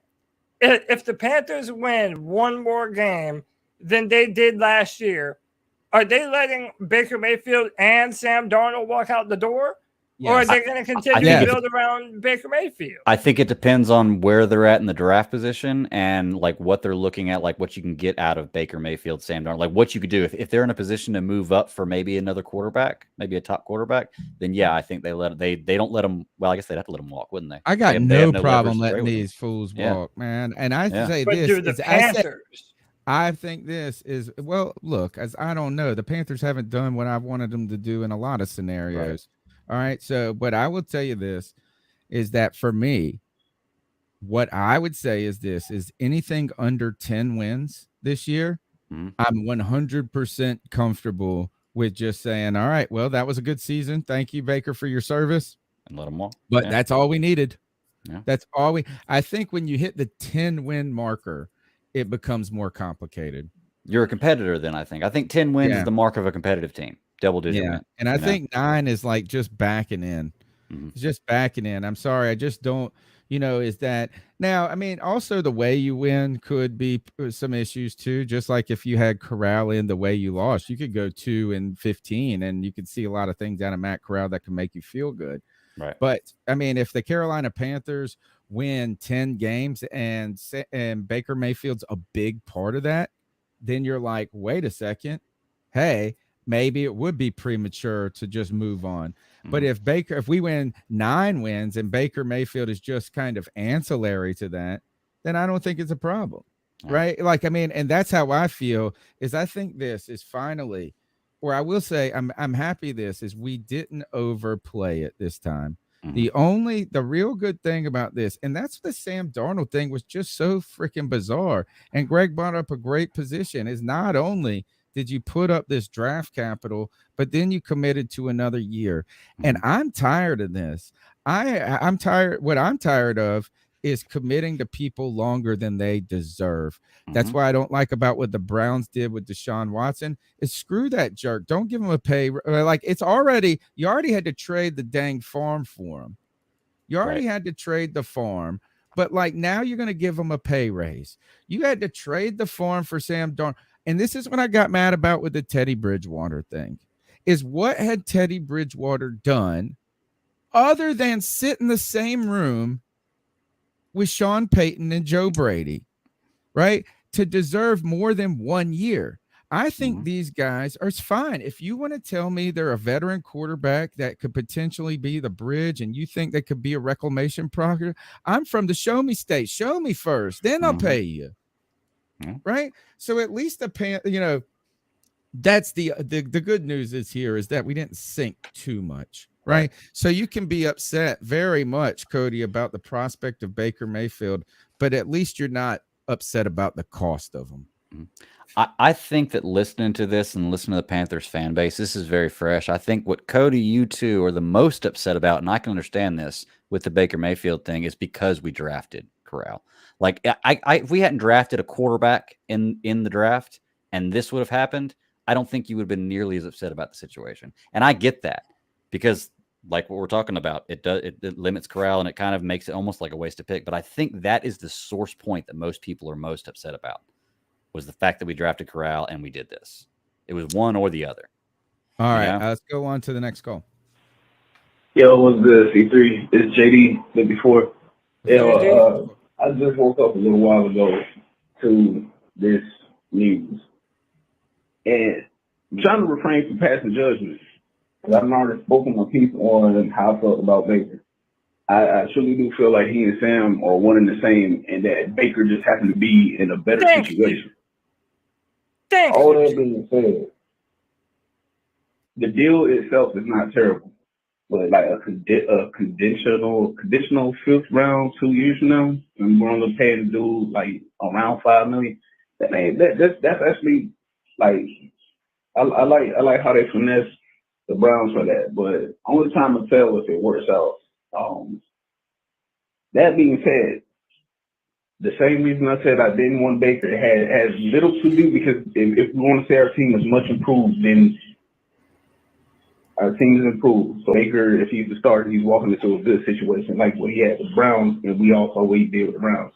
S3: If the Panthers win one more game than they did last year, are they letting Baker Mayfield and Sam Darnold walk out the door? Yes. Or are they going to continue to build around Baker Mayfield?
S17: I think it depends on where they're at in the draft position and like what they're looking at, like what you can get out of Baker Mayfield, Sam Darnold, like what you could do if they're in a position to move up for maybe another quarterback, maybe a top quarterback. Then yeah, I think they don't let them. Well, I guess they'd have to let them walk, wouldn't they?
S2: I got
S17: they have
S2: no problem letting these fools walk, man. And I say
S3: but
S2: this:
S3: do the Panthers?
S2: I think this is look, as I don't know, the Panthers haven't done what I wanted them to do in a lot of scenarios. Right. All right. So, but I will tell you this is that for me, what I would say is this is anything under 10 wins this year, I'm 100% comfortable with just saying, all right, well, that was a good season. Thank you, Baker, for your service.
S17: And let them walk.
S2: But that's all we needed.
S17: Yeah.
S2: That's all I think when you hit the 10 win marker, it becomes more complicated.
S17: You're a competitor then, I think. I think 10 wins is the mark of a competitive team. Double digit win.
S2: And I think 9 is like just backing in.
S17: Mm-hmm.
S2: It's just backing in. I'm sorry. I just don't, is that now, I mean, also the way you win could be some issues too. Just like if you had Corral in the way you lost, you could go 2-15 and you could see a lot of things out of Matt Corral that can make you feel good.
S17: Right.
S2: But I mean, if the Carolina Panthers win 10 games and Baker Mayfield's a big part of that, then you're like, wait a second. Hey, maybe it would be premature to just move on. Mm-hmm. But if we win 9 wins and Baker Mayfield is just kind of ancillary to that, then I don't think it's a problem. Right. Like, I mean, and that's how I feel is I think this is finally, or I will say I'm happy this is we didn't overplay it this time. Mm-hmm. The real good thing about this, and that's the Sam Darnold thing was just so freaking bizarre. And Greg brought up a great position is not only did you put up this draft capital, but then you committed to another year. And I'm tired of this. I'm tired. What I'm tired of is committing to people longer than they deserve. That's why I don't like about what the Browns did with Deshaun Watson is screw that jerk. Don't give him a pay. Like you already had to trade the dang farm for him. You already had to trade the farm, but like now you're going to give him a pay raise. You had to trade the farm for Sam Darnold. And this is what I got mad about with the Teddy Bridgewater thing is what had Teddy Bridgewater done other than sit in the same room with Sean Payton and Joe Brady, right? To deserve more than 1 year. I think these guys are fine. If you want to tell me they're a veteran quarterback that could potentially be the bridge and you think they could be a reclamation project, I'm from the show me state. Show me first, then I'll pay you. Right? So at least that's the good news is that we didn't sink too much. Right. So you can be upset very much, Cody, about the prospect of Baker Mayfield, but at least you're not upset about the cost of them.
S17: I think that listening to this and listening to the Panthers fan base, this is very fresh. I think what Cody, you two are the most upset about, and I can understand this with the Baker Mayfield thing, is because we drafted Corral. Like, if we hadn't drafted a quarterback in the draft and this would have happened, I don't think you would have been nearly as upset about the situation. And I get that because, like what we're talking about, it limits Corral and it kind of makes it almost like a waste of pick. But I think that is the source point that most people are most upset about. Was the fact that we drafted Corral and we did this. It was one or the other.
S2: All right, let's go on to the next call.
S21: Yo, what's good, C3? It's JD, the before. Yo, I just woke up a little while ago to this news. And I'm trying to refrain from passing judgment. Because I've already spoken my piece on how I felt about Baker. I truly do feel like he and Sam are one and the same, and that Baker just happened to be in a better situation. All that being said, the deal itself is not terrible, but like a conditional fifth round 2 years from now, and we're only paying the dude like around $5 million. That's actually like I like how they finesse the Browns for that, but only time will tell if it works out. That being said, the same reason I said I didn't want Baker has little to do, because if we want to say our team is much improved, then our team is improved. So Baker, if he's the starter, he's walking into a good situation like what he had with the Browns, and we all saw what he did with the Browns.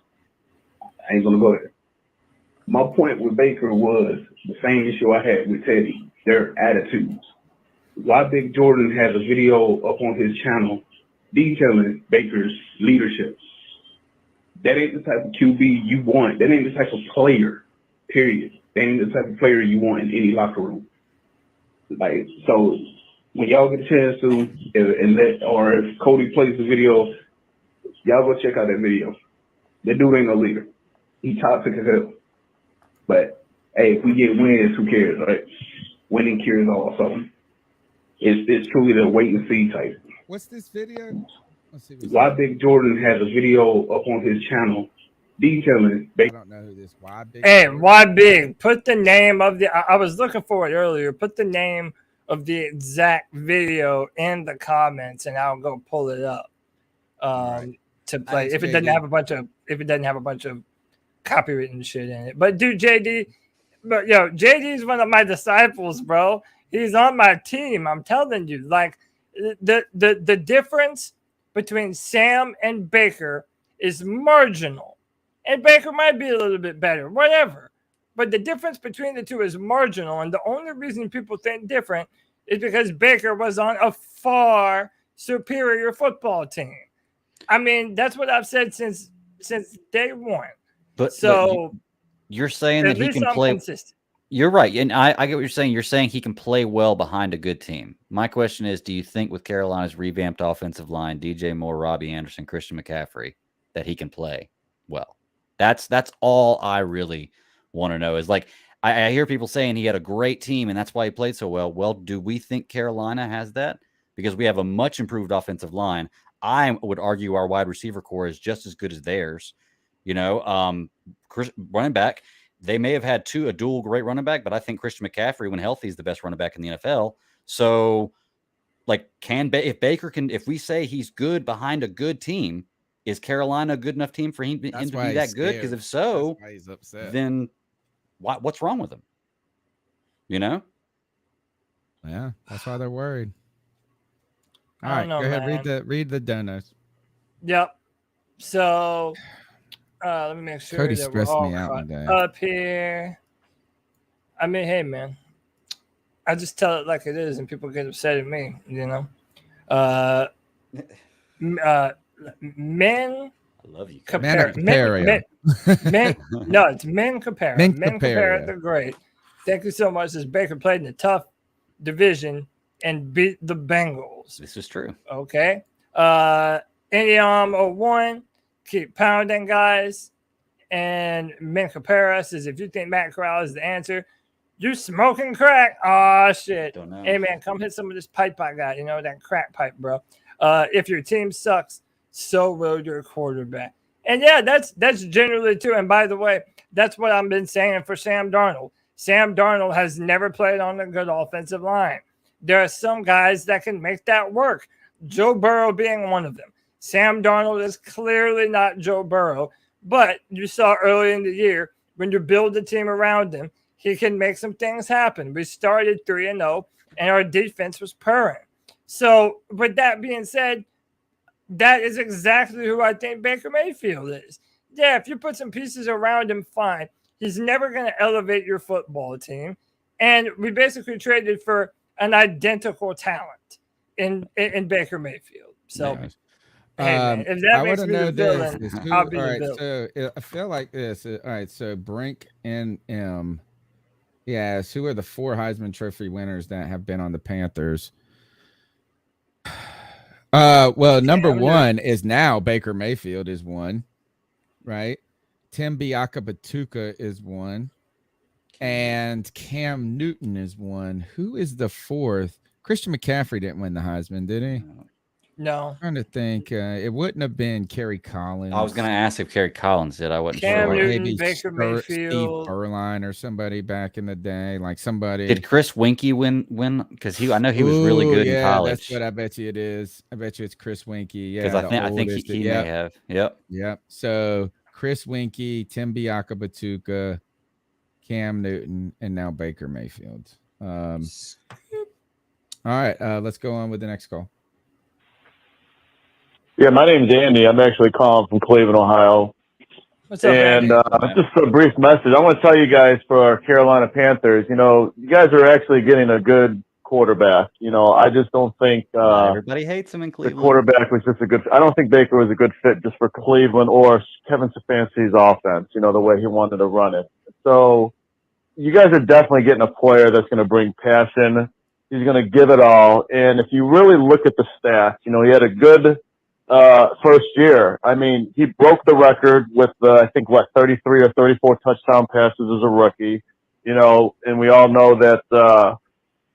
S21: I ain't gonna go there. My point with Baker was the same issue I had with Teddy, their attitudes. Why Big Jordan has a video up on his channel detailing Baker's leadership. That ain't the type of QB you want. That ain't the type of player, period. That ain't the type of player you want in any locker room. Like, so when y'all get a chance to, or if Cody plays the video, y'all go check out that video. That dude ain't no leader. He toxic as hell. But hey, if we get wins, who cares, right? Winning cures all. So it's truly the wait and see type.
S2: What's this video? Let's see.
S21: Why Big Jordan has a video up on his channel detailing.
S2: I don't know who this Why Big.
S3: Hey, why big? Put the name of the. I was looking for it earlier. Put the name of the exact video in the comments, and I'll go pull it up to play. If it doesn't have a bunch of copywritten shit in it. But dude, JD, JD is one of my disciples, bro. He's on my team. I'm telling you, like the difference between Sam and Baker is marginal. And Baker might be a little bit better, whatever. But the difference between the two is marginal. And the only reason people think different is because Baker was on a far superior football team. I mean, that's what I've said since day one.
S17: But you're saying that he can play.
S3: Consistent.
S17: You're right. And I get what you're saying. You're saying he can play well behind a good team. My question is, do you think with Carolina's revamped offensive line, DJ Moore, Robbie Anderson, Christian McCaffrey, that he can play well? That's all I really want to know is, like, I hear people saying he had a great team and that's why he played so well. Well, do we think Carolina has that? Because we have a much improved offensive line. I would argue our wide receiver core is just as good as theirs. Running back, they may have had a dual great running back, but I think Christian McCaffrey, when healthy, is the best running back in the NFL. So, like, if we say he's good behind a good team, is Carolina a good enough team for him to be that good? Because if so,
S2: he's upset.
S17: Then what's wrong with him?
S2: Yeah, that's why they're worried. All right, go ahead. Read the donuts.
S3: Yep. So let me make sure
S2: Cody
S3: that we're all up here. I mean, hey man, I just tell it like it is, and people get upset at me. Men.
S17: I love you.
S3: Compare. Men. No, it's men compare. Men compare. They're great. Thank you so much. As Baker played in a tough division and beat the Bengals.
S17: This is true.
S3: Okay. Indiam 01, keep pounding, guys. And Minka Paris says, if you think Matt Corral is the answer, you smoking crack. Oh, shit.
S17: Don't know.
S3: Hey, man, come hit some of this pipe I got. You know, that crack pipe, bro. If your team sucks, so will your quarterback. And, yeah, that's generally true. And, by the way, that's what I've been saying for Sam Darnold. Sam Darnold has never played on a good offensive line. There are some guys that can make that work, Joe Burrow being one of them. Sam Darnold is clearly not Joe Burrow. But you saw early in the year, when you build a team around him, he can make some things happen. We started 3-0, and our defense was purring. So, with that being said, that is exactly who I think Baker Mayfield is. Yeah, if you put some pieces around him, fine. He's never going to elevate your football team. And we basically traded for an identical talent in Baker Mayfield. So, hey, man, if that
S2: I
S3: makes
S2: want to
S3: me
S2: know
S3: the villain, I'll be the villain.
S2: So I feel like this. All right, so Brink and M. Yes, who are the 4 Heisman Trophy winners that have been on the Panthers? Well, number one is now Baker Mayfield is one, right? Tim Biakabatuka is one, and Cam Newton is one. Who is the 4th? Christian McCaffrey didn't win the Heisman, did he?
S3: No.
S2: I'm trying to think. It wouldn't have been Kerry Collins.
S17: I was going to ask if Kerry Collins did. I wasn't
S3: Cam
S17: sure.
S3: Newton,
S2: Maybe
S3: Baker
S2: Steve
S3: Mayfield.
S2: Berline or somebody back in the day, like somebody.
S17: Did Chris Winkie win? Because I know he was really good in college.
S2: That's what I bet you it is. I bet you it's Chris Winkie. Yeah,
S17: because I think he may have. Yep.
S2: So Chris Winkie, Tim Biakabatuka, Cam Newton, and now Baker Mayfield. All right, let's go on with the next call.
S1: Yeah, my name's Andy. I'm actually calling from Cleveland, Ohio.
S3: What's up, Andy?
S1: Just a brief message. I want to tell you guys for our Carolina Panthers, you know, you guys are actually getting a good quarterback. You know, I just don't think
S17: everybody hates him in Cleveland.
S1: The quarterback was just a good. I don't think Baker was a good fit just for Cleveland or Kevin Stefanski's offense. You know, the way he wanted to run it. So you guys are definitely getting a player that's going to bring passion. He's going to give it all. And if you really look at the stats, you know, he had a good first year. I mean, he broke the record with I think 33 or 34 touchdown passes as a rookie. You know, and we all know that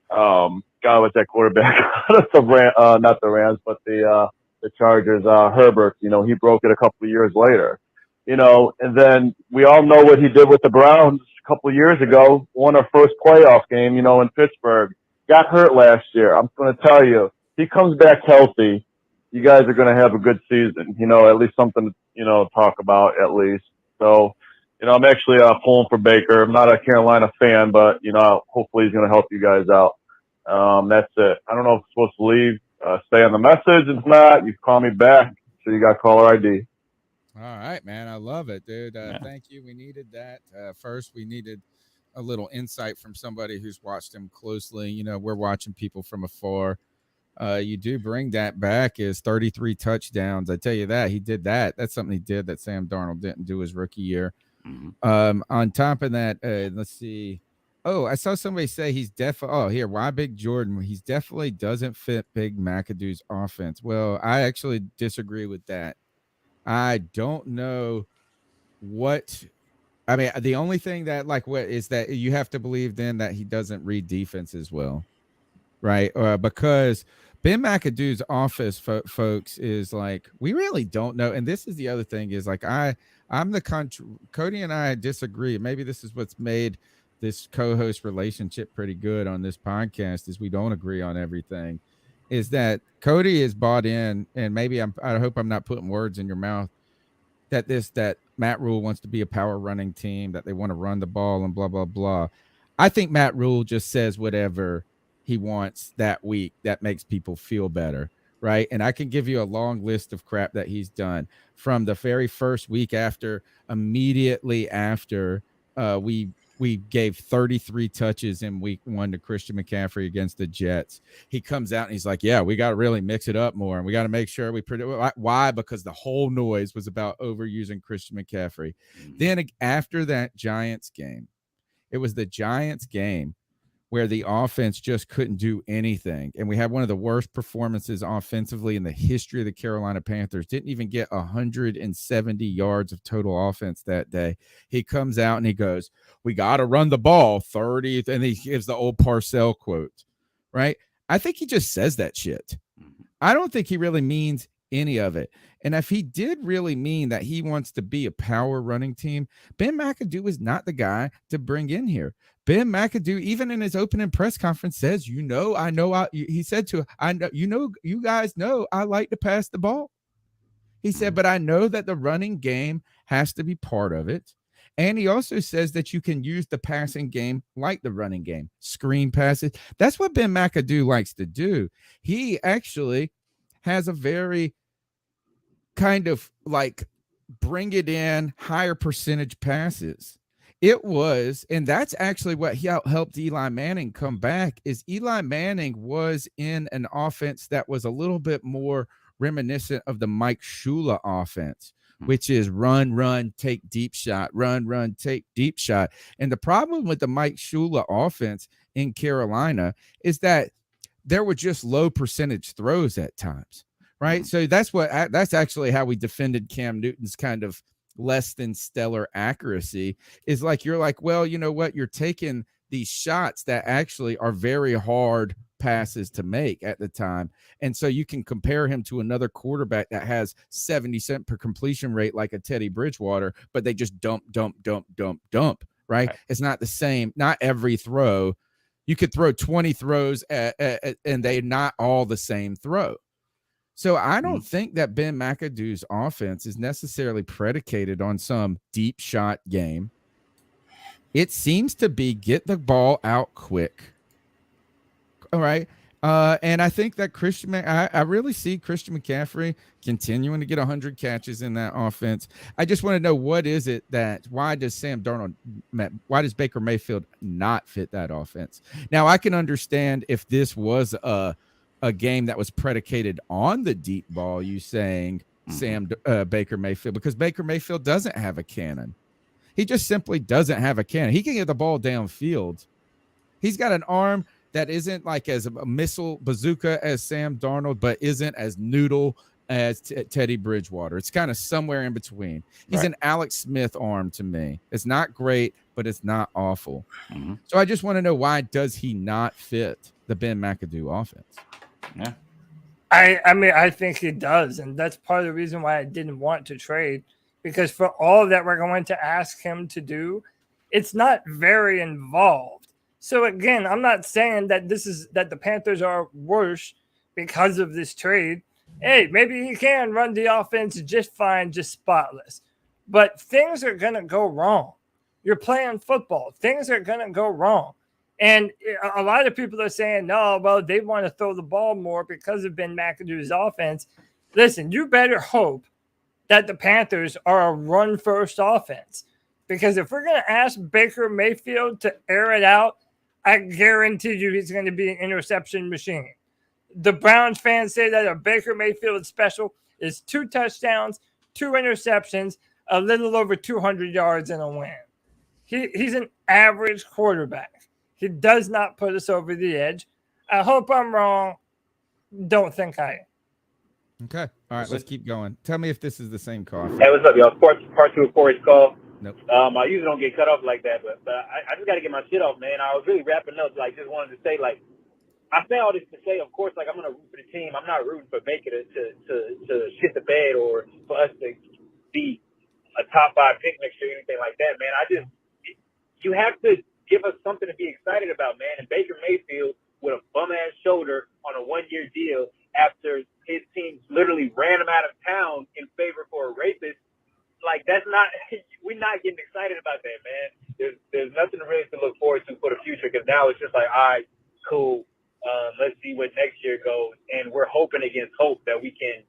S1: what's that quarterback? Not the Rams, but the Chargers, Herbert. You know, he broke it a couple of years later. You know, and then we all know what he did with the Browns a couple of years ago. Won our first playoff game. You know, in Pittsburgh. Got hurt last year. I'm going to tell you, if he comes back healthy, you guys are going to have a good season, you know, at least something, you know, talk about at least. So, you know, I'm actually pulling for Baker. I'm not a Carolina fan, but, you know, hopefully he's going to help you guys out. That's it. I don't know if I'm supposed to leave, stay on the message. If not, you call me back. So you got caller ID.
S2: All right, man. I love it, dude. Thank you. We needed that. First, we needed a little insight from somebody who's watched him closely. You know, we're watching people from afar. You do bring that back is 33 touchdowns. I tell you that he did that. That's something he did that Sam Darnold didn't do his rookie year. On top of that, let's see. Oh, I saw somebody say he's definitely. Why Big Jordan? He's definitely doesn't fit Big McAdoo's offense. Well, I actually disagree with that. I don't know what. I mean, the only thing that is that you have to believe then that he doesn't read defenses well, right? Because Ben McAdoo's office, folks, is like we really don't know. And this is the other thing is like I'm the Cody and I disagree. Maybe this is what's made this co-host relationship pretty good on this podcast is we don't agree on everything. Is that Cody is bought in, and maybe I hope I'm not putting words in your mouth. That Matt Rule wants to be a power running team, that they want to run the ball and blah, blah, blah. I think Matt Rule just says whatever he wants that week that makes people feel better, right? And I can give you a long list of crap that he's done from the very first week immediately after we gave 33 touches in week 1 to Christian McCaffrey against the Jets. He comes out and he's like, yeah, we got to really mix it up more. And we got to make sure we produce. Why? Because the whole noise was about overusing Christian McCaffrey. Then after that Giants game, It was the Giants game where the offense just couldn't do anything. And we had one of the worst performances offensively in the history of the Carolina Panthers. Didn't even get 170 yards of total offense that day. He comes out and he goes, we got to run the ball 30th. And he gives the old Parcell quote, right? I think he just says that shit. I don't think he really means any of it. And if he did really mean that he wants to be a power running team, Ben McAdoo is not the guy to bring in here. Ben McAdoo, even in his opening press conference, says, he said to, you guys know I like to pass the ball. He said, but I know that the running game has to be part of it. And he also says that you can use the passing game like the running game, screen passes. That's what Ben McAdoo likes to do. He actually has a very kind of like bring it in higher percentage passes. It was, and that's actually what helped Eli Manning come back, is Eli Manning was in an offense that was a little bit more reminiscent of the Mike Shula offense, which is run, take deep shot, run, take deep shot. And the problem with the Mike Shula offense in Carolina is that there were just low percentage throws at times, right? So that's actually how we defended Cam Newton's kind of less than stellar accuracy, is like, you're like, well, you know what? You're taking these shots that actually are very hard passes to make at the time. And so you can compare him to another quarterback that has 70% per completion rate, like a Teddy Bridgewater, but they just dump, right? It's not the same. Not every throw. You could throw 20 throws and they're not all the same throw. So I don't think that Ben McAdoo's offense is necessarily predicated on some deep shot game. It seems to be get the ball out quick. All right. And I think that I really see Christian McCaffrey continuing to get 100 catches in that offense. I just want to know, why does Baker Mayfield not fit that offense? Now, I can understand if this was a game that was predicated on the deep ball, you saying Baker Mayfield, because Baker Mayfield doesn't have a cannon. He just simply doesn't have a cannon. He can get the ball downfield. He's got an arm that isn't like as a missile bazooka as Sam Darnold, but isn't as noodle as Teddy Bridgewater. It's kind of somewhere in between. He's an Alex Smith arm to me. It's not great, but it's not awful. So I just want to know, why does he not fit the Ben McAdoo offense?
S17: Yeah.
S3: I mean, I think he does. And that's part of the reason why I didn't want to trade, because for all that we're going to ask him to do, it's not very involved. So again, I'm not saying that that the Panthers are worse because of this trade. Hey, maybe he can run the offense just fine, just spotless. But things are going to go wrong. You're playing football. Things are going to go wrong. And a lot of people are saying, no, well, they want to throw the ball more because of Ben McAdoo's offense. Listen, you better hope that the Panthers are a run-first offense. Because if we're going to ask Baker Mayfield to air it out, I guarantee you he's going to be an interception machine. The Browns fans say that a Baker Mayfield special is 2 touchdowns, 2 interceptions, a little over 200 yards and a win. He's an average quarterback. He does not put us over the edge. I hope I'm wrong. Don't think I am.
S2: Okay. All right, let's keep going. Tell me if this is the same coffee.
S6: Hey, what's up, y'all? Part 2 of Corey's call.
S2: Nope.
S6: I usually don't get cut off like that, but I just got to get my shit off, man. I was really wrapping up, just wanted to say, I say all this to say, of course, I'm going to root for the team. I'm not rooting for Baker to shit the bed or for us to be a top 5 pick next year or anything like that, man. You have to give us something to be excited about, man. And Baker Mayfield with a bum-ass shoulder on a 1-year deal after his team literally ran him out of town in favor for a rapist, that's not – we're not getting excited about that, man. There's nothing really to look forward to for the future, because now it's just all right, cool. Let's see what next year goes. And we're hoping against hope that we can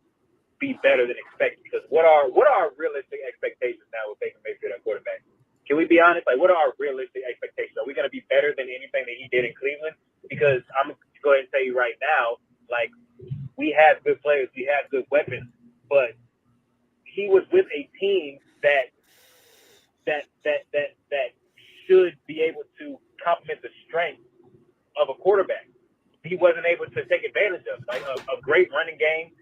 S6: be better than expected, because what are our realistic expectations now with Baker Mayfield at quarterback? Can we be honest? What are our realistic expectations? Are we going to be better than anything that he did in Cleveland? Because I'm going to go ahead and tell you right now, we have good players, we have good weapons, but he was with a team that should be able strengths of a quarterback. He wasn't able to take advantage of, like a great running game,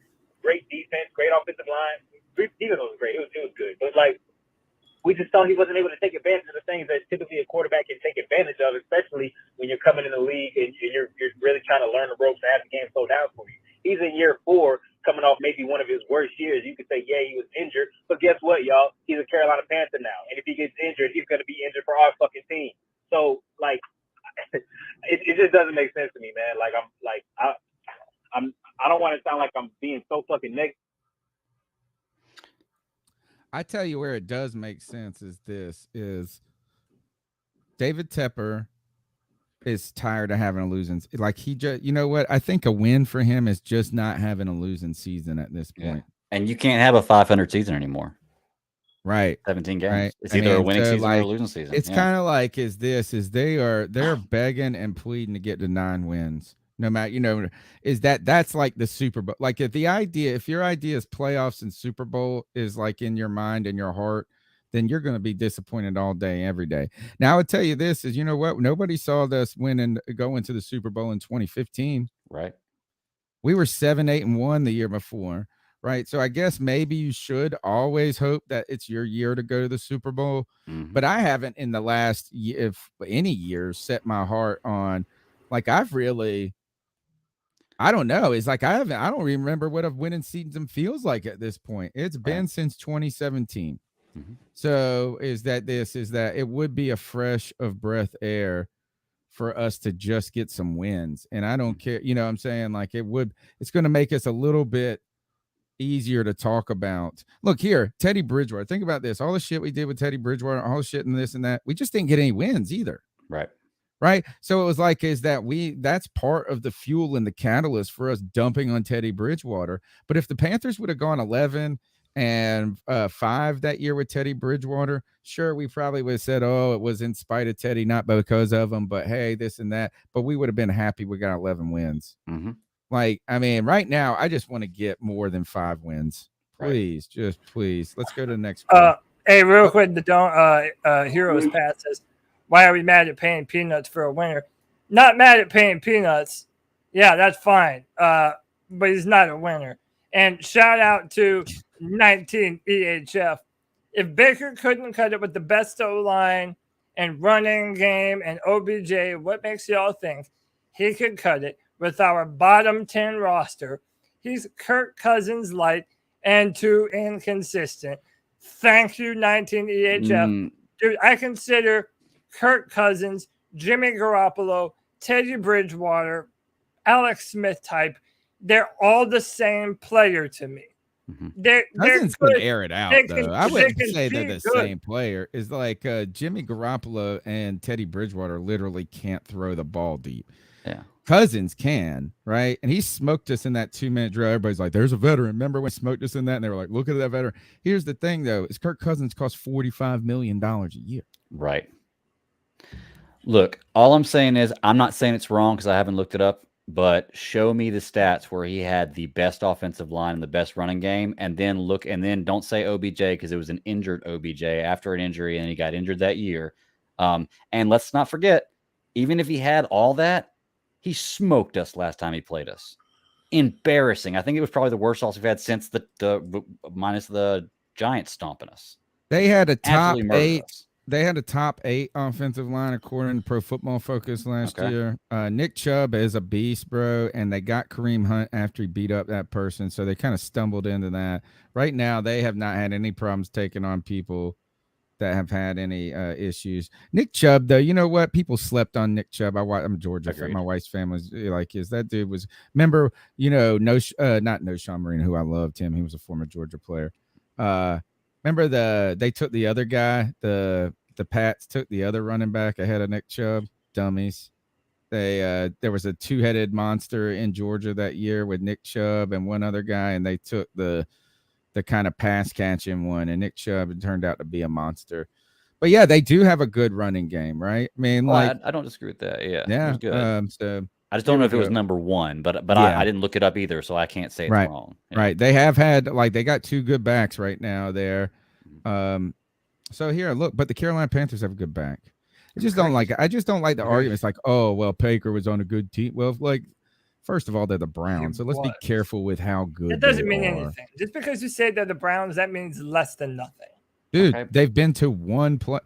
S6: great defense, great offensive line. Defense was great. It was good. But like, we just thought he wasn't able to take advantage of the things that typically a quarterback can take advantage of, especially when you're coming in the league and you're really trying to learn the ropes and have the game slow down for you. He's in year 4, coming off maybe one of his worst years. You could say, yeah, he was injured, but guess what, y'all? He's a Carolina Panther now, and if he gets injured, he's going to be injured for our fucking team. So like, it just doesn't make sense to me, man. Like I don't want to sound like I'm being so fucking negative.
S2: I tell you where it does make sense is David Tepper is tired of having a losing. Like he just, you know what? I think a win for him is just not having a losing season at this point.
S17: And you can't have a 500 season anymore.
S2: Right.
S17: 17 games.
S2: Right.
S17: It's either a winning season or a losing season.
S2: It's kind of like they're begging and pleading to get to 9 wins. No matter, that's like the Super Bowl. Like if your idea is playoffs and Super Bowl is like in your mind and your heart, then you're going to be disappointed all day, every day. Now, I would tell you this is, you know what? Nobody saw us go into the Super Bowl in 2015.
S17: Right.
S2: We were 7-8-1 the year before. Right. So I guess maybe you should always hope that it's your year to go to the Super Bowl.
S17: Mm-hmm.
S2: But I haven't in the last year, if any years, set my heart on, like, I don't know. It's like I don't remember what a winning season feels like at this point. It's been since 2017.
S17: Mm-hmm.
S2: So is that it would be a fresh of breath air for us to just get some wins. And I don't care. You know what I'm saying? Like it's going to make us a little bit easier to talk about. Look here, Teddy Bridgewater. Think about this. All the shit we did with Teddy Bridgewater, all the shit and this and that. We just didn't get any wins either.
S17: Right.
S2: Right. So it was like, that's part of the fuel and the catalyst for us dumping on Teddy Bridgewater. But if the Panthers would have gone 11 and 5 that year with Teddy Bridgewater, sure, we probably would have said, oh, it was in spite of Teddy, not because of him, but hey, this and that. But we would have been happy we got 11 wins.
S17: Mm-hmm.
S2: Like, I mean, right now, I just want to get more than 5 wins. Please, just please. Let's go to the next one.
S3: Hey, real quick, the Heroes Pass says, why are we mad at paying peanuts for a winner? Not mad at paying peanuts. Yeah, that's fine. But he's not a winner. And shout out to 19 EHF. If Baker couldn't cut it with the best O-line and running game and OBJ, what makes y'all think he could cut it with our bottom 10 roster? He's Kirk Cousins light and too inconsistent. Thank you, 19 EHF. Dude, I consider Kirk Cousins, Jimmy Garoppolo, Teddy Bridgewater, Alex Smith type. They're all the same player to me.
S2: They're Cousins can air it out, though. I wouldn't say they're the same player. It's like Jimmy Garoppolo and Teddy Bridgewater literally can't throw the ball deep.
S17: Yeah.
S2: Cousins can, right? And he smoked us in that 2-minute drill. Everybody's like, there's a veteran. Remember when he smoked us in that? And they were like, look at that veteran. Here's the thing, though, is Kirk Cousins costs $45 million a year.
S17: Right. Look, all I'm saying is I'm not saying it's wrong because I haven't looked it up, but show me the stats where he had the best offensive line and the best running game, and then don't say OBJ because it was an injured OBJ after an injury, and he got injured that year. And let's not forget, even if he had all that, he smoked us last time he played us. Embarrassing. I think it was probably the worst loss we've had since the minus the Giants stomping us.
S2: They had a top 8. They had a top 8 offensive line according to Pro Football Focus last year. Nick Chubb is a beast, bro, and they got Kareem Hunt after he beat up that person, so they kind of stumbled into that. Right now, they have not had any problems taking on people that have had any issues. Nick Chubb, though, you know what? People slept on Nick Chubb. I'm a Georgia fan. My wife's family's like, that dude was, remember, not No Sean Marino, who I loved him. He was a former Georgia player. Remember they took the other guy, the Pats took the other running back ahead of Nick Chubb. Dummies. There was a 2-headed monster in Georgia that year with Nick Chubb and one other guy, and they took the kind of pass catching one, and Nick Chubb turned out to be a monster. But yeah, they do have a good running game, right? I mean,
S17: I don't disagree with that. Yeah,
S2: yeah,
S17: it was good.
S2: So
S17: I just don't know if it was number 1, but
S2: yeah.
S17: I didn't look it up either, so I can't say it's wrong. Yeah.
S2: Right. They have had they got 2 good backs right now there. So here, look, but the Carolina Panthers have a good back. I just don't like it. I just don't like the arguments like, oh, well, Baker was on a good team. Well, like, first of all, they're the Browns, so let's be careful with how good
S3: It doesn't
S2: they
S3: mean
S2: are.
S3: anything. Just because you say they're the Browns, that means less than nothing.
S2: Dude, they've been to one play.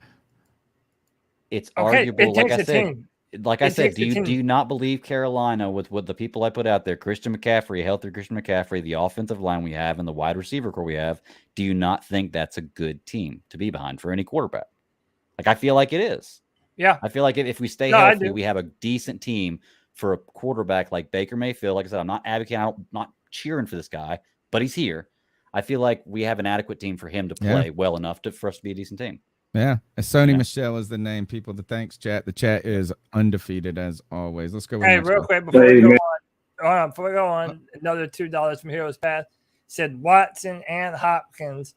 S17: It's
S3: Okay,
S17: arguable.
S3: it
S17: Like
S3: takes
S17: I
S3: a
S17: said,
S3: team.
S17: like I
S3: It
S17: said,
S3: takes
S17: do
S3: a
S17: you
S3: team.
S17: not believe Carolina with what the people I put out there, Christian McCaffrey, healthy Christian McCaffrey, the offensive line we have, and the wide receiver core we have? Do you not think that's a good team to be behind for any quarterback? Like I feel like it is.
S3: Yeah,
S17: I feel like if we stay
S3: No, I
S17: healthy,
S3: do.
S17: we have a decent team for a quarterback like Baker Mayfield. Like I said, I'm not advocating, I'm not cheering for this guy, but he's here. I feel like we have an adequate team for him to play well enough for us to be a decent team.
S2: Yeah, Sony Michelle is the name. People, the thanks chat. The chat is undefeated as always. Let's go with
S3: Hey,
S2: next
S3: real
S2: one.
S3: quick before we go on, before we go on, another $2 from Heroes Path said Watson and Hopkins,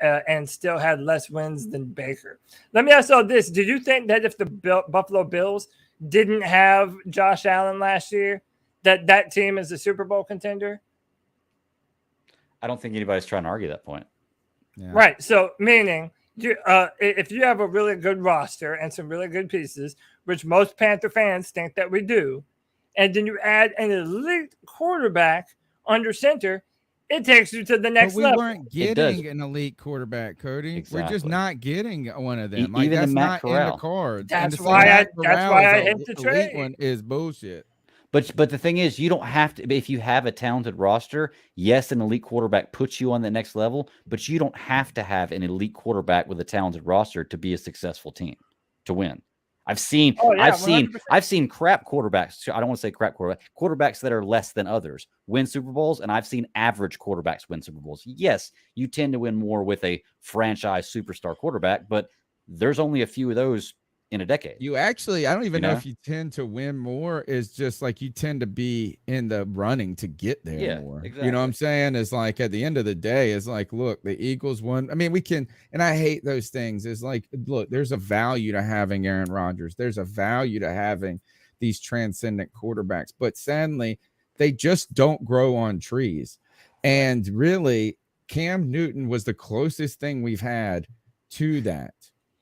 S3: and still had less wins than Baker. Let me ask you all this: did you think that if the Buffalo Bills didn't have Josh Allen last year, that team is a Super Bowl contender?
S17: I don't think anybody's trying to argue that point.
S3: Right. So meaning if you have a really good roster and some really good pieces, which most Panther fans think that we do, and then you add an elite quarterback under center, it takes you to the next level.
S2: We weren't getting an elite quarterback, Cody. We're just not getting one of them. Like
S17: Even
S2: that's
S17: the Matt
S2: not in the
S17: Corral.
S2: cards.
S3: That's
S2: And to say
S3: why
S2: Matt
S3: that's
S2: Corral
S3: why
S2: is
S3: I
S2: a
S3: hit the
S2: elite
S3: trade.
S2: one is bullshit.
S17: But the thing is, you don't have to. If you have a talented roster, yes, an elite quarterback puts you on the next level. But you don't have to have an elite quarterback with a talented roster to be a successful team to win. I've seen crap quarterbacks. I don't want to say crap quarterbacks that are less than others win Super Bowls, and I've seen average quarterbacks win Super Bowls. Yes, you tend to win more with a franchise superstar quarterback, but there's only a few of those in a decade.
S2: You actually, I don't even know if you tend to win more. Is just like you tend to be in the running to get there more.
S17: Exactly.
S2: You know what I'm saying? It's like at the end of the day, it's like, look, the Eagles won. I mean, we can, and I hate those things. It's like, look, there's a value to having Aaron Rodgers. There's a value to having these transcendent quarterbacks, but sadly, they just don't grow on trees. And really, Cam Newton was the closest thing we've had to that.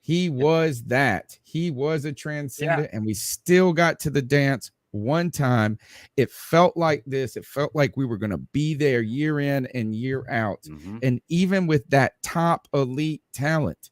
S2: He was that. He was a transcendent, and we still got to the dance one time. It felt like this. It felt like we were going to be there year in and year out. And even with that top elite talent,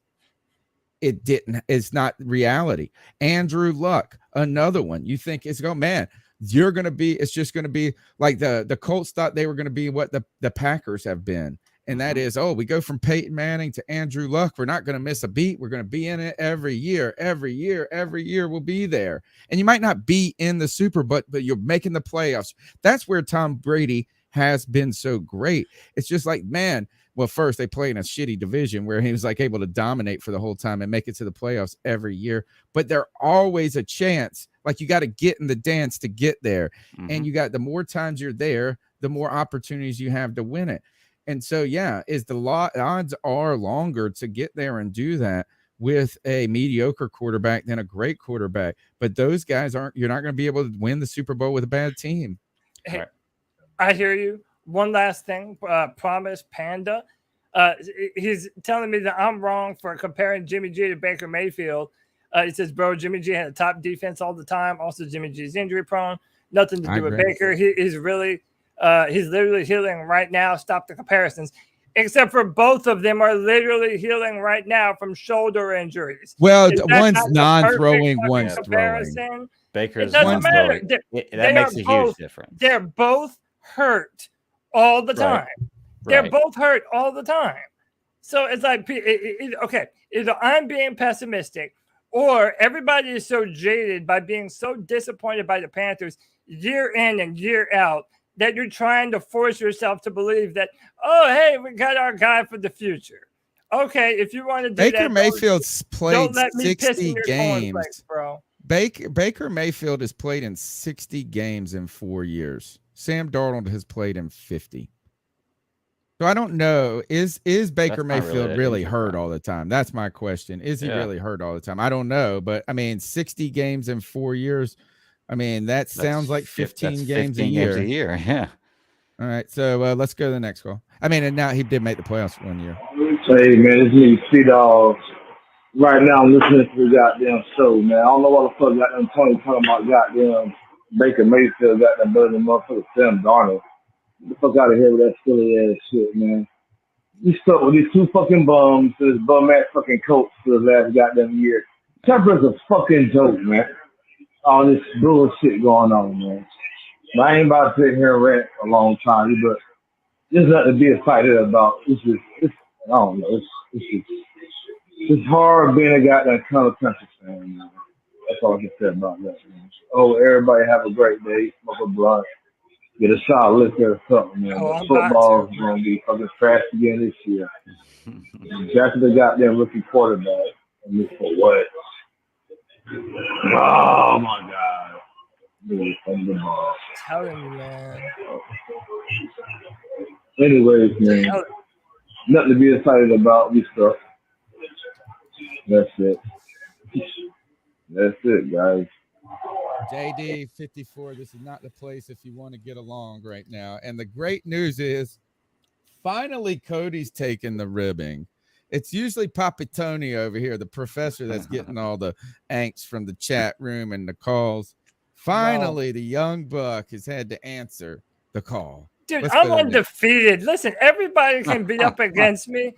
S2: it didn't. It's not reality. Andrew Luck, another one. You think it's going, man, you're going to be, it's just going to be like the Colts thought they were going to be what the Packers have been. And that is, we go from Peyton Manning to Andrew Luck. We're not going to miss a beat. We're going to be in it every year. Every year we'll be there. And you might not be in the Super Bowl, but you're making the playoffs. That's where Tom Brady has been so great. It's just like, man, well, first they play in a shitty division where he was like able to dominate for the whole time and make it to the playoffs every year. But there's always a chance. Like you got to get in the dance to get there. And you got the more times you're there, the more opportunities you have to win it. And so, odds are longer to get there and do that with a mediocre quarterback than a great quarterback. But those guys you're not going to be able to win the Super Bowl with a bad team.
S3: Hey, I hear you. One last thing, Promise Panda. He's telling me that I'm wrong for comparing Jimmy G to Baker Mayfield. He says, bro, Jimmy G had a top defense all the time. Also, Jimmy G's injury prone. Nothing to do with Baker. He's literally healing right now. Stop the comparisons. Except for both of them are literally healing right now from shoulder injuries.
S2: Well, one's non-throwing, one's
S3: comparison?
S2: throwing.
S17: Baker's
S3: doesn't matter.
S17: That makes a huge difference.
S3: They're both hurt all the time. They're
S17: Right.
S3: both hurt all the time. So it's like, okay, either I'm being pessimistic or everybody is so jaded by being so disappointed by the Panthers year in and year out that you're trying to force yourself to believe that, oh, hey, we got our guy for the future. Okay, if you want to do
S2: Baker
S3: that,
S2: Mayfield's played
S3: don't let me piss in
S2: 60
S3: your
S2: games.
S3: cornflakes, bro.
S2: Baker Mayfield has played in 60 games in 4 years. Sam Darnold has played in 50. So I don't know. Is Baker Mayfield really hurt all the time? That's my question. Is he really hurt all the time? I don't know. But, I mean, 60 games in 4 years, I mean, that sounds like 15 games a year.
S17: Yeah.
S2: All right. So let's go to the next call. I mean, and now he did make the playoffs 1 year.
S21: Hey, man, it's me, C-Dogs.
S4: Right now, I'm listening to the goddamn show, man. I don't know what the fuck goddamn Tony talking about goddamn Baker Mayfield got that better than motherfucker Sam Darnold. Get the fuck out of here with that silly ass shit, man. You stuck with these two fucking bums, this bum ass fucking coach for the last goddamn year. Temper's a fucking joke, man. All this bullshit going on, man. But I ain't about to sit here and rant a long time, but there's nothing to be excited about. I don't know. It's hard being a goddamn color country fan, man. That's all I can say about that, man. Oh, everybody have a great day. Smoke a blunt. Get a shot of liquor or something, man.
S3: Oh, I'm about
S4: Football
S3: to.
S4: is going to be fucking trash again this year. Jackson the goddamn rookie quarterback. And this for what? Oh, my God. Dude, from the ball.
S3: Telling you, man.
S4: Anyways, man. Nothing to be excited about. We stuck. That's it. That's it, guys.
S2: JD 54. This is not the place if you want to get along right now. And the great news is finally Cody's taking the ribbing. It's usually Papa Tony over here, the professor that's getting all the angst from the chat room and the calls. Finally, the young buck has had to answer the call.
S3: Dude,
S2: Let's
S3: I'm
S2: go to the next.
S3: undefeated. Listen, everybody can be up against me,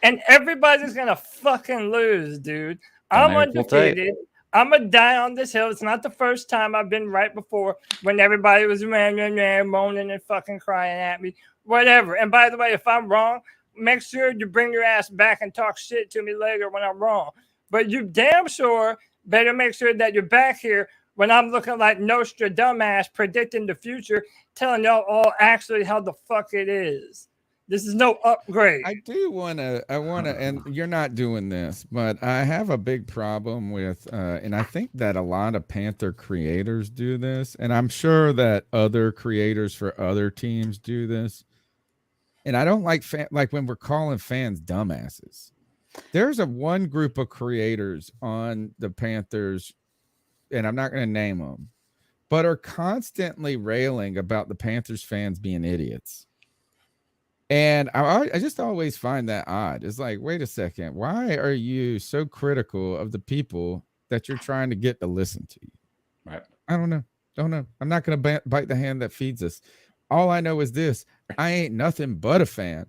S3: and everybody's gonna fucking lose, dude. I'm undefeated. I'm gonna die on this hill. It's not the first time. I've been right before when everybody was moaning and fucking crying at me. Whatever. And by the way, if I'm wrong, make sure you bring your ass back and talk shit to me later when I'm wrong. But you damn sure better make sure that you're back here when I'm looking like Nostradamus predicting the future, telling y'all all actually how the fuck it is. This is no upgrade.
S2: I want to, and you're not doing this, but I have a big problem with, and I think that a lot of Panther creators do this, and I'm sure that other creators for other teams do this. And I don't like like when we're calling fans dumbasses. There's one group of creators on the Panthers, and I'm not going to name them, but are constantly railing about the Panthers fans being idiots. And I just always find that odd. It's like, wait a second, why are you so critical of the people that you're trying to get to listen to you?
S17: Right.
S2: I don't know. I'm not going to bite the hand that feeds us. All I know is this. I ain't nothing but a fan.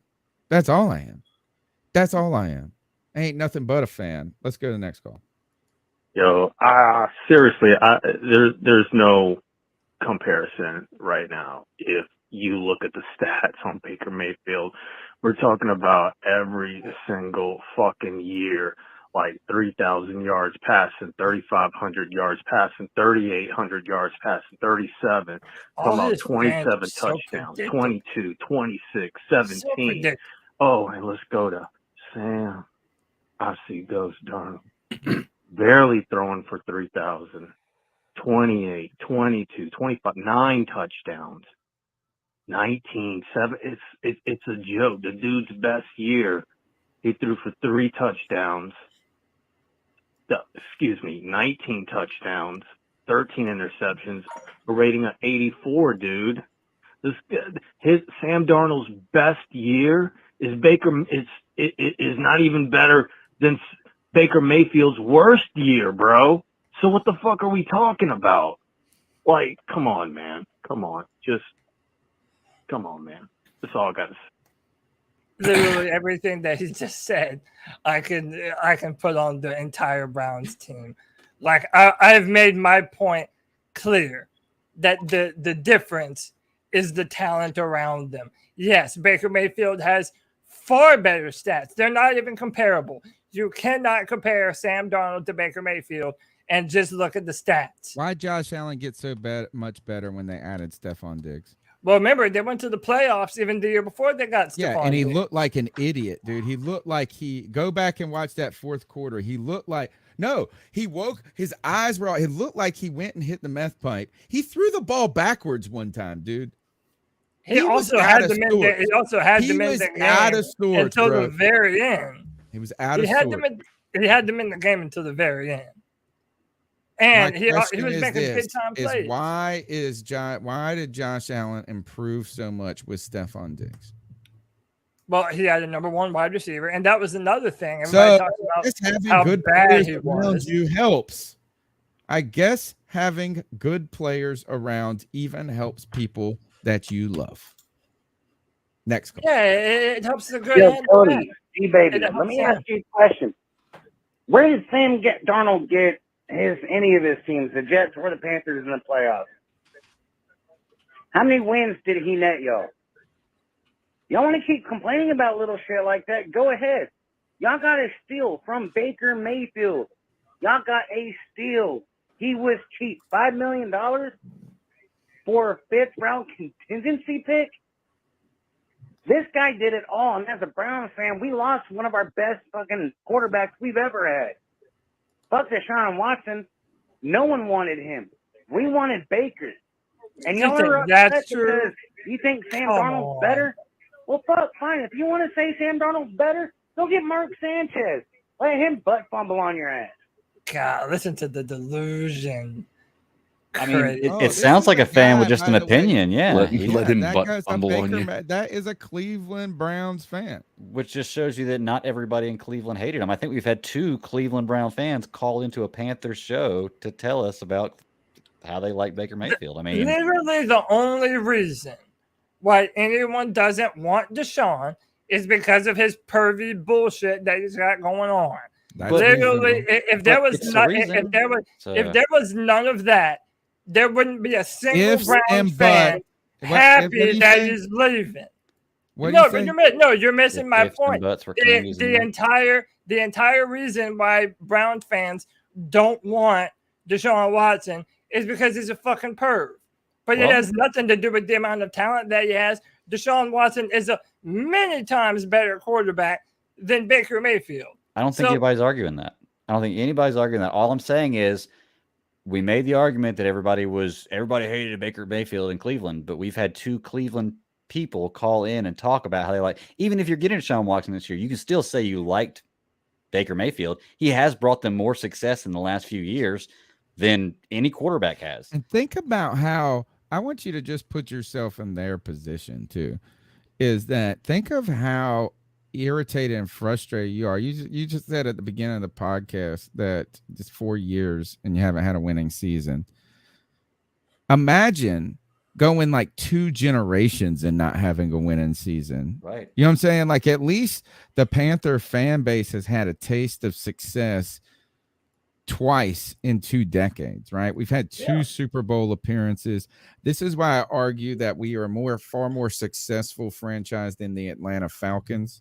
S2: That's all I am. I ain't nothing but a fan. Let's go to the next call.
S22: Yo, seriously, there's no comparison right now. If you look at the stats on Baker Mayfield, we're talking about every single fucking year, like 3,000 yards passing, 3,500 yards passing, 3,800 yards passing, 37. Talking about 27 touchdowns, 22, 26, 17. Oh, and let's go to Sam. I see Ghost Darnold. Barely throwing for 3,000. 28, 22, 25, 9 touchdowns. 19, 7. It's a joke. The dude's best year, he threw for 3 touchdowns. 19 touchdowns, 13 interceptions, a rating of 84, dude. Sam Darnold's best year is is not even better than Baker Mayfield's worst year, bro. So what the fuck are we talking about? Like, come on, man. Come on. Come on, man. That's all I got to say.
S3: Literally everything that he just said, I can put on the entire Browns team. Like I've made my point clear that the difference is the talent around them. Yes, Baker Mayfield has far better stats. They're not even comparable. You cannot compare Sam Darnold to Baker Mayfield and just look at the stats.
S2: Why Josh Allen get so much better when they added Stephon Diggs?
S3: Well, remember, they went to the playoffs even the year before they got Stephon.
S2: Yeah, and he
S3: Diggs.
S2: looked like an idiot, dude. He looked like go back and watch that fourth quarter. He looked like, he woke, his eyes were, it looked like he went and hit the meth pipe. He threw the ball backwards one time, dude.
S3: He also had them in the game until the very end.
S2: He was out of sorts.
S3: He had them in the game until the very end. And he was making big time plays.
S2: Why did Josh Allen improve so much with Stephon Diggs?
S3: Well, he had a number 1 wide receiver, and that was another thing.
S2: So
S3: Everybody talks about
S2: just having
S3: how
S2: good
S3: bad
S2: players
S3: he
S2: around
S3: was.
S2: you helps. I guess having good players around even helps people that you love. Next call.
S3: Yeah, it helps the good
S19: Yo,
S3: and the bad.
S19: Cody, D-Baby,
S3: It
S19: let
S3: helps
S19: me
S3: them.
S19: ask you a question. Where did Sam Darnold get any of his teams, the Jets or the Panthers in the playoffs? How many wins did he net y'all? Y'all want to keep complaining about little shit like that? Go ahead. Y'all got a steal from Baker Mayfield. Y'all got a steal. He was cheap. $5 million for a 5th-round contingency pick? This guy did it all, and as a Browns fan, we lost one of our best fucking quarterbacks we've ever had. Fuck Deshaun Watson. No one wanted him. We wanted Baker. And
S3: You
S19: y'all
S3: think
S19: are upset
S3: that's true?
S19: because you think Sam
S3: Come
S19: Darnold's
S3: on.
S19: better? Well, fuck, fine. If you want to say Sam Darnold's better, go get Mark Sanchez. Let him butt fumble on your ass.
S3: God, listen to the delusion.
S17: I mean,
S3: Crazy.
S17: it sounds like a fan with just an opinion. Yeah.
S2: Let him butt fumble on you. That is a Cleveland Browns fan.
S17: Which just shows you that not everybody in Cleveland hated him. I think we've had 2 Cleveland Brown fans call into a Panthers show to tell us about how they like Baker Mayfield. I mean,
S3: Literally the only reason why anyone doesn't want Deshaun is because of his pervy bullshit that he's got going on.
S2: That's
S3: Literally,
S2: reasonable.
S3: if there
S2: But
S3: was
S2: it's a
S3: not,
S2: reason.
S3: if there was none of that, there wouldn't be a single
S2: Ifs
S3: Brown
S2: and
S3: fan
S2: buts. What
S3: happy
S2: do you
S3: that
S2: say?
S3: he's leaving.
S2: What do
S3: No,
S2: you
S3: but
S2: say?
S3: you're missing my
S17: ifs and
S3: point.
S17: buts were candies and
S3: The entire reason why Brown fans don't want Deshaun Watson is because he's a fucking perv. But it
S17: Well-
S3: has nothing to do with the amount of talent that he has. Deshaun Watson is a many times better quarterback than Baker Mayfield.
S17: I don't think anybody's arguing that. I don't think anybody's arguing that. All I'm saying is we made the argument that everybody hated Baker Mayfield in Cleveland, but we've had 2 Cleveland people call in and talk about how they like, even if you're getting Deshaun Watson this year, you can still say you liked Baker Mayfield. He has brought them more success in the last few years than any quarterback has.
S2: And think about how I want you to just put yourself in their position too. Is that think of how irritated and frustrated you are. You just said at the beginning of the podcast that it's 4 years and you haven't had a winning season. Imagine going like 2 generations and not having a winning season.
S17: Right.
S2: You know what I'm saying? Like at least the Panther fan base has had a taste of success twice in 2 decades, right? We've had 2 Super Bowl appearances. This is why I argue that we are far more successful franchise than the Atlanta Falcons,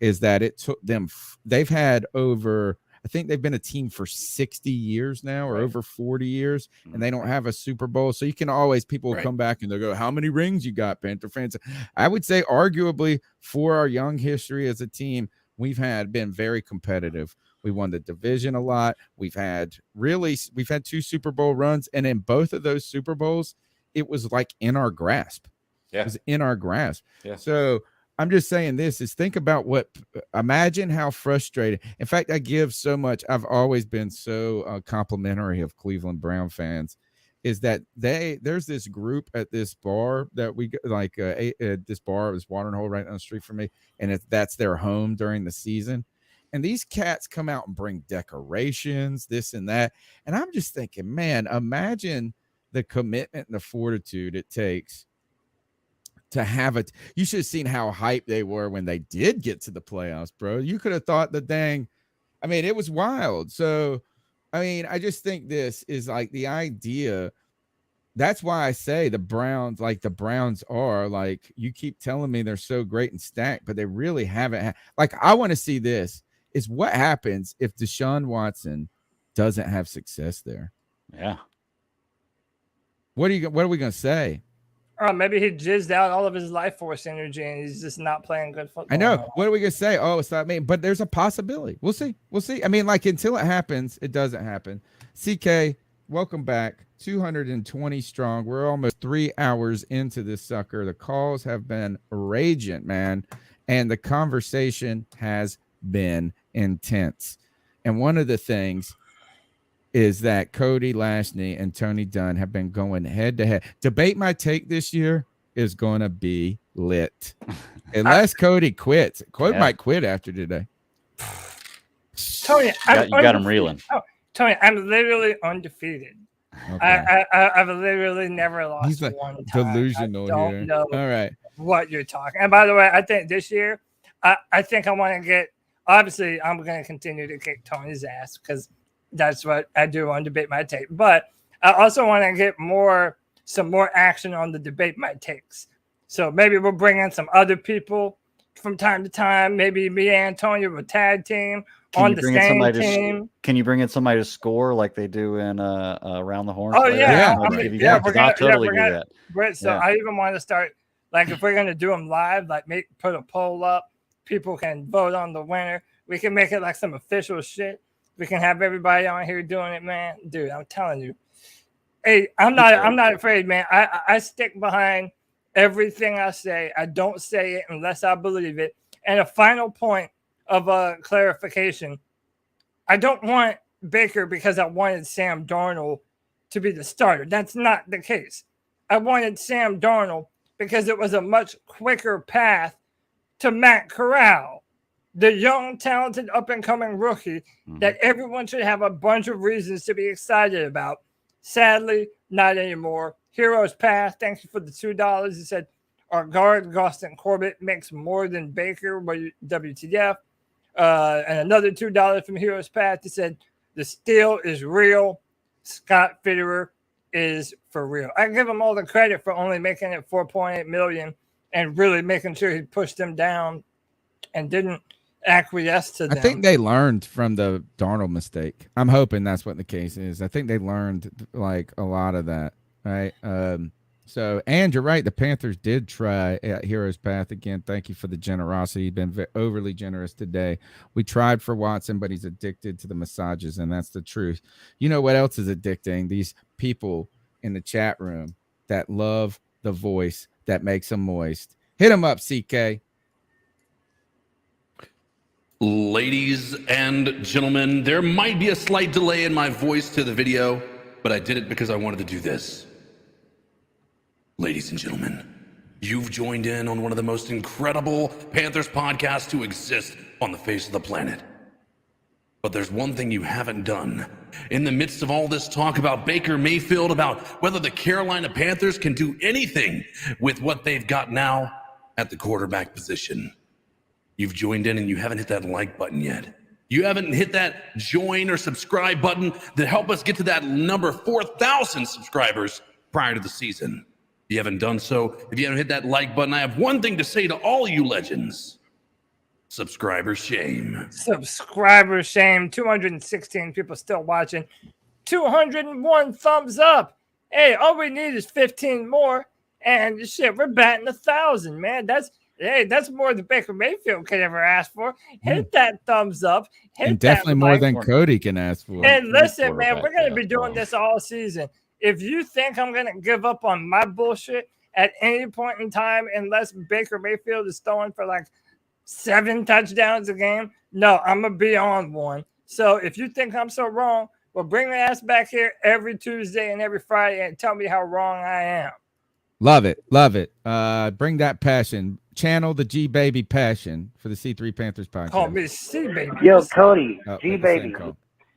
S2: is that it took them, they've had over, I think they've been a team for 60 years now or over 40 years, and they don't have a Super Bowl. So you can always, people will come back and they'll go, how many rings you got, Panther fans? I would say arguably for our young history as a team, we've been very competitive. We won the division a lot. We've had 2 Super Bowl runs. And in both of those Super Bowls, it was like in our grasp.
S17: Yeah.
S2: It was in our grasp.
S17: Yeah.
S2: So I'm just saying think about imagine how frustrated. In fact, I give so much. I've always been so complimentary of Cleveland Brown fans, is that there's this group at this bar that we like, this bar, this watering hole right down the street from me. And that's their home during the season. And these cats come out and bring decorations, this and that. And I'm just thinking, man, imagine the commitment and the fortitude it takes to have it. You should have seen how hyped they were when they did get to the playoffs, bro. You could have thought it was wild. So, I mean, I just think this is like the idea. That's why I say the Browns are like, you keep telling me they're so great and stacked, but they really haven't. I want to see this. Is what happens if Deshaun Watson doesn't have success there?
S17: Yeah.
S2: What are we going to say?
S3: Maybe he jizzed out all of his life force energy and he's just not playing good football.
S2: I know. What are we going to say? Oh, it's not me. But there's a possibility. We'll see. I mean, until it happens, it doesn't happen. CK, welcome back. 220 strong. We're almost 3 hours into this sucker. The calls have been raging, man. And the conversation has been intense. And one of the things is that Cody Lashney and Tony Dunn have been going head to head. Debate My Take this year is going to be lit. Unless Cody quits. Cody
S17: Yeah.
S2: might quit after today.
S3: Tony,
S17: You got him reeling.
S3: Oh, Tony, I'm literally undefeated.
S2: Okay.
S3: I've literally never lost
S2: He's like
S3: one time.
S2: delusional
S3: I don't
S2: here.
S3: know
S2: All right.
S3: what you're talking. And by the way, I think this year, I think I want to get. Obviously, I'm going to continue to kick Tony's ass because that's what I do on Debate My Take. But I also want to get some more action on the Debate My Takes. So maybe we'll bring in some other people from time to time. Maybe me and Antonio will tag team on the same team.
S17: Can you bring in somebody to score like they do in Around the Horn?
S3: Oh yeah,
S17: I'll totally do that.
S3: Brett, so
S17: Yeah.
S3: I even want to start like if we're gonna do them live, like put a poll up. People can vote on the winner. We can make it like some official shit. We can have everybody on here doing it, man. Dude, I'm telling you. Hey, I'm not afraid, man. I stick behind everything I say. I don't say it unless I believe it. And a final point of clarification. I don't want Baker because I wanted Sam Darnold to be the starter. That's not the case. I wanted Sam Darnold because it was a much quicker path to Matt Corral, the young, talented, up-and-coming rookie that everyone should have a bunch of reasons to be excited about. Sadly, not anymore. Hero's path. Thank you for the $2. He said, our guard, Gostin Corbett, makes more than Baker. WTF. And another $2 from Hero's Path. He said, the steal is real. Scott Fitterer is for real. I give him all the credit for only making it $4.8 million and really making sure he pushed them down and didn't acquiesce to them.
S2: I think they learned from the Darnold mistake. I'm hoping that's what the case is. I think they learned like a lot of that, right? So, and you're right. The Panthers did try at Hero's Path again. Thank you for the generosity. You've been overly generous today. We tried for Watson, but he's addicted to the massages, and that's the truth. You know what else is addicting? These people in the chat room that love the voice that makes them moist. Hit them up, CK.
S14: Ladies and gentlemen, there might be a slight delay in my voice to the video, but I did it because I wanted to do this. Ladies and gentlemen, you've joined in on one of the most incredible Panthers podcasts to exist on the face of the planet. But there's one thing you haven't done. In the midst of all this talk about Baker Mayfield, about whether the Carolina Panthers can do anything with what they've got now at the quarterback position, you've joined in and you haven't hit that like button yet. You haven't hit that join or subscribe button that help us get to that number 4,000 subscribers prior to the season. If you haven't done so, if you haven't hit that like button, I have one thing to say to all you legends. Subscriber shame.
S3: Subscriber shame. 216 people still watching. 201 thumbs up. Hey, all we need is 15 more. And shit, we're batting 1,000, man. That's more than Baker Mayfield could ever ask for. Hit that thumbs up. Hit
S2: And definitely
S3: that
S2: more
S3: like.
S2: than Cody can ask for.
S3: And listen, man, we're going to be doing this all season. If you think I'm going to give up on my bullshit at any point in time, unless Baker Mayfield is throwing for like 7 touchdowns a game, no, I'm going to be on one. So if you think I'm so wrong, well, bring your ass back here every Tuesday and every Friday and tell me how wrong I am.
S2: Love it. Love it. Bring that passion. Channel the G Baby passion for the C3 Panthers podcast.
S3: Call me C Baby.
S19: Yo, Cody,
S2: G
S19: Baby.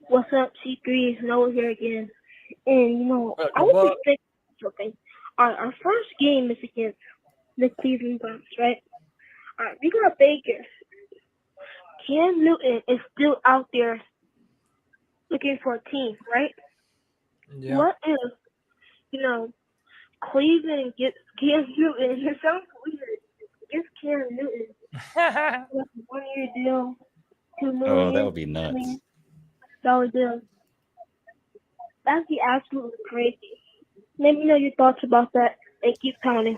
S12: What's up, C3? Noah here again. And, I was just thinking something. Our first game is against the Cleveland Browns, right? We got Baker. Cam Newton is still out there looking for a team, right?
S3: Yeah.
S12: What if, Cleveland gets Cam Newton? It sounds weird. Gets Cam Newton. With a 1-year deal, $2 million.
S17: Oh, that would be nuts.
S12: $1 deal. That'd be absolutely crazy. Let me know your thoughts about that and keep pounding.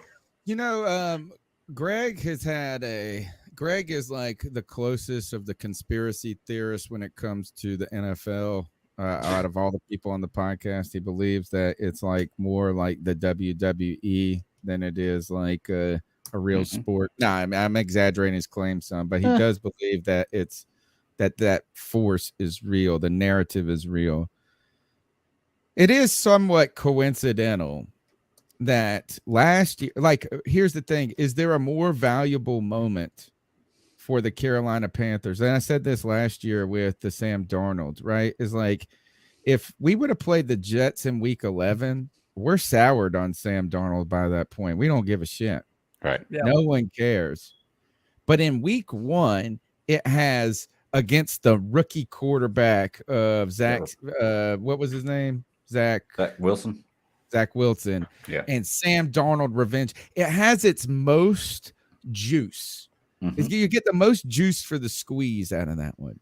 S2: Greg is like the closest of the conspiracy theorists when it comes to the NFL. Out of all the people on the podcast, he believes that it's like more like the WWE than it is like a real sport. No, I'm exaggerating his claim some, but he does believe that it's that force is real. The narrative is real. It is somewhat coincidental that last year, like, here's the thing: is there a more valuable moment for the Carolina Panthers? And I said this last year with the Sam Darnold, right? Is like, if we would have played the Jets in week 11, we're soured on Sam Darnold by that point. We don't give a shit.
S17: Right.
S3: Yeah.
S2: No one cares. But in week 1, it has against the rookie quarterback of Zach, what was his name? Zach
S17: Wilson.
S2: Zach Wilson.
S17: Yeah.
S2: And Sam Darnold revenge. It has its most juice. You get the most juice for the squeeze out of that one.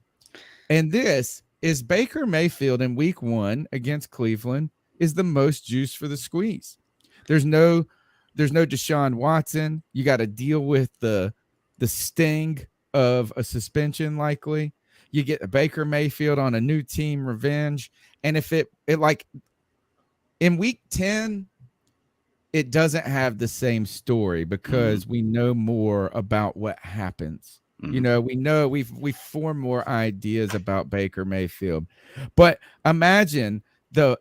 S2: And this is Baker Mayfield in week 1 against Cleveland is the most juice for the squeeze. There's no Deshaun Watson. You got to deal with the sting of a suspension likely. You get a Baker Mayfield on a new team revenge. And if it like in week 10, it doesn't have the same story because we know more about what happens. You know, we form more ideas about Baker Mayfield. But imagine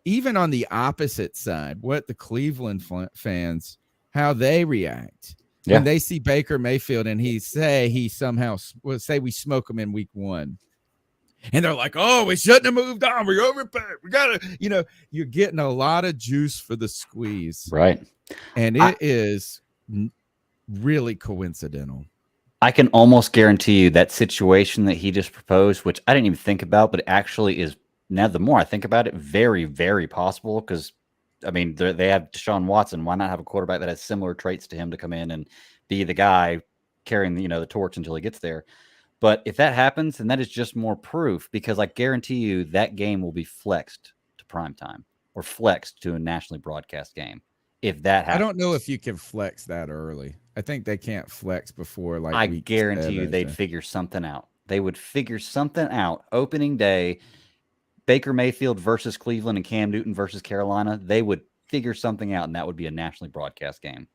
S2: even on the opposite side, what the Cleveland fans, how they react when they see Baker Mayfield and we smoke him in week 1. And they're like, oh, we shouldn't have moved on. We overpaid. We got to, you're getting a lot of juice for the squeeze.
S17: Right.
S2: And it is really coincidental.
S17: I can almost guarantee you that situation that he just proposed, which I didn't even think about, but it actually is, now the more I think about it, very, very possible. Because, I mean, they have Deshaun Watson. Why not have a quarterback that has similar traits to him to come in and be the guy carrying the torch until he gets there? But if that happens, then that is just more proof, because I guarantee you that game will be flexed to primetime or flexed to a nationally broadcast game. If that happens.
S2: I don't know if you can flex that early. I think they can't flex before like
S17: I
S2: week
S17: guarantee you
S2: 7,
S17: they'd figure something out. They would figure something out. Opening day, Baker Mayfield versus Cleveland and Cam Newton versus Carolina, they would figure something out, and that would be a nationally broadcast game.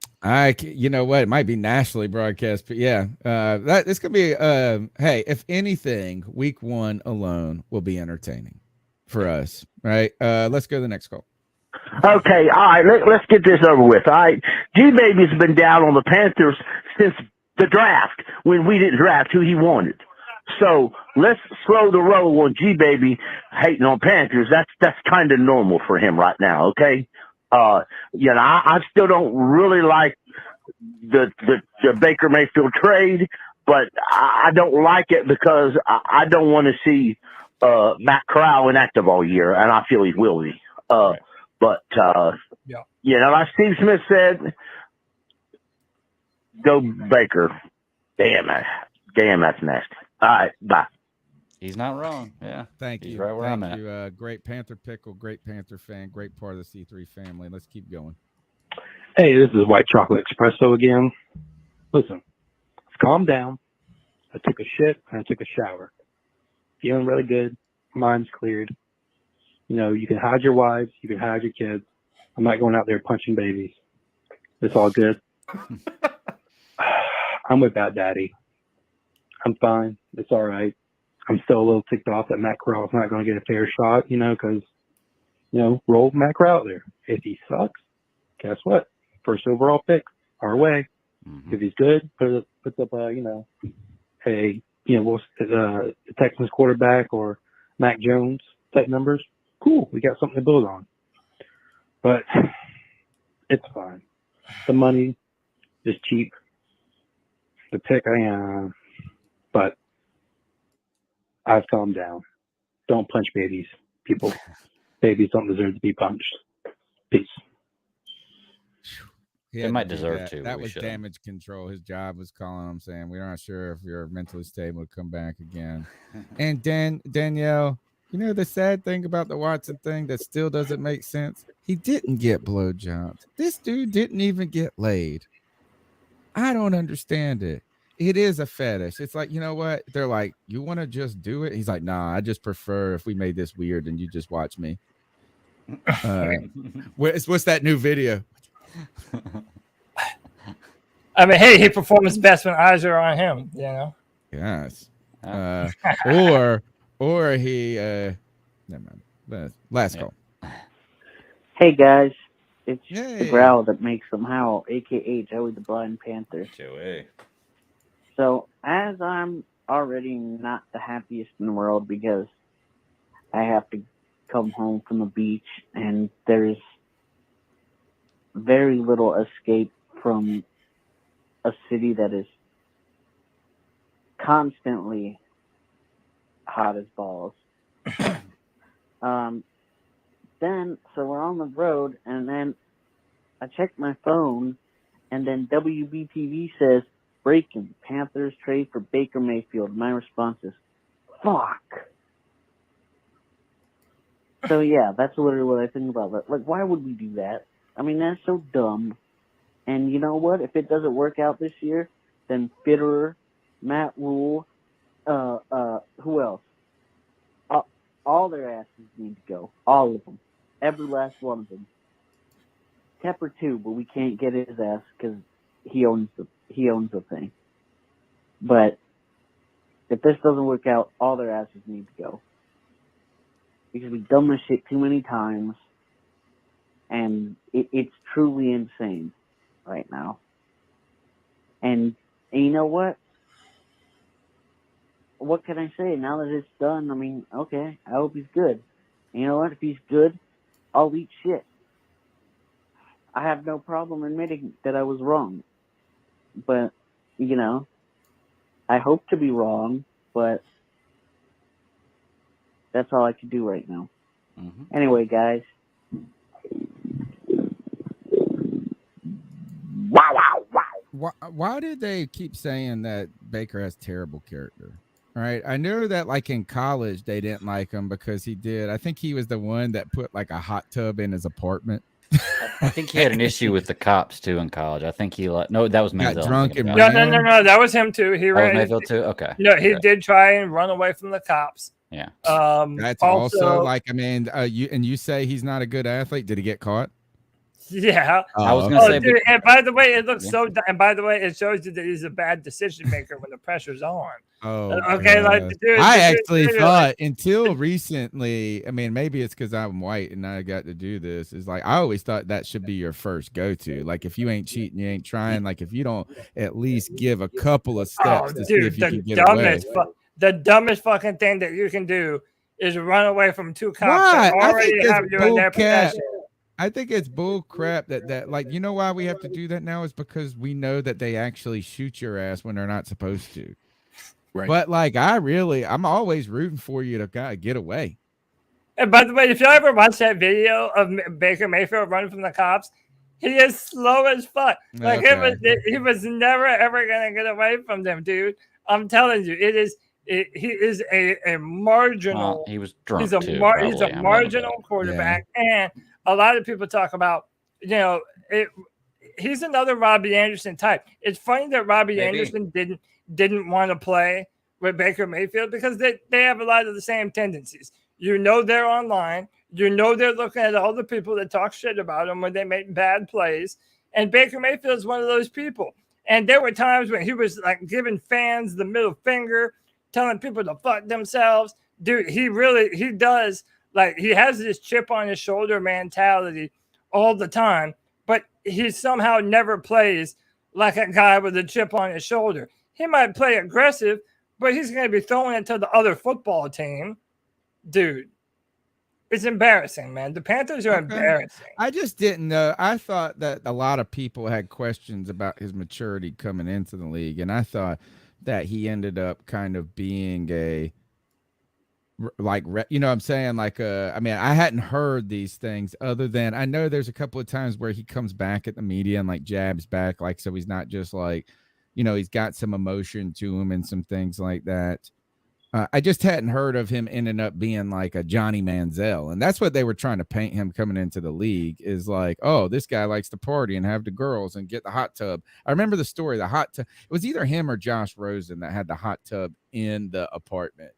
S2: You know what? It might be nationally broadcast, but yeah, this could be. Hey, if anything, week 1 alone will be entertaining for us, right? Let's go to the next call.
S13: Okay, all right, let's get this over with. All right, G-Baby's been down on the Panthers since the draft when we didn't draft who he wanted. So let's slow the roll on G-Baby hating on Panthers. That's kind of normal for him right now, okay? I still don't really like the Baker Mayfield trade, but I don't like it because I don't want to see Matt Corral inactive all year, and I feel he will be. But like Steve Smith said, go Baker. Damn, that's nasty. All right, bye.
S17: He's not wrong. Yeah.
S2: Thank
S17: He's
S2: you.
S17: right where I'm
S2: Thank
S17: at.
S2: you. Great Panther pickle, great Panther fan, great part of the C3 family. Let's keep going.
S15: Hey, this is White Chocolate Espresso again. Listen, calm down. I took a shit and I took a shower. Feeling really good. Mind's cleared. You can hide your wives. You can hide your kids. I'm not going out there punching babies. It's all good. I'm with that daddy. I'm fine. It's all right. I'm still a little ticked off that Matt Corral's not going to get a fair shot, because, roll Matt Corral out there. If he sucks, guess what? First overall pick, our way. If he's good, puts up the Texans quarterback or Mac Jones type numbers. Cool. We got something to build on. But it's fine. The money is cheap. The pick, but I've calmed down. Don't punch babies, people. Babies don't deserve to be punched. Peace.
S17: They might deserve to.
S2: That was damage control. His job was calling him, saying, "We're not sure if you're mentally stable to come back again." And Danielle, the sad thing about the Watson thing that still doesn't make sense? He didn't get blowjobs. This dude didn't even get laid. I don't understand it. It is a fetish. It's like, you know what? They're like, you want to just do it? He's like, nah, I just prefer if we made this weird and you just watch me. What's that new video?
S3: I mean, hey, he performs best when eyes are on him,
S2: Yes. Or he never mind. Last call.
S7: Hey guys, It's
S2: Yay.
S7: the growl that makes them howl, a.k.a. Joey the Blind Panther.
S17: Joey.
S7: So, as I'm already not the happiest in the world because I have to come home from the beach and there's very little escape from a city that is constantly hot as balls. So we're on the road, and then I check my phone, and then WBTV says, breaking, Panthers trade for Baker Mayfield. My response is, fuck. So yeah, that's literally what I think about that. Like, why would we do that? I mean, that's so dumb. And you know what? If it doesn't work out this year, then Fitterer, Matt Rule, who else? All their asses need to go. All of them. Every last one of them. Tepper too, but we can't get his ass because he owns the thing. But if this doesn't work out, all their asses need to go. Because we've done this shit too many times, and it's truly insane right now. And you know what? What can I say? Now that it's done, I mean, okay, I hope he's good. And you know what? If he's good, I'll eat shit. I have no problem admitting that I was wrong. But, you know, I hope to be wrong, but that's all I can do right now.
S17: Mm-hmm.
S7: Anyway, guys.
S2: Why did they keep saying that Baker has terrible character? All right. I know that like in college, they didn't like him because I think he was the one that put like a hot tub in his apartment.
S17: I think he had an issue with the cops too in college. I think no, that was Manziel.
S2: Got drunk and
S3: No, that was him too. He ran.
S17: Mayfield too. Okay.
S3: No, he did try and run away from the cops.
S17: Yeah.
S2: That's also like, I mean, you say he's not a good athlete. Did he get caught?
S3: Yeah.
S17: I was gonna say,
S3: dude, and by the way, it looks so. And by the way, it shows you that he's a bad decision maker when the pressure's on.
S2: Oh,
S3: okay. Like, dude,
S2: I actually thought until recently. I mean, maybe it's because I'm white and I got to do this. Is like I always thought that should be your first go-to. Like if you ain't cheating, you ain't trying. Like if you don't at least give a couple of steps to see if you can get away.
S3: The dumbest fucking thing that you can do is run away from two cops that already have you in their possession.
S2: I think it's bull crap that like, you know why we have to do that now is because we know that they actually shoot your ass when they're not supposed to.
S14: Right.
S2: But like, I'm always rooting for you to get away.
S3: And by the way, if you ever watch that video of Baker Mayfield running from the cops, he is slow as fuck. Like he was never ever gonna get away from them, dude. I'm telling you, he is a marginal.
S17: He was drunk.
S3: He's a marginal quarterback, and a lot of people talk about, you know, he's another Robbie Anderson type. It's funny that Robbie Anderson didn't want to play with Baker Mayfield because they have a lot of the same tendencies. You know, they're online. You know, they're looking at all the people that talk shit about him when they make bad plays. And Baker Mayfield is one of those people. And there were times when he was like giving fans the middle finger, telling people to fuck themselves. Dude, he does. Like, he has this chip on his shoulder mentality all the time, but he somehow never plays like a guy with a chip on his shoulder. He might play aggressive, but he's going to be throwing it to the other football team. Dude, it's embarrassing, man. The Panthers are embarrassing.
S2: I just didn't know. I thought that a lot of people had questions about his maturity coming into the league, and I thought that he ended up kind of being you know what I'm saying? Like, I mean, I hadn't heard these things other than I know there's a couple of times where he comes back at the media and like jabs back. Like, so he's not just like, you know, he's got some emotion to him and some things like that. I just hadn't heard of him ending up being like a Johnny Manziel. And that's what they were trying to paint him coming into the league is like, oh, this guy likes to party and have the girls and get the hot tub. I remember the story, the hot tub. It was either him or Josh Rosen that had the hot tub in the apartment,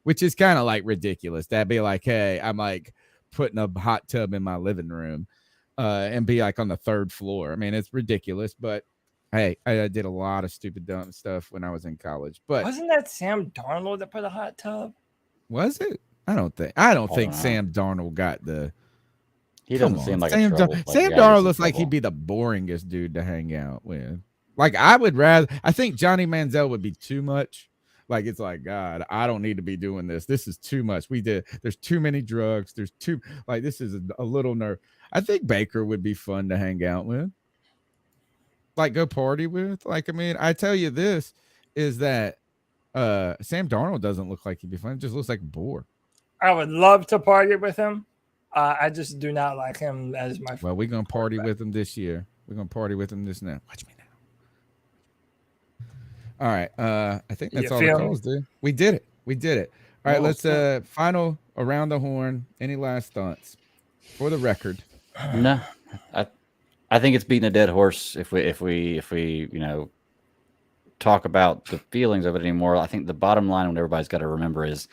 S2: which is kind of like ridiculous. That'd be like, hey, I'm like putting a hot tub in my living room and be like on the third floor. I mean, it's ridiculous, but hey, I did a lot of stupid, dumb stuff when I was in college. But
S3: wasn't that Sam Darnold that put a hot tub?
S2: Was it? I don't think Sam Darnold got the.
S17: He
S2: Come
S17: doesn't seem
S2: on,
S17: like
S2: Sam
S17: a trouble. Like
S2: Sam
S17: the guy who's
S2: Darnold
S17: in
S2: looks like
S17: trouble.
S2: he'd be the boringest dude to hang out with. Like I would rather. I think Johnny Manziel would be too much. Like it's like God, I don't need to be doing this. This is too much. There's too many drugs. There's too like this is a little nerve. I think Baker would be fun to hang out with. Like go party with. Like I mean, I tell you this is that Sam Darnold doesn't look like he'd be fun. It just looks like a bore.
S3: I would love to party with him. I just do not like him as my.
S2: Well, we're gonna party with him this year. We're gonna party with him this now. Watch me now. All right. I think that's
S3: You
S2: all the
S3: feel
S2: calls, dude. We did it. We did it. All right,
S17: Oh,
S2: let's
S17: snap.
S2: final around the horn. Any last thoughts? For the record.
S17: No. I think it's beating a dead horse if we talk about the feelings of it anymore. I think the bottom line, what everybody's got to remember is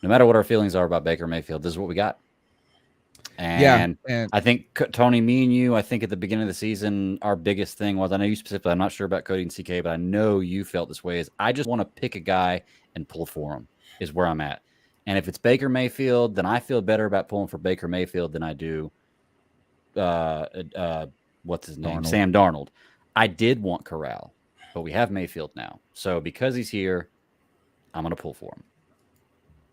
S17: no matter what our feelings are about Baker Mayfield, this is what we got. And I think Tony, me and you, I think at the beginning of the season, our biggest thing was, I know you specifically, I'm not sure about Cody and CK, but I know you felt this way, is I just want to pick a guy and pull for him is where I'm at. And if it's Baker Mayfield, then I feel better about pulling for Baker Mayfield than I do what's his name?
S2: Darnold.
S17: Sam Darnold. I did want Corral, but we have Mayfield now. So because he's here, I'm going to pull for him.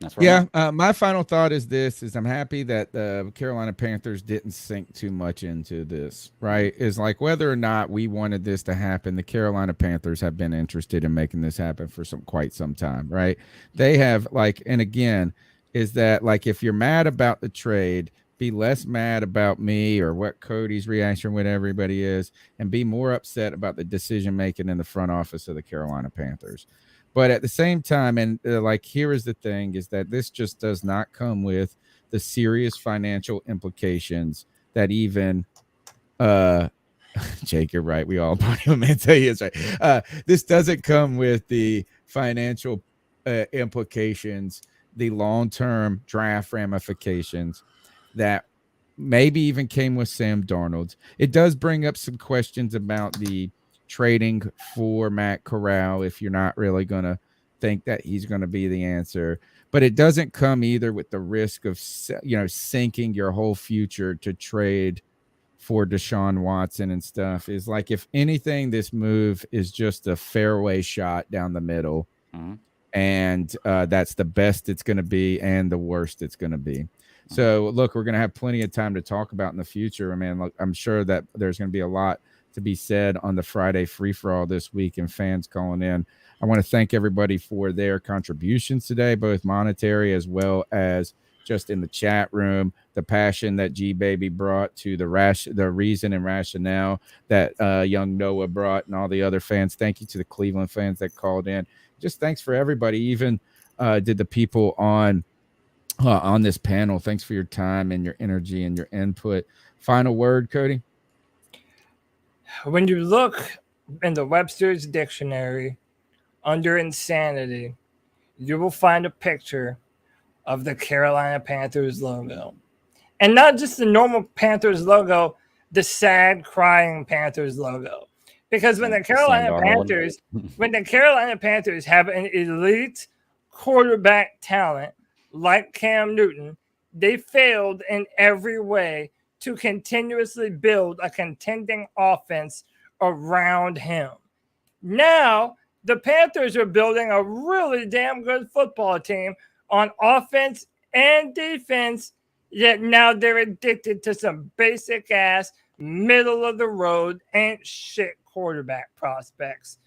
S17: That's right.
S2: My final thought is this: I'm happy that the Carolina Panthers didn't sink too much into this. Right? Is like whether or not we wanted this to happen, the Carolina Panthers have been interested in making this happen for quite some time. Right? They have and again, is that like if you're mad about the trade, be less mad about me or what Cody's reaction with everybody is, and be more upset about the decision making in the front office of the Carolina Panthers. But at the same time, and here is the thing, is that this just does not come with the serious financial implications that even Jake, you're right. We all man tell you it's right. This doesn't come with the financial implications, the long-term draft ramifications that maybe even came with Sam Darnold. It does bring up some questions about the trading for Matt Corral if you're not really going to think that he's going to be the answer. But it doesn't come either with the risk of, sinking your whole future to trade for Deshaun Watson and stuff. Is like, if anything, this move is just a fairway shot down the middle.
S17: Mm-hmm.
S2: And that's the best it's going to be and the worst it's going to be. So, look, we're going to have plenty of time to talk about in the future. I mean, look, I'm sure that there's going to be a lot to be said on the Friday free-for-all this week and fans calling in. I want to thank everybody for their contributions today, both monetary as well as just in the chat room, the passion that G-Baby brought to the reason and rationale that young Noah brought and all the other fans. Thank you to the Cleveland fans that called in. Just thanks for everybody, even did the people on this panel. Thanks for your time and your energy and your input. Final word, Cody?
S3: When you look in the Webster's dictionary under insanity, you will find a picture of the Carolina Panthers logo. And not just the normal Panthers logo, the sad, crying Panthers logo. Because when the Carolina Panthers have an elite quarterback talent like Cam Newton, they failed in every way to continuously build a contending offense around him. Now, the Panthers are building a really damn good football team on offense and defense, yet now they're addicted to some basic ass, middle of the road, ain't shit quarterback prospects.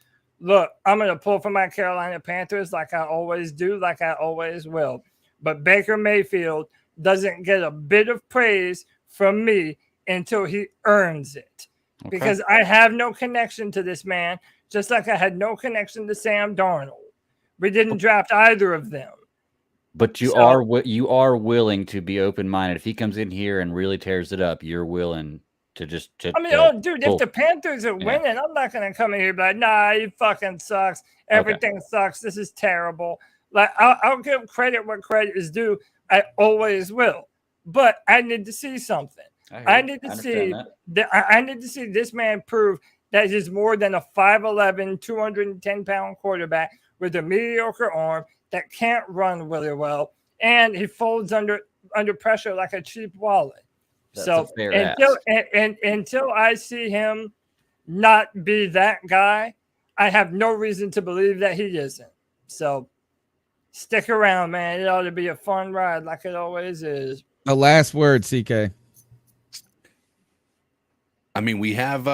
S3: Look, I'm going to pull for my Carolina Panthers like I always do, like I always will. But Baker Mayfield doesn't get a bit of praise from me until he earns it. Okay. Because I have no connection to this man, just like I had no connection to Sam Darnold. We didn't draft either of them.
S17: But you are willing to be open-minded. If he comes in here and really tears it up, you're willing to just
S3: if the Panthers are winning, I'm not going to come in here and be like, nah, he fucking sucks. Everything sucks. This is terrible. Like, I'll give credit where credit is due. I always will. But I need to see something. I need to see this man prove that he's more than a 5'11", 210-pound quarterback with a mediocre arm that can't run really well, and he folds under pressure like a cheap wallet.
S17: That's
S3: so
S17: a fair
S3: until I see him not be that guy, I have no reason to believe that he isn't. So stick around, man. It ought to be a fun ride like it always is.
S2: The last word, CK.
S14: I mean, we have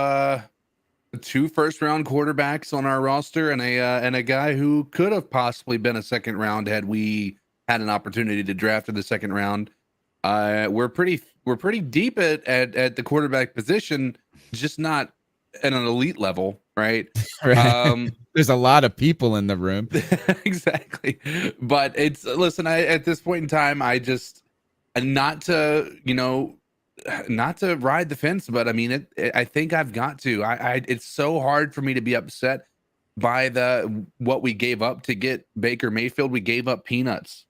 S14: 2 first-round quarterbacks on our roster and a guy who could have possibly been a second round had we had an opportunity to draft in the second round. We're pretty deep at the quarterback position, just not at an elite level, right?
S2: Right. There's a lot of people in the room.
S14: Exactly. But it's listen, at this point in time, I just not to ride the fence, but I mean I think I've got to. It's so hard for me to be upset by what we gave up to get Baker Mayfield. We gave up peanuts,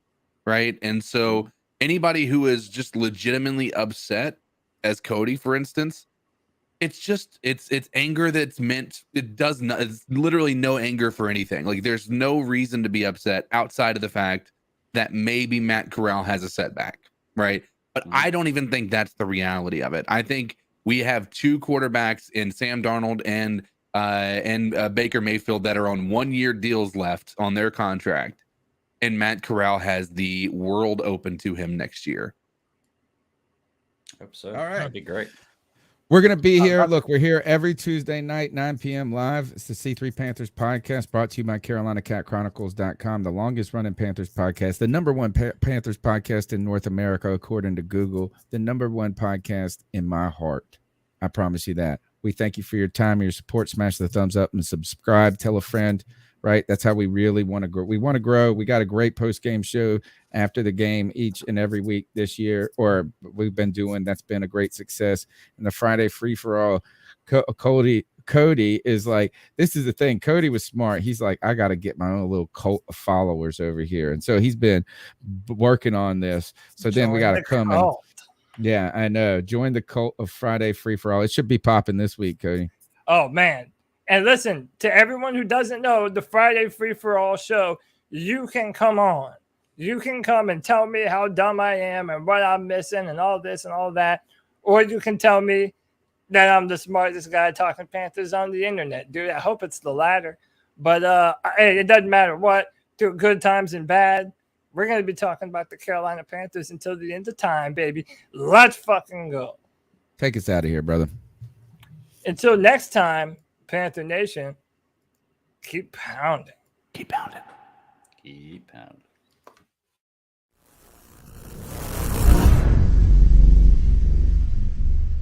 S14: right? And so anybody who is just legitimately upset, as Cody, for instance, it's just it's anger that's meant, it does not, it's literally no anger for anything. Like there's no reason to be upset outside of the fact that maybe Matt Corral has a setback, right? But I don't even think that's the reality of it. I think we have 2 quarterbacks in Sam Darnold and Baker Mayfield that are on 1-year deals left on their contract, and Matt Corral has the world open to him next year.
S17: Hope so.
S2: All right.
S17: That'd be great.
S2: We're going to be here. Look, we're here every Tuesday night, 9 p.m. live. It's the C3 Panthers podcast brought to you by CarolinaCatChronicles.com, the longest running Panthers podcast, the #1 Panthers podcast in North America, according to Google, the #1 podcast in my heart. I promise you that. We thank you for your time, your support. Smash the thumbs up and subscribe. Tell a friend, right? That's how we really want to grow. We want to grow. We got a great post-game show after the game each and every week this year, or we've been doing. That's been a great success. And the Friday free-for-all, Cody is like, this is the thing. Cody was smart. He's like, I got to get my own little cult of followers over here. And so he's been working on this. So then we got to come and, yeah, I know. Join the cult of Friday free-for-all. It should be popping this week, Cody.
S3: Oh, man. And listen, to everyone who doesn't know, the Friday free-for-all show, you can come on. You can come and tell me how dumb I am and what I'm missing and all this and all that. Or you can tell me that I'm the smartest guy talking Panthers on the internet. Dude, I hope it's the latter. But hey, it doesn't matter what. Through good times and bad, we're going to be talking about the Carolina Panthers until the end of time, baby. Let's fucking go.
S2: Take us out of here, brother.
S3: Until next time, Panther Nation, keep pounding.
S17: Keep pounding. Keep pounding.